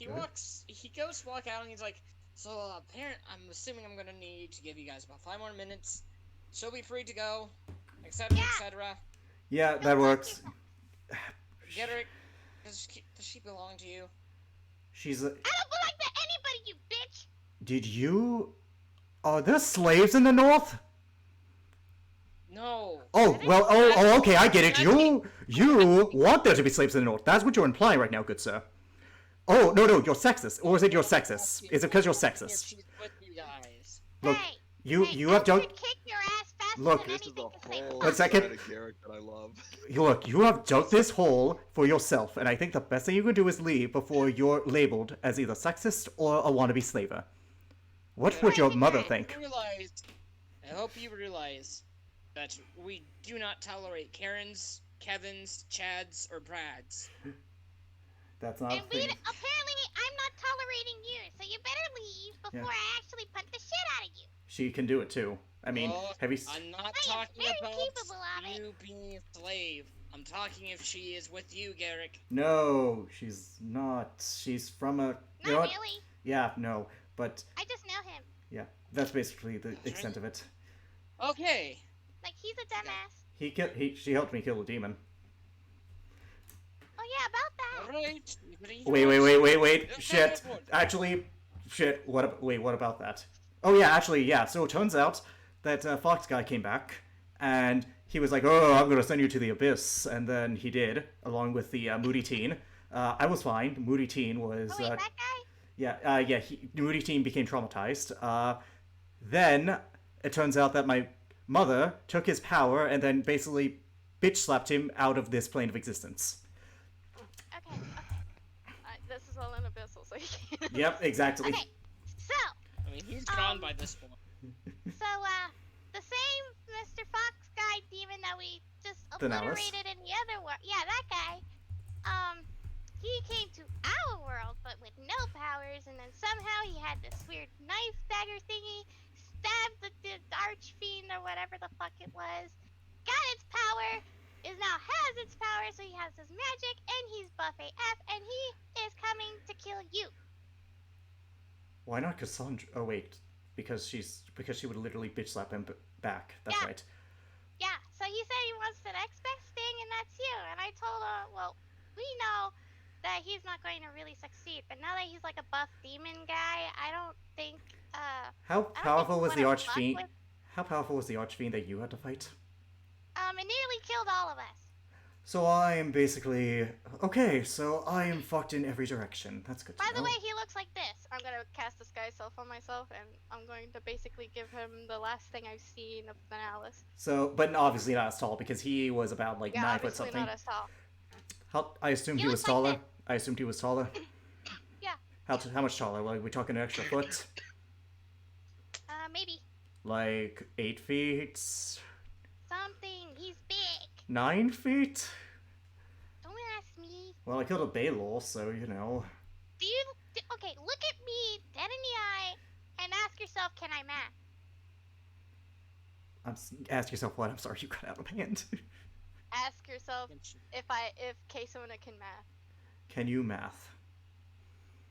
Go ahead. walks. He goes to walk out and he's like, so I'm assuming I'm gonna need to give you guys about 5 more minutes. She'll be free to go, etc. Yeah. etc. Yeah, that works. Get her. Does she belong to you? She's. I don't belong to anybody, you bitch. Did you? Are there slaves in the north? No. Oh well. Oh, okay. I get it. You want there to be slaves in the north. That's what you're implying right now, good sir. Oh no, you're sexist, or is it you're sexist? Is it because you're If sexist? she's with you guys. Look, Hey, you hey, have I'm done. gonna kick your ass faster Look, than This is the anything can say whole One second. side of Garrick that I love. Look, you have dug this hole for yourself, and I think the best thing you can do is leave before you're labeled as either sexist or a wannabe slaver. What would your mother think? I hope you realize that we do not tolerate Karens, Kevins, Chads, or Brads. That's not a And thing. apparently, I'm not tolerating you, so you better leave before I actually punch the shit out of you. She can do it too. I mean, Well, have you? I'm not I am talking very about capable of it. you being a slave. I'm talking if she is with you, Garrick. No, she's not. She's from a. You know Not what? really. Yeah, no, but I just know him. yeah, that's basically the extent of it. Okay. Like, he's a dumbass. She helped me kill a demon. Oh, yeah, about that. Alright. Wait. Shit. Actually, shit. What about that? Oh yeah, actually, yeah. So it turns out that Fox guy came back, and he was like, "Oh, I'm gonna send you to the abyss," and then he did, along with the Moody Teen. I was fine. Moody Teen was. Oh, wait, that guy? Yeah. Moody Teen became traumatized. Then it turns out that my mother took his power and then basically bitch slapped him out of this plane of existence. Okay. This is all in Abyssal, so you can't. Yep, exactly. Okay, so, I mean, he's gone by this point. the same Mr. Fox guy demon that we just The Nihilus? obliterated in the other world. Yeah, that guy. He came to our world, but with no powers, and then somehow he had this weird knife dagger thingy, stabbed the archfiend or whatever the fuck it was, got its power, now has its power, so he has his magic, and he's buff AF, and he is coming to kill you. Why not Cassandra? Oh wait, because she would literally bitch slap him back. That's Yeah. right. Yeah, so he said he wants the next best thing, and that's you. And I told him, well, we know that he's not going to really succeed, but now that he's like a buff demon guy, I don't think, How think powerful we was the wanna fuck archfiend? with- How powerful was the archfiend that you had to fight? it nearly killed all of us. So I am basically okay. So I am fucked in every direction. That's good to By know. the way, he looks like this. I'm gonna cast Disguise Self on myself, and I'm going to basically give him the last thing I've seen of Thanalis. So, but obviously not as tall because he was about like Yeah, 9 foot obviously something. not as tall. I assumed He he was looks like taller. this. I assumed he was taller. Yeah. How much taller? Like we talking an extra foot? Maybe. Like 8 feet? Something. He's big. 9 feet? Don't ask me. Well, I killed a Baylor, so you know. Okay, look at me dead in the eye and ask yourself, can I math? Ask yourself what? I'm sorry, you got out of hand. Ask yourself if Kesona can math. Can you math?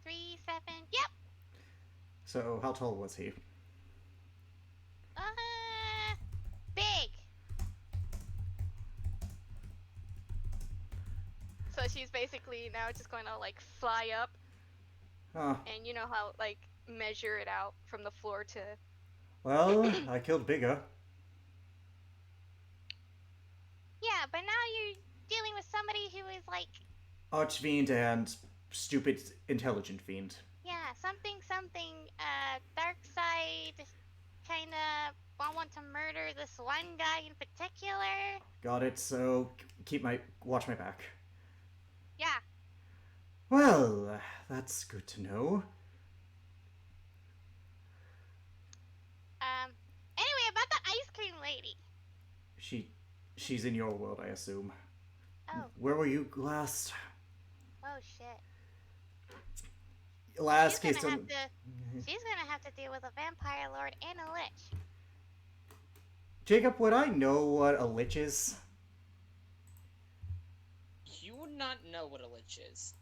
3, 7. Yep. So, how tall was he? Big. So she's basically now just going to like fly up, and you know how like measure it out from the floor to. Well, I killed bigger. Yeah, but now you're dealing with somebody who is like, Archfiend and stupid intelligent fiend. yeah, something, dark side, kind of want to murder this one guy in particular. Got it. So watch my back. Yeah. Well, that's good to know. Anyway, about the ice cream lady. She's in your world, I assume. Oh, Where were you last? oh shit. Last She's case. gonna have to. She's gonna have to deal with a vampire lord and a lich. Jacob, would I know what a lich is? You would not know what a lich is.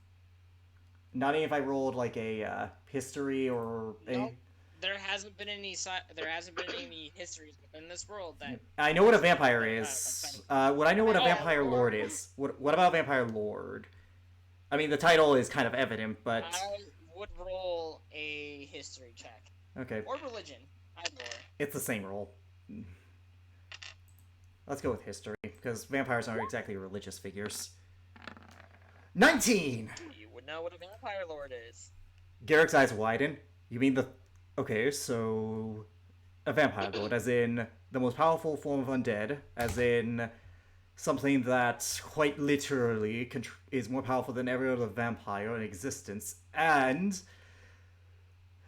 Not even if I rolled like a history or Nope. There hasn't been any histories in this world that. I know what a vampire that, is. Would I know what a vampire lord is? What about vampire lord? I mean, the title is kind of evident, but I would roll a history check okay, or religion. Either or. it's the same roll. Let's go with history because vampires aren't exactly religious figures. 19. You would know what a vampire lord is. Garrick's eyes widen. You mean the? Okay, so a vampire lord, as in the most powerful form of undead, as in something that quite literally is more powerful than every other vampire in existence, and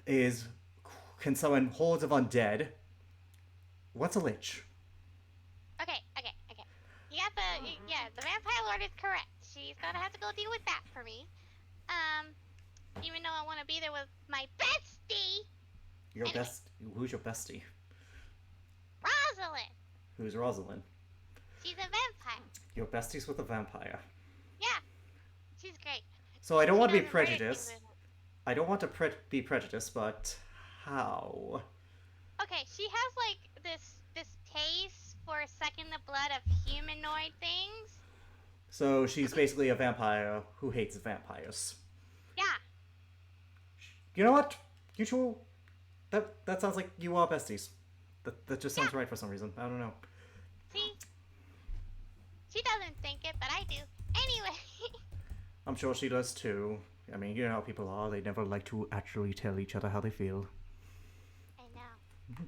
can summon hordes of undead. What's a lich? Okay. You got the vampire lord is correct. She's gonna have to go deal with that for me. Even though I want to be there with my bestie, Your Anyway. best. Who's your bestie? Rosalind. Who's Rosalind? She's a vampire. Your bestie's with a vampire. Yeah, she's great. So I don't She want to be does great things prejudiced. with it. I don't want to be prejudiced, but how? Okay, she has like this taste for sucking the blood of humanoid things. So she's basically a vampire who hates vampires. Yeah. You know what? You two, that sounds like you are besties. That just sounds right for some reason. I don't know. See? She doesn't think it, but I do. Anyway. I'm sure she does too. I mean, you know how people are. They never like to actually tell each other how they feel. I know.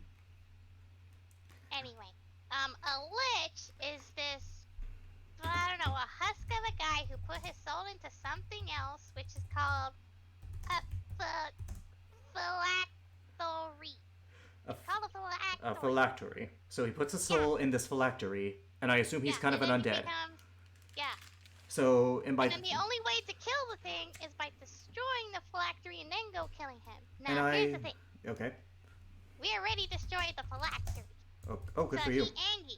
Anyway, a lich is this, I don't know, a husk of a guy who put his soul into something else, which is called a phylactery. A It's called a phylactery. A phylactery. So he puts his soul in this phylactery, and I assume he's kind of an and then undead. he becomes- yeah. So, and by And then the only way to kill the thing is by destroying the phylactery and then go killing him. And Now, here's the thing. Okay. We already destroyed the phylactery. Oh, good so for you. he and he.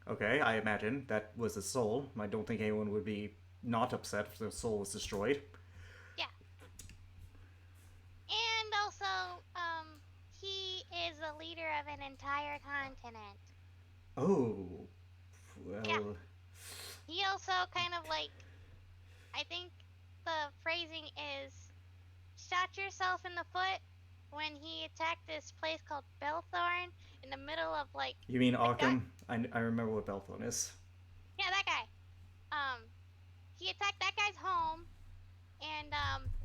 Okay, I imagine that was his soul. I don't think anyone would be not upset if their soul was destroyed. Yeah. And also, he is the leader of an entire continent. Oh. Well. Yeah. He also kind of like, I think the phrasing is, shot yourself in the foot when he attacked this place called Belthorn in the middle of like. You mean the Arkham? I remember what Belthorn is. Yeah, that guy. He attacked that guy's home, and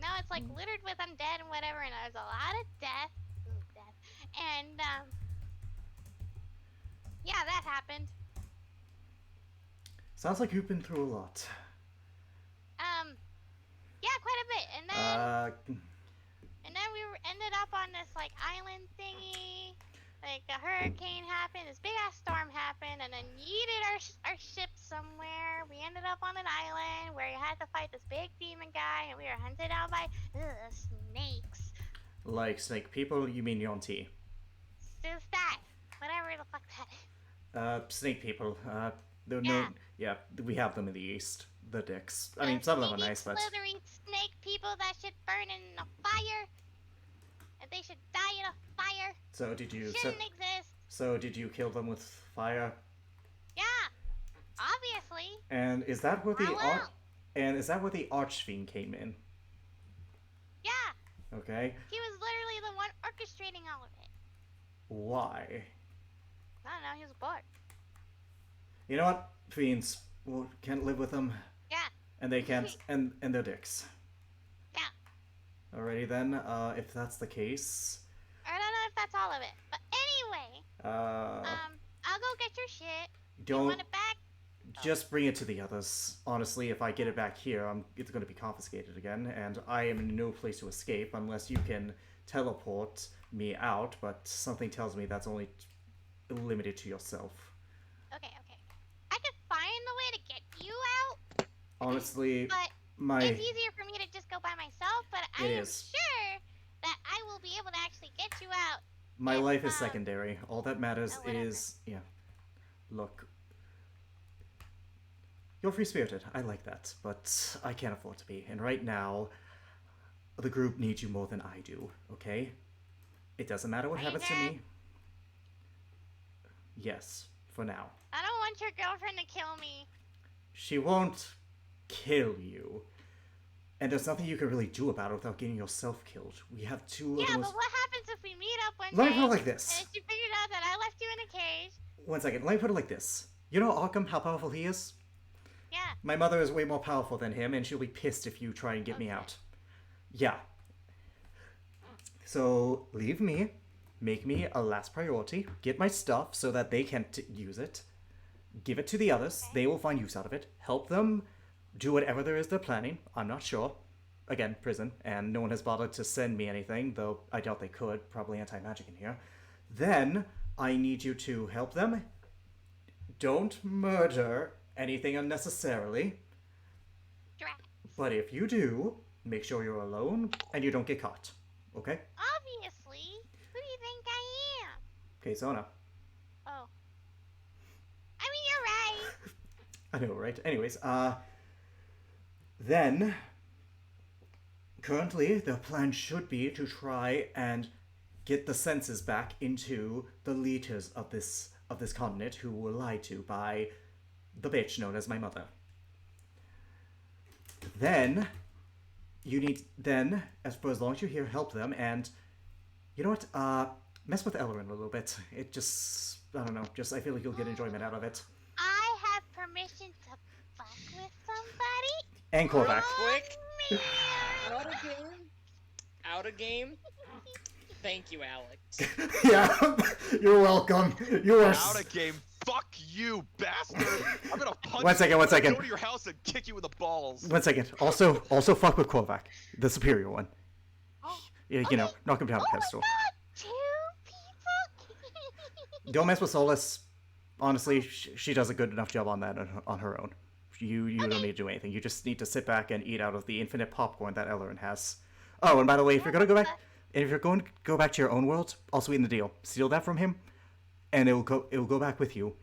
now it's like littered with undead and whatever, and there's a lot of death. Ooh, death. And yeah, that happened. Sounds like you've been through a lot. Yeah, quite a bit. And then we ended up on this like island thingy. Like a hurricane happened, this big ass storm happened, and then yeeted our ship somewhere. We ended up on an island where we had to fight this big demon guy, and we were hunted down by snakes. Like snake people? You mean Yonti? Just that. Whatever the fuck that is. Snake people. They're Yeah. yeah, we have them in the east. The dicks. I mean, some of them are nice, but Slithery snake people that should burn in a fire. And they should die in a fire. so did you? Shouldn't exist. So did you kill them with fire? Yeah. Obviously. And is that where the Well. and is that where the Archfiend came in? Yeah. Okay. He was literally the one orchestrating all of it. Why? I don't know, he was bored. You know what? Fiends can't live with them, Yeah. and they can't, and they're dicks. Yeah. Alrighty then. If that's the case, I don't know if that's all of it. But anyway, I'll go get your shit. You don't want it back? just bring it to the others. Honestly, if I get it back here, it's going to be confiscated again, and I am in no place to escape unless you can teleport me out. But something tells me that's only limited to yourself. Okay. I could find the way to get you out. Honestly, But my it's easier for me to just go by myself, but I It am is. sure that I will be able to actually get you out. my if, life is secondary. All that matters whatever. is Look, you're free spirited. I like that, but I can't afford to be. And right now, the group needs you more than I do. Okay? It doesn't matter what Are you happens to sure? me. Yes, for now. I don't want your girlfriend to kill me. She won't kill you. And there's nothing you can really do about it without getting yourself killed. We have two of Yeah, the but most. what happens if we meet up one Let me day put it like this. and she figured out that I left you in a cage? One second. Let me put it like this. You know Arkham, how powerful he is? Yeah. My mother is way more powerful than him, and she'll be pissed if you try and get me Okay. out. Yeah. So, leave me. Make me a last priority. Get my stuff so that they can use it. Give it to the others. Okay. They will find use out of it. Help them do whatever there is they're planning. I'm not sure. Again, prison, and no one has bothered to send me anything, though I doubt they could. Probably anti-magic in here. Then, I need you to help them. Don't murder anything unnecessarily. Drat. But if you do, make sure you're alone and you don't get caught. Okay? Obviously. Who do you think I am? Okay, Zona. Oh. I mean, you're right. I know, right? Anyways, then currently the plan should be to try and get the senses back into the leaders of this continent who were lied to by the bitch known as my mother. Then as long as you're here, help them, and you know what? Mess with Ellerin a little bit. It just, I don't know, I feel like you'll get enjoyment out of it. I have permission to fuck with somebody? And Korvac. Quick. Man. Out of game. Out of game. Thank you, Alex. Yeah, you're welcome. You are. Out of game. Fuck you, bastard! I'm gonna punch One second, you. one I'm gonna second. Go to your house and kick you in the balls. One second. Also fuck with Korvac, the superior one. Oh, Yeah, you know, knock him down a pedestal. two people? Don't mess with Solus. Honestly, she does a good enough job on that on her own. You don't need to do anything. You just need to sit back and eat out of the infinite popcorn that Ellerin has. Oh, and by the way, if you're going to go back to your own world, I'll sweeten the deal. Steal that from him, and it will go back with you.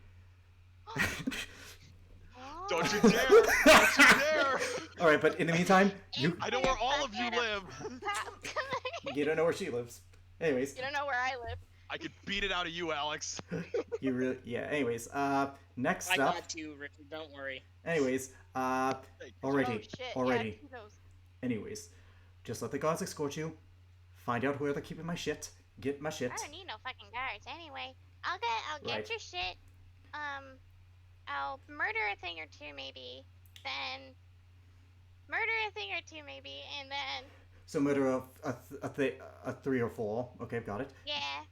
Don't you dare! Don't you dare! All right, but in the meantime, I know where all of you live. you don't know where she lives. Anyways, You don't know where I live. I could beat it out of you, Alex. you really Anyways, next I up. got you, Richard. Don't worry. Anyways, Oh already. shit. Already. Yeah, he knows. Anyways, just let the gods escort you. Find out where they're keeping my shit. Get my shit. I don't need no fucking guards. Anyway, I'll get Right. your shit. I'll murder a thing or two maybe. Then murder a thing or two maybe, and then So murder of a 3 or 4. Okay, got it. yeah.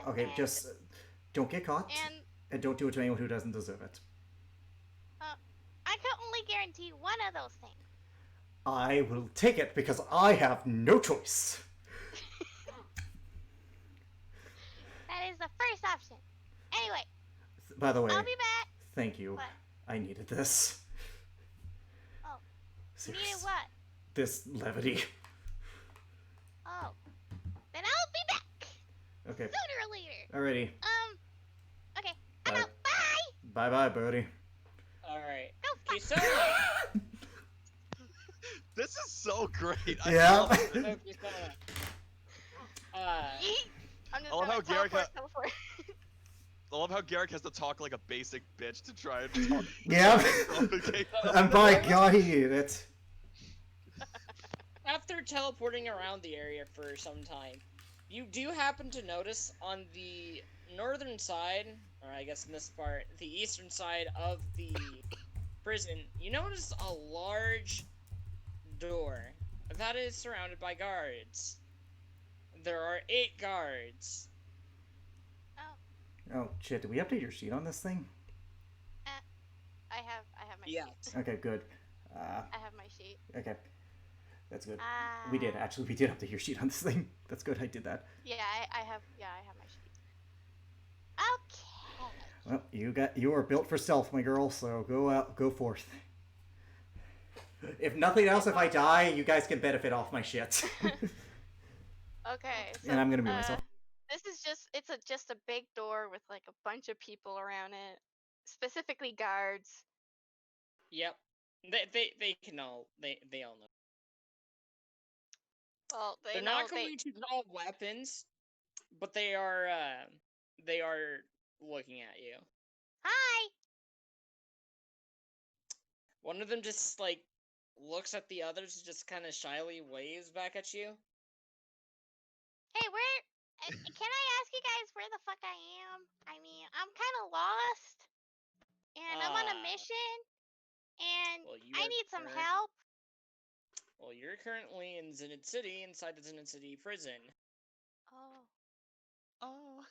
Okay, yeah. just don't get caught, And and don't do it to anyone who doesn't deserve it. I can only guarantee one of those things. I will take it because I have no choice. That is the first option. Anyway, By the way, I'll be back. thank you. What? I needed this. Oh, you Serious. needed what? This levity. Oh, then I'll be back Okay, sooner or later. alrighty. Okay, I'm Bye. out. Bye. Bye-bye, birdie. Alright. Go Okay, fuck. so... This is so great. I Yeah. love it. Okay, so... Yeet. I'm just I love gonna how Garrick teleport. I love how Garrick has to talk like a basic bitch to try and talk. Yeah. Okay. And by God, he did it. after teleporting around the area for some time, you do happen to notice on the northern side, or I guess in this part, the eastern side of the prison, you notice a large door that is surrounded by guards. There are 8 guards. Oh shit! Did we update your sheet on this thing? I have my Yeah. sheet. Okay, good. I have my sheet. Okay, that's good. Ah. We did update your sheet on this thing. That's good. I did that. Yeah, I have my sheet. Okay. Well, you are built for stealth, my girl. So go out, go forth. If nothing else, if I die, you guys can benefit off my shit. Okay, so And I'm gonna mute myself. this is just a big door with like a bunch of people around it, specifically guards. Yep. They can all they all know. Well, They're know not going to draw weapons, but they are looking at you. Hi. One of them just like looks at the others, just kind of shyly waves back at you. Hey, can I ask you guys where the fuck I am? I mean, I'm kind of lost, and I'm on a mission, and Well, you I are need some current- help. Well, you're currently in Zenith City, inside the Zenith City prison. Oh. Oh.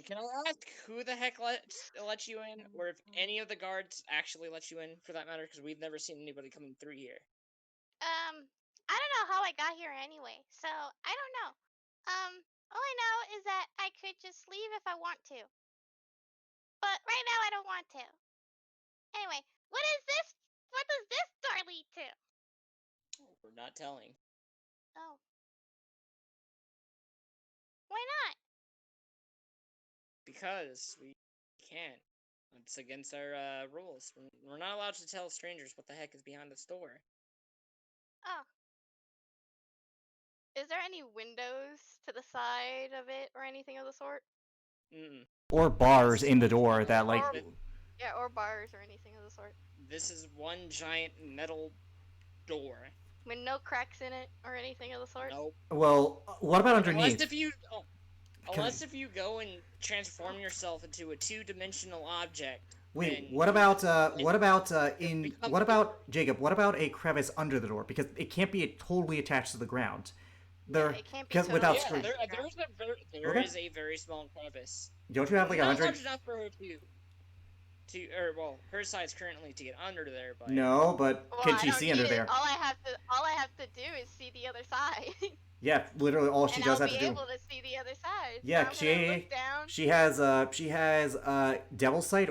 Can I ask who the heck let you in, or if any of the guards actually let you in, for that matter? Because we've never seen anybody coming through here. I don't know how I got here anyway, so I don't know. All I know is that I could just leave if I want to. But right now I don't want to. Anyway, what is this? What does this door lead to? We're not telling. Oh. Why not? Because we can't. It's against our rules. We're not allowed to tell strangers what the heck is behind this door. Oh. Is there any windows to the side of it or anything of the sort? Mm-mm. Or bars in the door that, like. Yeah, or bars or anything of the sort. This is one giant metal door. With no cracks in it or anything of the sort? Nope. Well, what about underneath? Unless if you go and transform yourself into a two-dimensional object. Wait, then what about become- Jacob? What about a crevice under the door? Because it can't be totally attached to the ground. Yeah, it can't be because totally without attached. screen. There is a very small crevice. Don't you have like Not 100? large enough for her her size currently to get under there, but No, but Well, can I she don't see need under it. there? All I have to do is see the other side. Yeah, literally all she and does I'll have be to do. able to see the other side. Yeah, so I'm gonna look down. she has devil sight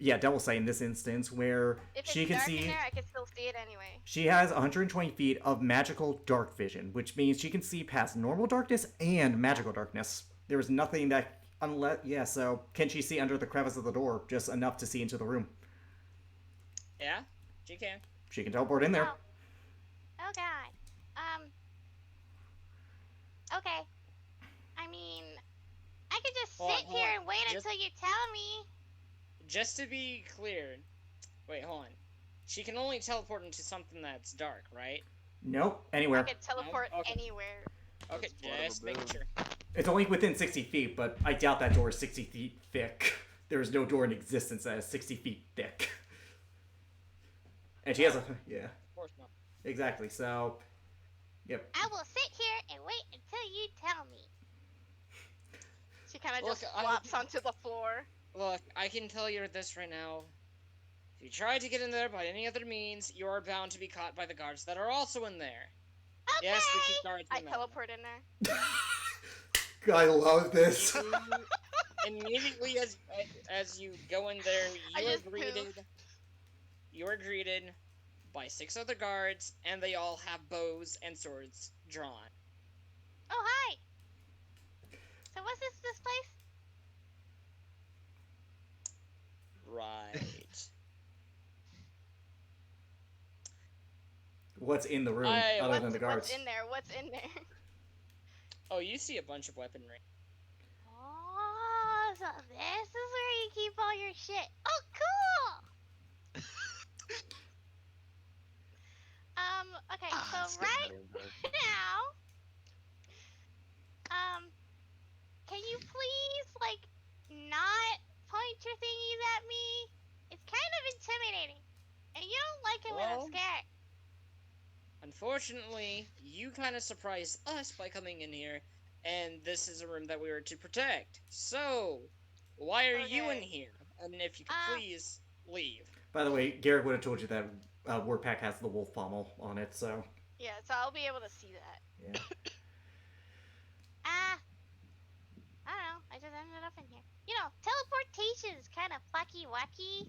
devil sight in this instance where If she it's can dark see. in there, I can still see it anyway. She has 120 feet of magical dark vision, which means she can see past normal darkness and magical darkness. There is nothing that so can she see under the crevice of the door just enough to see into the room? yeah, she can. She can teleport in there. Oh god. Okay. I mean, I could just Hold on, sit hold here on. and wait until you tell me. Just to be clear, wait, hold on. She can only teleport into something that's dark, right? Nope, I anywhere. can teleport Okay. anywhere. Okay, That's part of just a making boon. sure. It's only within 60 feet, but I doubt that door is 60 feet thick. There is no door in existence that is 60 feet thick. And she has a Of course not. exactly. So, yep. I will sit here and wait until you tell me. She kind of Look, just flops onto the floor. Look, I can tell you this right now. If you try to get in there by any other means, you are bound to be caught by the guards that are also in there. Okay. Yes, we keep guards I in there. teleport in there. I love this. Immediately as you go in there, I you are just greeted. poof. You are greeted by 6 other guards, and they all have bows and swords drawn. Oh hi. So what's this place? Right. What's in the room other than the guards? What's in there? What's in there? Oh, you see a bunch of weaponry. Oh, so this is where you keep all your shit. Oh, cool. Okay, so right now, can you please, like, not point your thingies at me? It's kind of intimidating. And you don't like it when I'm Well, scared. Unfortunately, you kind of surprised us by coming in here, and this is a room that we were to protect. So, why are you in Okay. here? And if you could please leave. By the way, Garrett would have told you that Warpack has the wolf pommel on it, so. Yeah, so I'll be able to see that. Yeah. I don't know. I just ended up in here. You know, teleportation is kind of fucky wacky.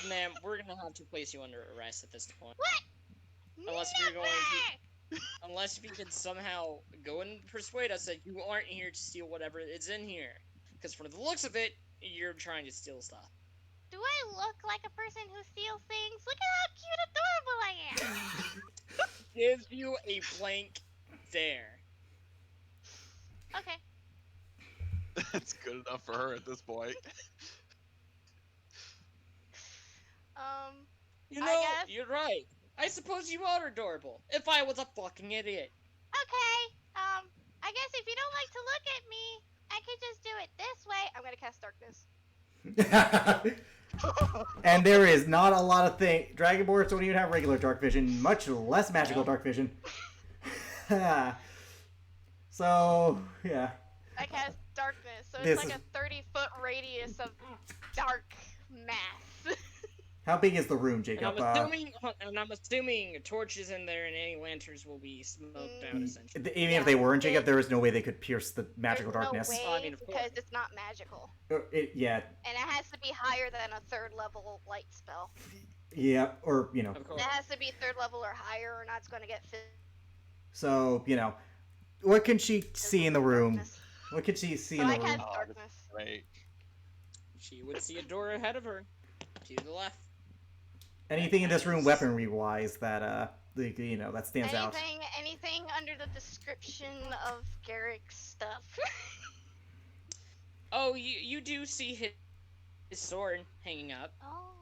Ma'am, we're gonna have to place you under arrest at this point. What? Unless if you're going Never! Unless if you can somehow go and persuade us that you aren't here to steal whatever is in here. Because from the looks of it, you're trying to steal stuff. Do I look like a person who steals things? Look at how cute adorable I am! Gives you a blank stare. Okay. That's good enough for her at this point. You I know, guess- you're right. I suppose you are adorable. If I was a fucking idiot. Okay. I guess if you don't like to look at me, I could just do it this way. I'm gonna cast darkness. And there is not a lot of things. Dragonborns don't even have regular dark vision, much less magical dark vision. So, yeah. I cast darkness, so This it's like is- a 30-foot radius of dark mass. How big is the room, And Jacob? I'm assuming torches in there and any lanterns will be smoked out essentially. Even if they weren't, Jacob, there was no way they could pierce the magical There's darkness. No way, Oh, I mean, of course. because it's not magical, Yeah, and it has to be higher than a 3rd level light spell. yeah, or, Of It course. has to be 3rd level or higher, or not it's going to get filled. so, what can she see in the room? Darkness. What can she see So in I the room? cast Oh, darkness. Right. She would see a door ahead of her. To the left. Anything in this room weaponry-wise that, that stands out? Anything under the description of Garrick's stuff. Oh, you do see his sword hanging up. Oh.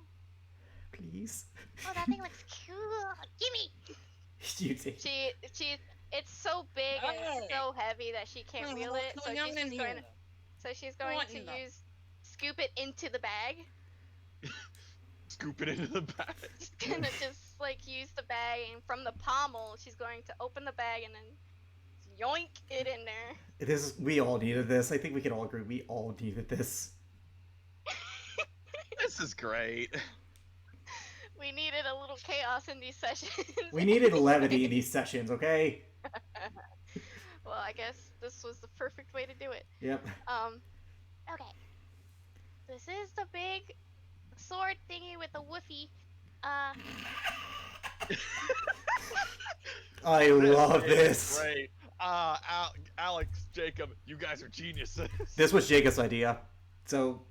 Please? Oh, that thing looks cool. Gimme. You take. It's so big and Hey. so heavy that she can't wield it. What's So going she's on in just here? going to, so she's going What to in the- scoop it into the bag. Scoop it into the bag. She's gonna just like use the bag, and from the pommel, she's going to open the bag and then yoink it in there. We all needed this. I think we can all agree we all needed this. This is great. We needed a little chaos in these sessions. We needed levity in these sessions, okay? Well, I guess this was the perfect way to do it. Yep. Okay. This is the big sword thingy with the woofy. I love this. Great. Alex, Jacob, you guys are geniuses. This was Jacob's idea. So,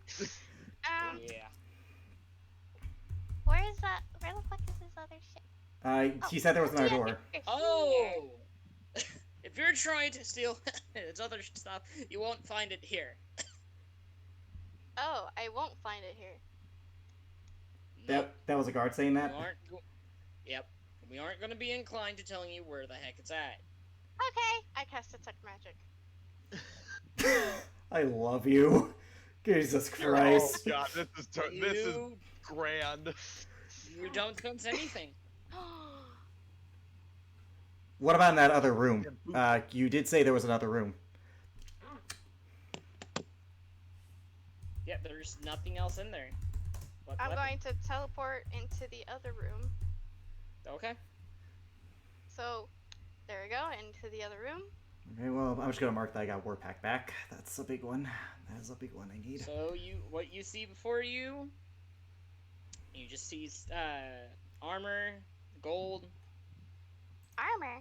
Yeah. Where the fuck is this other shit? he said there was another Yeah, door. they're here. Oh! If you're trying to steal its other stuff, you won't find it here. Oh, I won't find it here. That was a guard saying that? Yep. We aren't going to be inclined to telling you where the heck it's at. Okay, I cast detect magic. I love you. Jesus Christ. Oh god, this is grand. You don't sense anything. What about in that other room? You did say there was another room. Yeah, there's nothing else in there. I'm going to teleport into the other room. Okay. So, there we go, into the other room. Okay, well, I'm just gonna mark that I got War Pack back. That's a big one. That is a big one I need. So what you see before you, you just see armor, gold, Armor!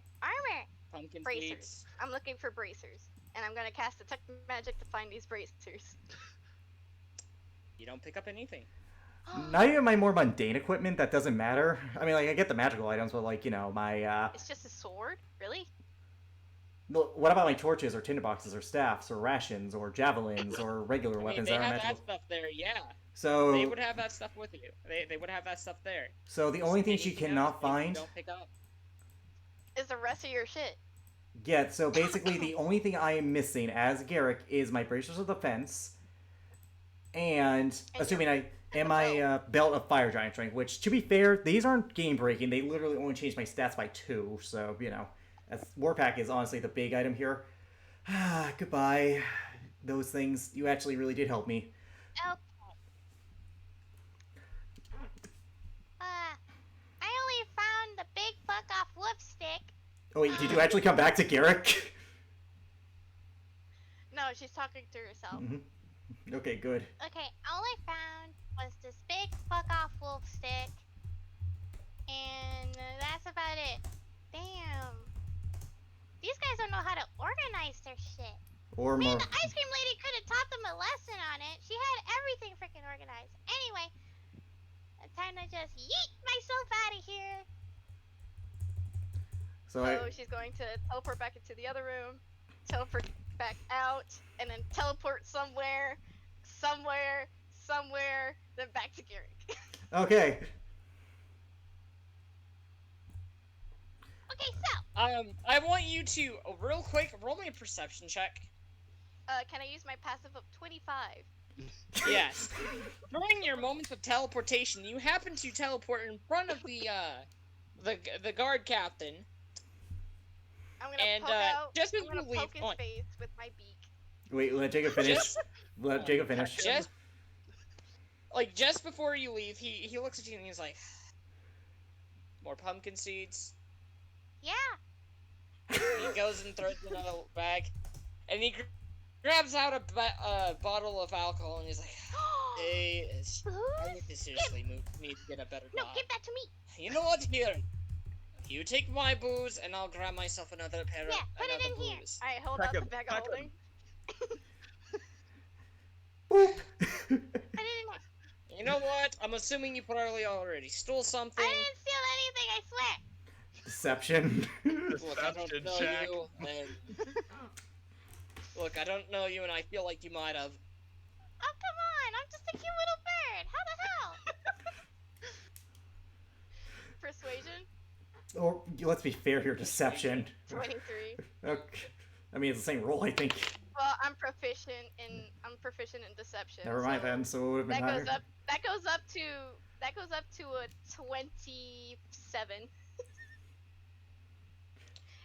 pumpkin Bracers. seeds. I'm looking for bracers. And I'm gonna cast detect magic to find these bracers. You don't pick up anything. Not even my more mundane equipment that doesn't matter. I mean, like, I get the magical items, but, like, my, It's just a sword? Really? what about my torches or tinderboxes or staffs or rations or javelins or regular I mean, weapons they that are have magical? that stuff there, yeah. So, They would have that stuff with you. They would have that stuff there. so the only thing she Anything cannot else that you find... don't pick up. Is the rest of your shit? Yeah, so basically the only thing I am missing as Garrick is my bracers of defense, and assuming my belt of fire giant strength, which, to be fair, these aren't game breaking. They literally only changed my stats by 2, so Warpack is honestly the big item here. Goodbye. Those things, you actually really did help me. Okay. I only found the big fuck off wolf stick. Oh wait, did you actually come back to Garrick? No, she's talking to herself. Okay, good. Okay, I only found was this big fuck off wolf stick. And that's about it. Damn. These guys don't know how to organize their shit. Or Man, more. the ice cream lady could have taught them a lesson on it. She had everything freaking organized. Anyway, time to just yeet myself out of here. So So she's going to teleport back into the other room, teleport back out, and then teleport somewhere, then back to Garrick. okay. Okay, so I want you to real quick roll me a perception check. Can I use my passive of 25? Yes. During your moments of teleportation, you happen to teleport in front of the guard captain. I'm gonna And, poke out. just as I'm gonna you leave poke his on- face with my beak. Wait, let Jacob finish. Just- Let Jacob finish. Just before you leave, he looks at you and he's like, "More pumpkin seeds." yeah. He goes and throws it in a bag, and he grabs out a bottle of alcohol and he's like, "Hey, I Booze? need to seriously need to get a better No, job. give that to me. You know what? Here, you take my booze, and I'll grab myself another pair of Yeah, put it another in here. booze." Alright, hold Pack out the him, bag pack of him. holding. Boop. Put it in there. You know what? I'm assuming you probably already stole something. I didn't steal anything, I swear. Deception. Look, I don't Deception know check. you, and look, I don't know you, and I feel like you might have. Oh, come on. I'm just a cute little bird. How the hell? Persuasion, Or let's be fair here, deception. 23. Okay. I mean, it's the same roll, I think. Well, I'm proficient in deception. Never mind so then. So it would have been That higher. goes up. That goes up to a 27.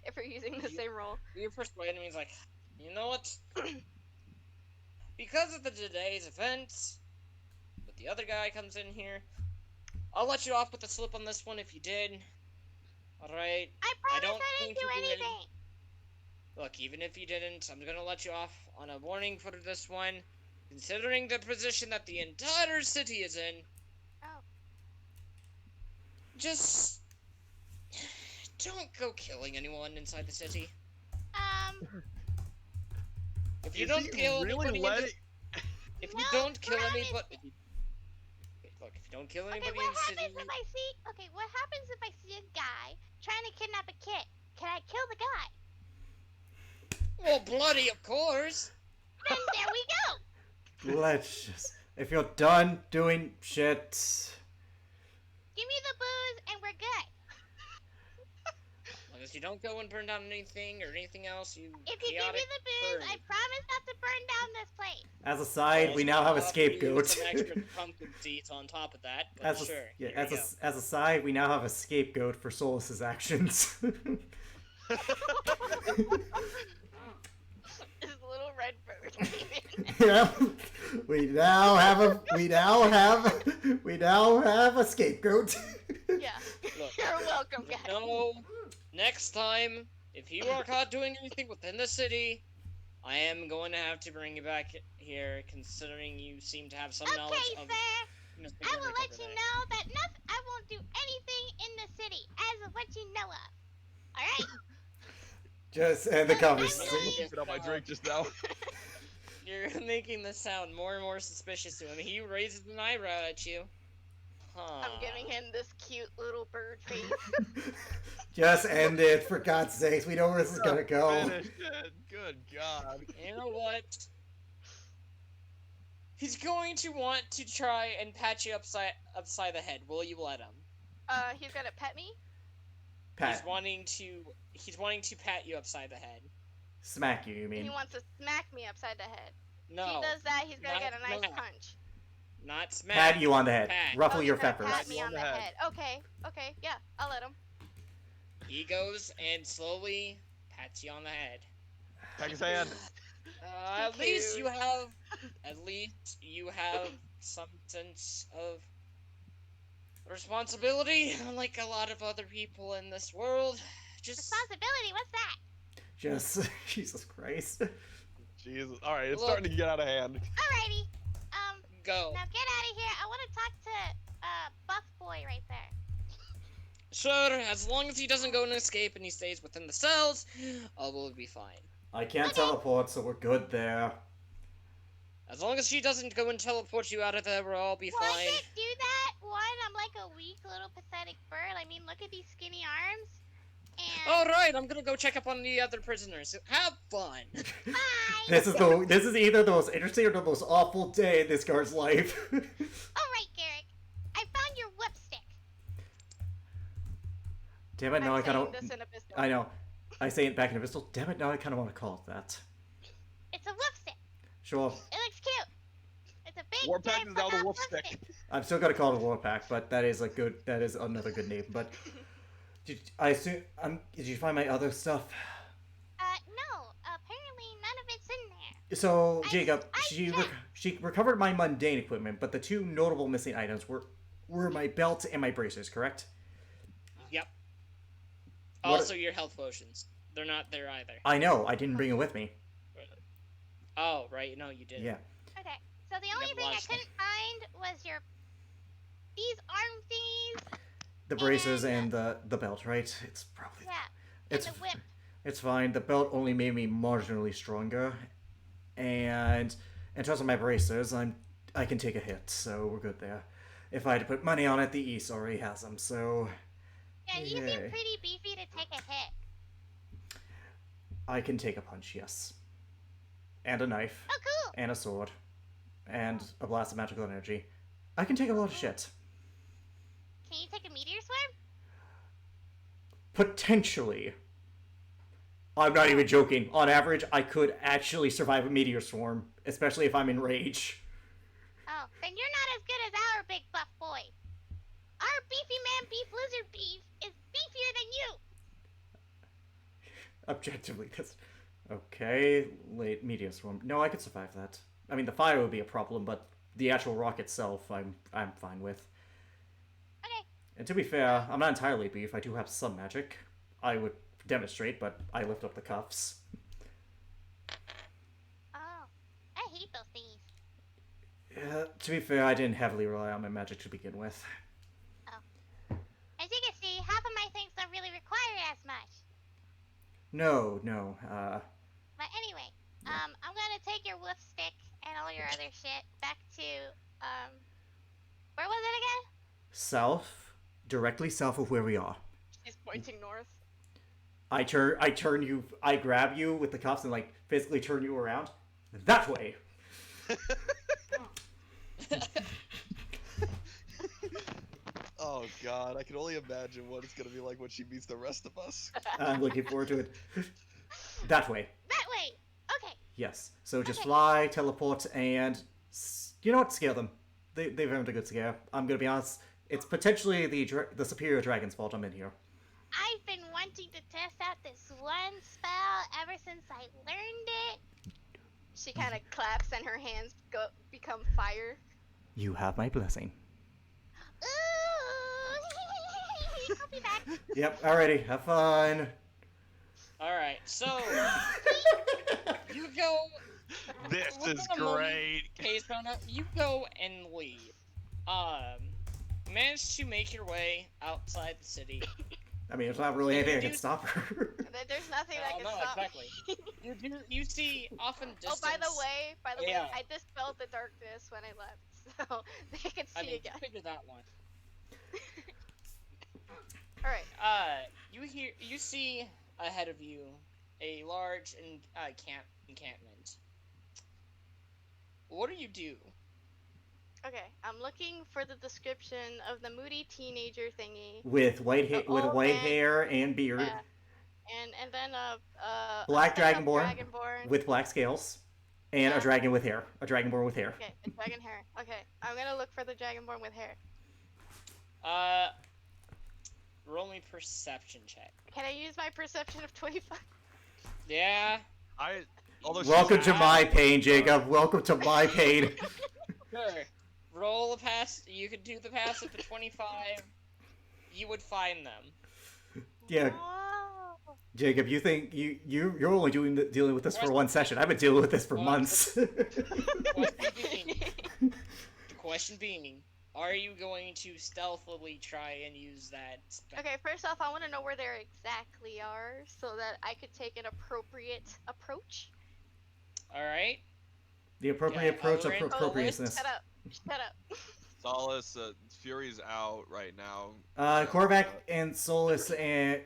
If we're using the same roll. You persuade him. He's like, you know what? Because of today's events, but the other guy comes in here, I'll let you off with a slip on this one if you did. All right. I promise don't I think didn't do you did. anything. Look, even if you didn't, I'm gonna let you off on a warning for this one, considering the position that the entire city is in. Oh. Just don't go killing anyone inside the city. If you Is don't he kill really anybody, letting? if you No, don't kill promise. anybody, look, if you don't kill Okay, anybody what in the happens city, if I see? Okay, what happens if I see a guy trying to kidnap a kid? Can I kill the guy? well, bloody, of course. Then there we go. Let's just. If you're done doing shit. Give me the booze and we're good. As long as you don't go and burn down anything or anything else, you If you give me chaotic the booze, I bird. promise not to burn down this place. As a side, we now have a Also, I'll give you scapegoat. Some extra pumpkin seeds on top of that, but As a, sure. yeah, here as you a, go. as a side, we now have a scapegoat for Solus's actions. This little red bird came in. Yeah, we now have a scapegoat. Yeah. Look, You're welcome, guys. no, next time, if you are caught doing anything within the city, I am going to have to bring you back here, considering you seem to have some knowledge Okay, of sir. Mr. I will Henrik let over you there. know that I won't do anything in the city as of what you know of. Alright? Just end the Well, conversation. Picking up my drink just now. You're making this sound more and more suspicious to him. He raises an eyebrow at you. Huh. I'm giving him this cute little bird face. Just end it, for God's sakes. We know where this is gonna go. Finish it. Good God. You know what? He's going to want to try and pat you upside the head. Will you let him? He's gonna pet me. Pat, He's wanting to pat you upside the head. smack you, you He mean? wants to smack me upside the head. No. If he does that, he's gonna not get a nice smack. punch. Not smack. Pat you on the head. Pat. Ruffle Oh, your he's gonna feathers. pat me On on the the head. head. Okay, yeah, I'll let him. He goes and slowly pats you on the head. Take his hand. At least Cute. you have some sense of responsibility, unlike a lot of other people in this world. Just Responsibility, what's that? Just, Jesus Christ. Jesus. All right, it's Look. starting to get out of hand. Alrighty. go. Now get out of here. I want to talk to Buff Boy right there. Sure, as long as he doesn't go and escape and he stays within the cells, all will be fine. I can't teleport, so we're good there. As long as she doesn't go and teleport you out of there, we'll all be Well, I fine. can't do that. One, I'm like a weak little pathetic bird. I mean, look at these skinny arms. And Alright, I'm gonna go check up on the other prisoners. Have fun. bye. This is either the most interesting or the most awful day in this guard's life. All right, Garrick. I found your whipstick. Damn it! Now I I'm kind saying of. this in a pistol. I know. I say it back in a pistol. Damn it! Now I kind of want to call it that. It's a whipstick. Sure. It looks cute. It's a big, Warpack giant is now the fucking wolf stick. whipstick. I'm still gonna call it a war pack, but that is another good name. But I assume did you find my other stuff? No. Apparently, none of it's in there. So I- Jacob, I checked. she recovered my mundane equipment, but the two notable missing items were my belt and my bracers, correct? Yep. What- Also, your health potions. They're not there either. I know. I didn't bring it with me. Oh, right. No, you didn't. Yeah. Okay. So the only have thing I lost them. couldn't find was these arm thingies. The bracers and the belt, right? It's probably Yeah. it's And the whip. it's fine. The belt only made me marginally stronger, and in terms of my bracers, I can take a hit, so we're good there. If I had to put money on it, the East already has them, so Yeah, you Yay. seem pretty beefy to take a hit. I can take a punch, yes. And a knife, Oh, cool. and a sword, and a blast of magical energy. I can take a lot of shit. Can you take a meteor swarm? Potentially. I'm not even joking. On average, I could actually survive a meteor swarm, especially if I'm in rage. Oh, then you're not as good as our big buff boy. Our beefy man beef lizard beef is beefier than you. Objectively, that's okay. Late meteor swarm. No, I could survive that. I mean, the fire would be a problem, but the actual rock itself, I'm fine with. Okay. And to be fair, I'm not entirely beef. I do have some magic. I would demonstrate, but I lift up the cuffs. Oh, I hate those things. To be fair, I didn't heavily rely on my magic to begin with. As you can see, half of my things don't really require as much. No. But anyway, I'm gonna take your wolf stick and all your other shit back to, where was it again? South, directly south of where we are. She's pointing north. I turn you, I grab you with the cuffs and like physically turn you around. That way. Oh god, I can only imagine what it's gonna be like when she meets the rest of us. I'm looking forward to it. That way. That way. Okay. Yes. So just Okay. fly, teleport, and you know what? Scare them. They've earned a good scare. I'm gonna be honest. It's potentially the superior dragon's fault I'm in here. I've been wanting to test out this one spell ever since I learned it. She kind of claps and her hands become fire. You have my blessing. Ooh. I'll be back. Yep. Alrighty. Have fun. Alright, so you go. This Look is at the moment. great. Case Rona, you go and leave. Manage to make your way outside the city. I mean, there's not really anything that can stop her. There's nothing that can no, stop exactly. me. You see off in Oh, distance. by the way, Yeah. I dispelled the darkness when I left, so they can see I mean, again. figure that one. All right. You see ahead of you a large encampment. What do you do? Okay, I'm looking for the description of the moody teenager thingy. with white Oh, and- hair and beard, Yeah. And then Black a stand-up dragonborn with black scales, and Yeah. a dragon with hair. A dragonborn with hair. Okay, a dragon hair. Okay, I'm gonna look for the dragonborn with hair. Roll me perception check. Can I use my perception of 25? Yeah. Although Welcome she's to my pain, Jacob. Welcome to my pain. Sure. Roll a pass. You could do the pass at the 25. You would find them. Yeah, Whoa. Jacob. You think you're only dealing with this for one session? I've been dealing with this for months. What do you mean? question being, are you going to stealthily try and use that spell? Okay, first off, I want to know where they exactly are so that I could take an appropriate approach. Alright. The appropriate approach of Elrin, appropriateness. Shut up. Shut up. Solace, Fury's out right now. Korvac and Solus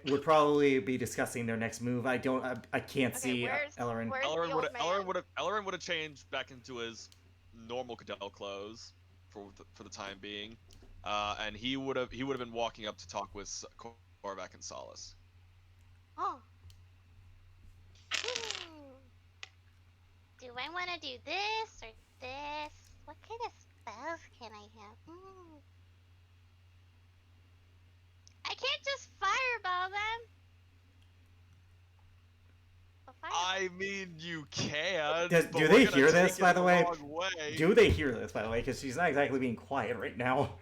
would probably be discussing their next move. I can't Okay, see where's Ellerin. the old man? Ellerin would have changed back into his normal Cadell clothes for the time being, and he would have been walking up to talk with Korvac and Solace. Oh. Do I want to do this or this? What kind of spells can I have? I can't just fireball them. I mean, you can. Do they hear this, by the way? Do they hear this, by the way? Because she's not exactly being quiet right now.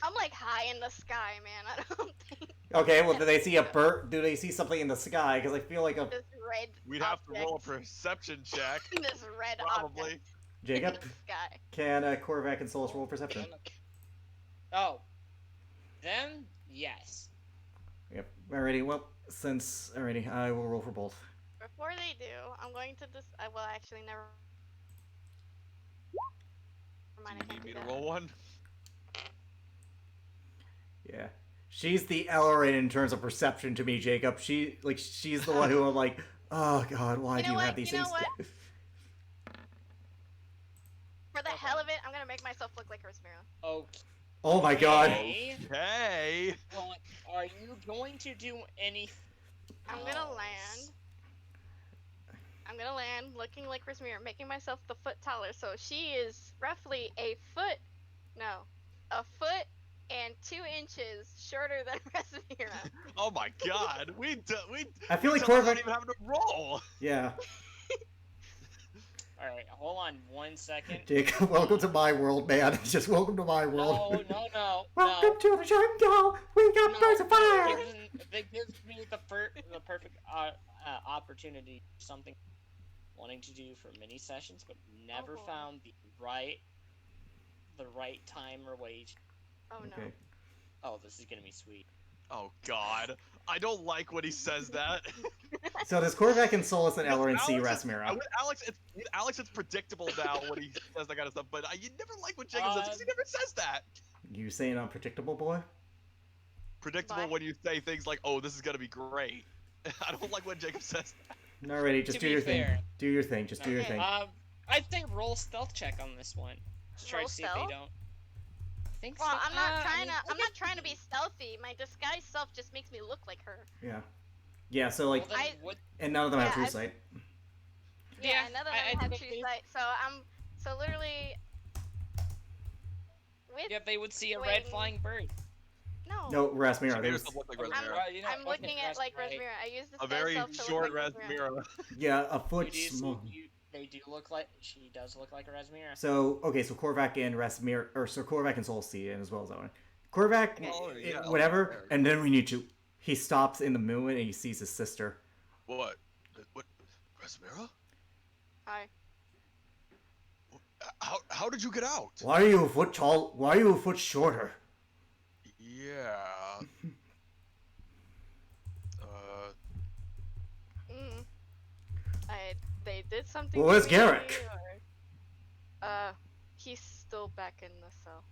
I'm like high in the sky, man. I don't think. Okay, well, do they see a bird? Do they see something in the sky? Because I feel like a This red. We'd have to roll a perception check. This red Probably. object Jacob. in the sky. Can Korvac and Solus roll perception? Oh. Them? Yes. Yep. Alrighty. Well, alrighty, I will roll for both. Before they do, I'm going to well, actually, never mind. Do you need me to roll one? Yeah. She's the Ellerin in terms of perception to me, Jacob. She's the one who I'm like, oh god, why do you have these things? For the hell of it, I'm gonna make myself look like Rosmira. Okay. Oh my god. Hey. Well, are you going to do any? I'm gonna land. I'm gonna land looking like Rosmira, making myself the foot taller. So she is roughly a foot and 2 inches shorter than Rosmira. Oh my god, I feel like Korvac Korvac even having to roll. Yeah. Alright, hold on 1 second. Jacob, welcome to my world, man. Just welcome to my world. No. Welcome to the jungle. We got birds of fire. That gives me the perfect opportunity. Something wanting to do for mini sessions, but never found the right time or way. Oh no. Okay. Oh, this is gonna be sweet. Oh god, I don't like when he says that. So does Korvac and Solus and Ellerin see Rosmira? Alex, it's predictable now when he says that kind of stuff, but you never like when Jacob says, because he never says that. You saying unpredictable, boy? Predictable when you say things like, "Oh, this is gonna be great." I don't like when Jacob says that. Alrighty, just do your thing. Do your thing. Just do your thing. I'd say roll stealth check on this one. Just try to see if they don't. Think well, so. I'm not trying to be stealthy. My disguised self just makes me look like her. Yeah. Yeah. So like, well, and none of them have true sight. Yeah, none of them have true sight. So literally. Yeah, they would see a red flying bird. No, Rosmira. I'm looking at like Rosmira. I use a very short Rosmira. Yeah, a foot small. They do look like she does look like a Rosmira. So okay, so Korvac and Rosmira, or so Korvac and Soul see it as well as Owen. Korvac, whatever, and then we need to. He stops in the moon and he sees his sister. What? Rosmira? Hi. How did you get out? Why are you a foot tall? Why are you a foot shorter? Yeah. They did something. Well, where's Garrick? He's still back in the cell.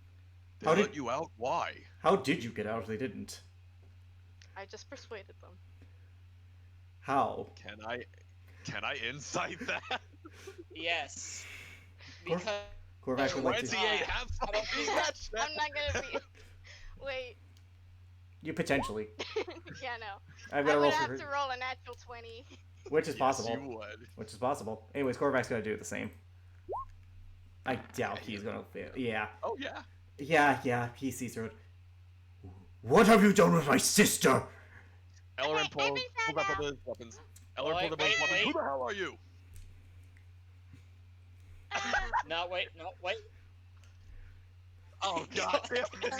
They let you out? Why? How did you get out if they didn't? I just persuaded them. How? Can I insight that? Yes. Because Korvac would like to. Have fun. I'm not gonna be. Wait. You potentially. Yeah, no. I would have to roll a natural 20. Which is possible. Yes, you would. Which is possible. Anyways, Korvac's gonna do the same. I doubt he's gonna fail. Yeah. Oh yeah. Yeah. He sees her. What have you done with my sister? Ellerin pulled up his weapons. Ellerin pulled up his weapons. Who the hell are you? No, wait. Oh god damn it.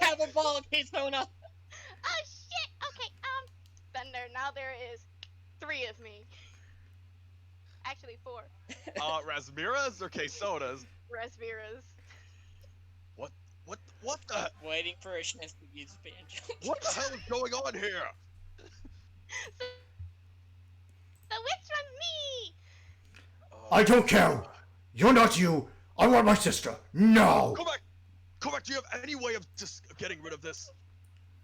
Have a ball of Persona. Oh shit! Okay, Then now there is 3 of me. Actually 4. Rasmira's or Quesoda's? Rosmira's. What the? Waiting for a chance to use banjo. What the hell is going on here? The witch was me! I don't care. You're not you. I want my sister. No. Go back. Go back. Do you have any way of just getting rid of this?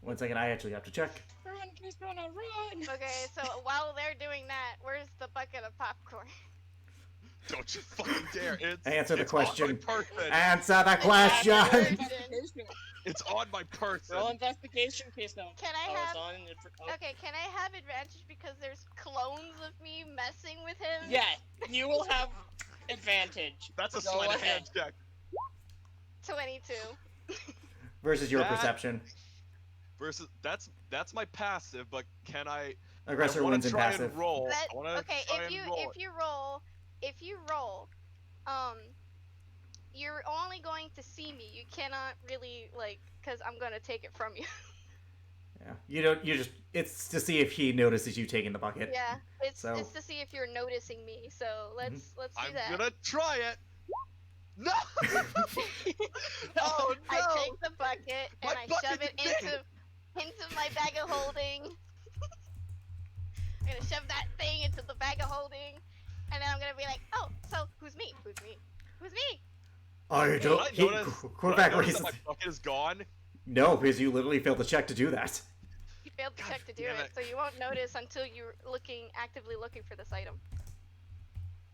1 second, I actually have to check. Run, Keystone, run! Okay, so while they're doing that, where's the bucket of popcorn? Don't you fucking dare! Answer the it's question. On my person. Answer the question. It's on my person. Roll investigation, Keystone. Can I Oh, have? it's on it for- oh. Okay, can I have advantage because there's clones of me messing with him? Yeah, you will have advantage. That's a Go sleight of ahead. hand check. 22. Versus your That- perception. Versus that's my passive, but can I? Aggressor I wanna wins in try passive. And roll. That, I wanna okay, try if and you roll if you roll, you're only going to see me. You cannot really like, cause I'm gonna take it from you. Yeah. You don't. You just. It's to see if he notices you taking the bucket. Yeah, it's So- to see if you're noticing me. So let's do I'm that. gonna try it. No! Oh no! I take the bucket and My I shove it bucket's big. into my bag of holding. I'm gonna shove that thing into the bag of holding, and then I'm gonna be like, oh, so who's me? Who's me? Who's me? I Did don't. I He, notice, quarterback did I notice raises. that my bucket is gone? No, because you literally failed to check to do that. You failed to God check to do damn it, it. so you won't notice until you're actively looking for this item.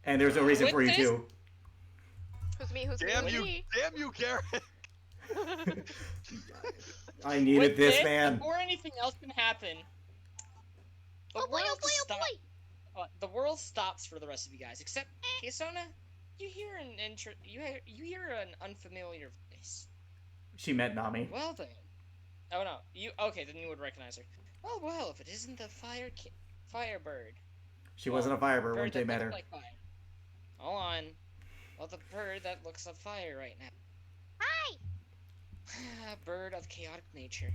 And there's no reason With for you this- to. Who's me? Who's Damn me? you! Who's me? Damn you, Garrett! I needed With this, man. Before anything else can happen, the Oh boy, oh world boy, oh stop- boy! the world stops for the rest of you guys, except Kisona. You hear you hear an unfamiliar voice. She met Nami. Well then, oh no, you okay? Then you would recognize her. Oh well, if it isn't the Firebird. She wasn't a firebird Bird when they that met looked her. like fire. Hold on. Well, the bird that looks like fire right now. Hi! Bird of chaotic nature.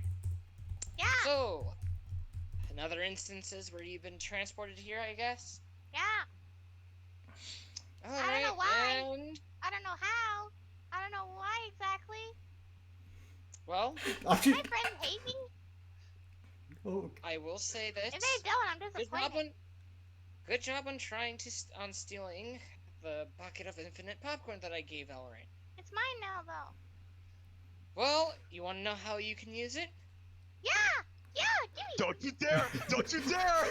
Yeah, So, another instances where you've been transported here, I guess. yeah. All I don't right, know why. and I don't know how. I don't know why exactly. well, Oh, she- My friends hate me. oh, I will say this. If they don't, I'm Good job disappointed. on, good job on trying to on stealing the bucket of infinite popcorn that I gave Elrain. It's mine now, though. Well, you want to know how you can use it? Yeah! Yeah! Give me! Don't you dare! Don't you dare!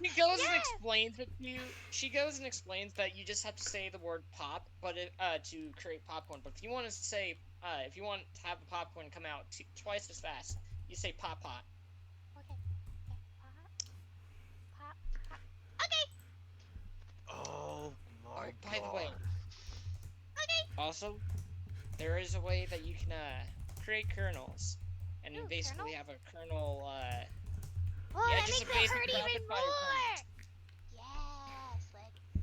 She goes and Yeah. explains it to you. She goes and explains that you just have to say the word pop, but to create popcorn. But if you want to say, if you want to have the popcorn come out twice as fast, you say pop pop. Okay. Okay. Pop. Pop. Pop. Okay! Oh my Oh, by the way. Okay! Also, there is a way that you can create kernels, and Ooh, basically kernel? have a kernel. Well, Yeah, that just makes a it basic hurt even rapid fire more! punch. Yes! Like,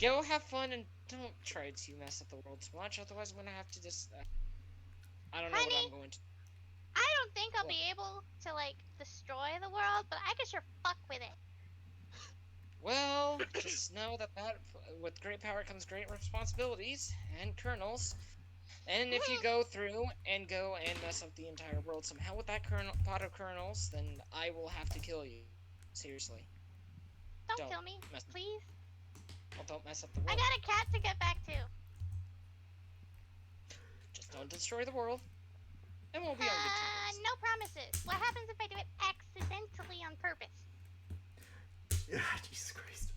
Go have fun and don't try to mess up the world too much. Otherwise, I'm gonna have to just. I don't know Honey? what I'm going to. I don't think I'll What? be able to, like, destroy the world, but I can sure fuck with it. Well, just know that with great power comes great responsibilities and kernels. And if you go through and mess up the entire world somehow with that pot of kernels, then I will have to kill you. Seriously. Don't kill me, mess- please. Well, don't mess up the I world. got a cat to get back to. Just don't destroy the world. And we'll be on good terms. No promises. What happens if I do it accidentally on purpose? ah, Jesus Christ.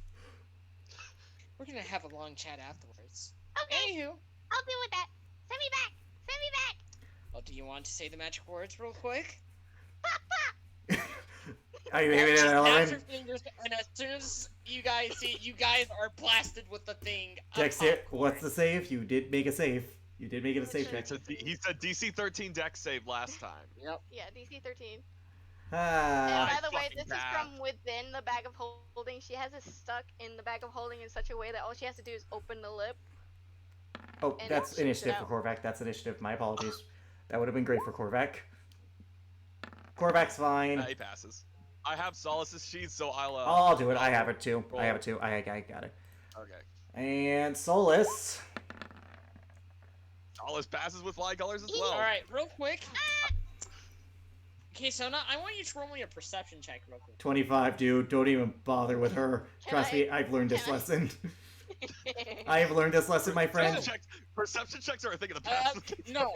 We're gonna have a long chat afterwards. Okay, Anywho, I'll deal with that. Send me back. Send me back. well, do you want to say the magic words real quick? Pop, pop. Are you Well, aiming she at snaps Ellen? her fingers, and as soon as you guys see, you guys are blasted with the thing. of Dex here. popcorn. What's the save? You did make a save. You did make it a safe check. He said DC 13 dex save last time. Yep. Yeah, DC 13. Ah. And by the way, fucking this is bad. from within the bag of holding. She has it stuck in the bag of holding in such a way that all she has to do is open the lip. Oh, and that's shoots it initiative out. for Korvac. That's initiative. My apologies. That would have been great for Korvac. Korvac's fine. He passes. I have Solace's sheet, so I'll do it. I have it too. I have it too. I got it. Okay. And Solus. Solace passes with flying colors as well. All right, real quick. Okay, Sona, I want you to roll me a perception check real quick. 25, dude. Don't even bother with her. Trust me, I've learned this lesson. I have learned this lesson, my friend. Perception checks are a thing of the past. No,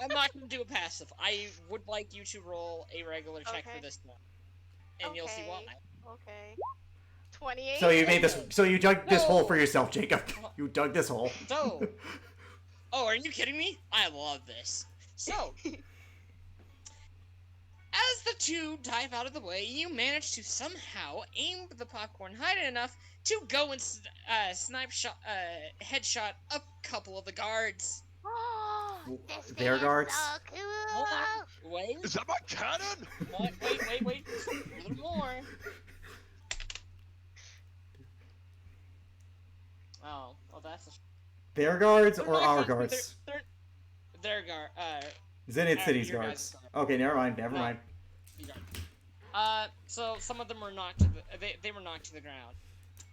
I'm not going to do a passive. I would like you to roll a regular check for this one, and you'll see why. Okay. 28. So you made this. So you dug this hole for yourself, Jacob. You dug this hole. So. Oh, are you kidding me? I love this. So. As the two dive out of the way, you manage to somehow aim the popcorn high enough to go and headshot a couple of the guards. Oh, this Their thing guards? is so cool. Hold on, wait. Is that my cannon? Wait. A little more. Oh, well, that's a... Their guards They're or not our guards, guards? Their guard. Zenith City's your guards. guys' Okay, never mind. Never No. mind. So some of them were knocked to they were knocked to the ground.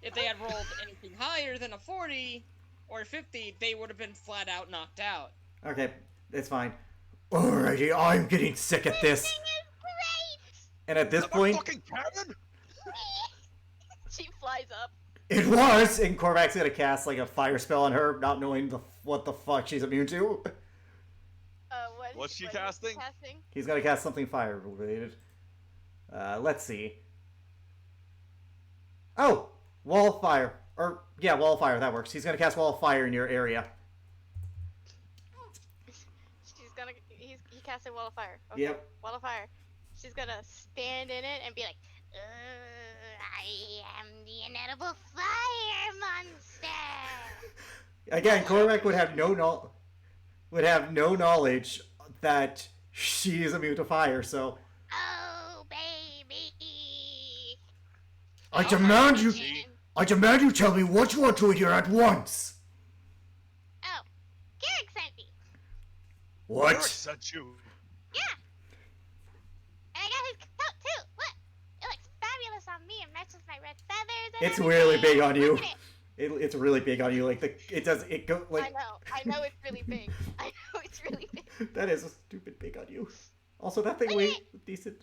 If they had rolled anything higher than a 40 or 50, they would have been flat out knocked out. Okay, it's fine. Alrighty, I'm getting sick at this. Thing is great. And at this Is that my point, fucking cannon? She flies up. it was. And Korvac's gonna cast like a fire spell on her, not knowing what the fuck she's immune to. What's she what casting? Is she casting? He's gonna cast something fire related. Let's see. Oh, wall of fire. Or yeah, wall of fire. That works. He's gonna cast wall of fire in your area. He casted wall of fire. Okay. Yep. Wall of fire. She's gonna stand in it and be like, I am the inedible fire monster. Again, Korvac would have no knowledge that she is immune to fire. So Oh, baby. I demand you tell me what you are doing here at once. Oh, Garrick sent me. What? Eric sent you. Yeah. And I got his coat too. Look. It looks fabulous on me. It matches my red feathers and It's everything. really big on you. Look at it. It's really big on you. Like it go like I know it's really big. I know it's really big. that is a stupid big on you. Also, that thing Look at weighs it. decent.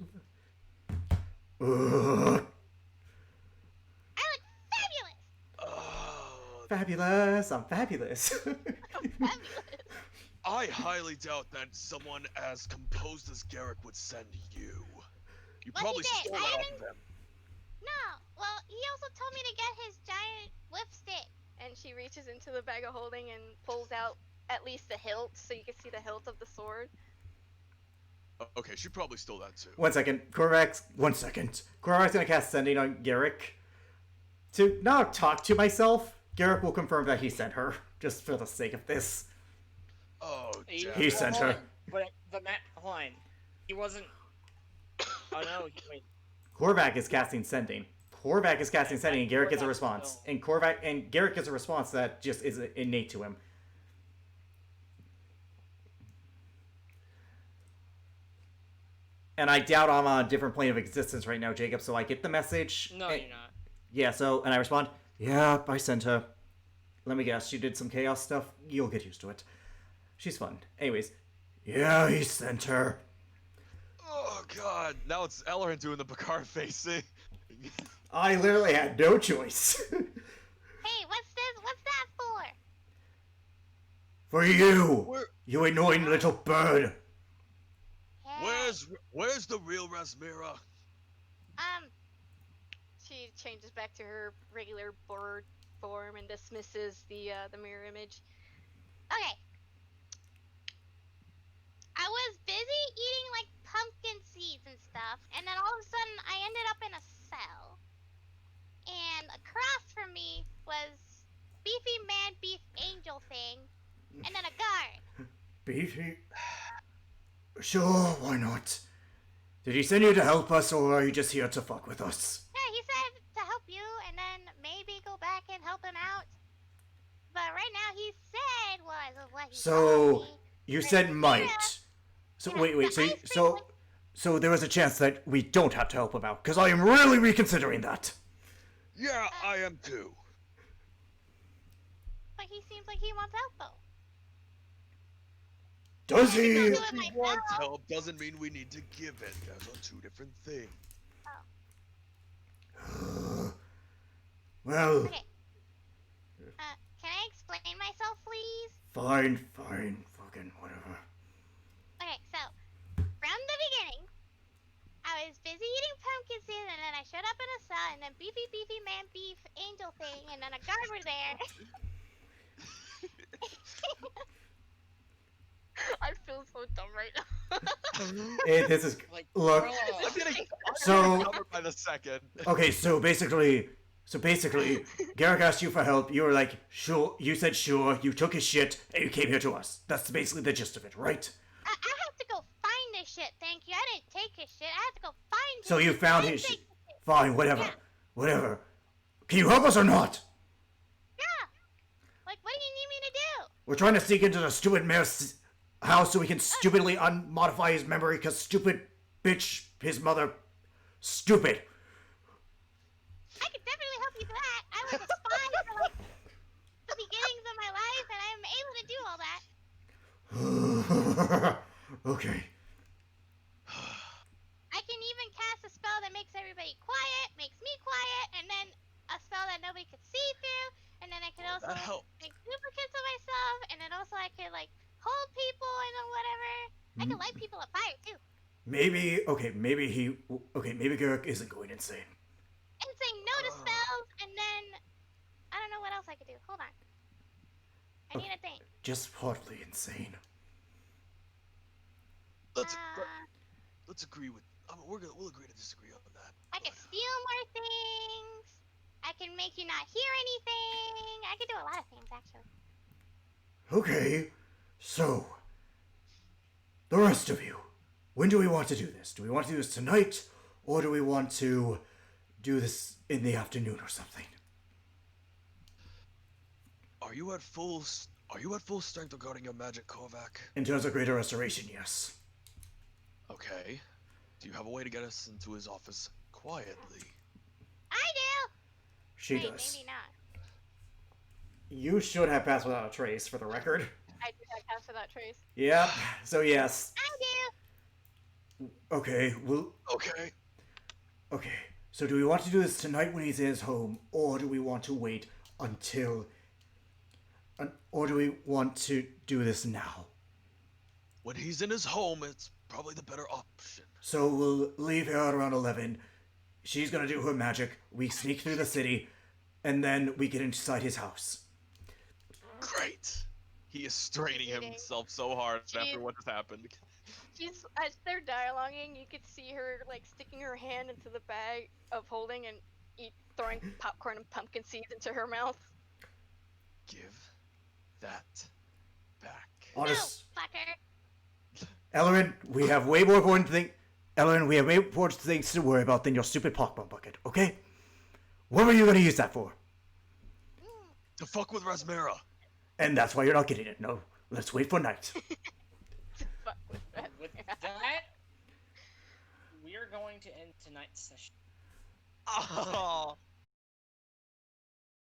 I look fabulous. Oh, Fabulous! I'm fabulous. Fabulous. I highly doubt that someone as composed as Garrick would send you. You Well, probably he did. stole I that off haven't- of him. No. Well, he also told me to get his giant whip stick. And she reaches into the bag of holding and pulls out at least the hilt, so you can see the hilt of the sword. Okay, she probably stole that too. 1 second. Korvac's gonna cast Sending on Garrick. To not talk to myself, Garrick will confirm that he sent her, just for the sake of this. Oh, He damn. sent hold her. on, But the line. He wasn't. Oh no! Wait. Korvac is casting Sending. Korvac is casting Sending, and Garrick gets a Korvac response. will. And Garrick gets a response that just is innate to him. And I doubt I'm on a different plane of existence right now, Jacob, so I get the message. No, and- you're not. Yeah, and I respond, yeah, I sent her. Let me guess, she did some chaos stuff? You'll get used to it. She's fun. Anyways, yeah, he sent her. Oh god, now it's Ellerin doing the Picard facing. I literally had no choice. Hey, what's this? What's that for? For you, Where, you annoying little bird. Hey. where's the real Rasmira? She changes back to her regular bird form and dismisses the mirror image. Okay. I was busy eating like pumpkin seeds and stuff, and then all of a sudden I ended up in a cell. And across from me was Beefy Man Beef Angel thing, and then a guard. Beefy? Sure, why not? Did he send you to help us, or are you just here to fuck with us? Yeah, he said to help you, and then maybe go back and help him out. But right now he said was what he So, told me. you said might. So, Yeah, wait, the so, ice cream so, was- so there is a chance that we don't have to help him out, because I am really reconsidering that. Yeah, I am too. But he seems like he wants help though. Does I can he? do it If he wants myself. help doesn't mean we need to give it. Those are two different things. Well, Okay. Can I explain myself, please? fine, fucking whatever. Okay, so from the beginning, I was busy eating pumpkin seed, and then I showed up in a cell, and then beefy man beef angel thing, and then a guard were there. I feel so dumb right now. This is Like, look. bruh. I'm getting So covered by the second. okay, so basically, Garrick asked you for help. You were like, sure. You said sure. You took his shit and you came here to us. That's basically the gist of it, right? I have to go find this shit, thank you. I didn't take his shit. I have to go find his So you shit. found I his didn't shit. take his shit. Fine, whatever, Yeah. whatever. Can you help us or not? Yeah. Like, what do you need me to do? We're trying to sneak into the stupid mayor's house so we can stupidly unmodify his memory because stupid bitch, his mother, stupid. I could definitely help you with that. I was a spy for like the beginnings of my life, and I'm able to do all that. Okay. I can even cast a spell that makes everybody quiet, makes me quiet, and then a spell that nobody could see through, and then I can also That helps. make duplicates of myself, and then also I could like hold people and whatever. I can light people on fire too. Maybe Garrick isn't going insane. And say no to spells, and then I don't know what else I could do. Hold on. I need a thing. Just partly insane. Let's agree with. We'll agree to disagree on that. I can steal more things. I can make you not hear anything. I can do a lot of things actually. Okay, so the rest of you, when do we want to do this? Do we want to do this tonight, or do we want to do this in the afternoon or something? Are you at full strength regarding your magic, Korvac? In terms of greater restoration, yes. Okay. Do you have a way to get us into his office quietly? I do. She Wait, does. maybe not. You should have passed without a trace, for the record. I did that cast without trace. Yep. So yes. I do. Okay. Well. Okay. Okay. So do we want to do this tonight when he's in his home, or do we want to wait until? Or do we want to do this now? When he's in his home, it's probably the better option. So we'll leave here at around 11. She's gonna do her magic. We sneak through the city, and then we get inside his house. Great. He is straining Eating. himself so hard She- after what has happened. She's as they're dialoguing, you could see her like sticking her hand into the bag of holding and throwing popcorn and pumpkin seeds into her mouth. Give that back. Honest, No, fucker. Ellerin, we have way more important things. Ellerin, we have way more important things to worry about than your stupid popcorn bucket. Okay? What were you gonna use that for? To fuck with Rasmera. And that's why you're not getting it. No, let's wait for night. Fuck with that. With that, we are going to end tonight's session. Oh.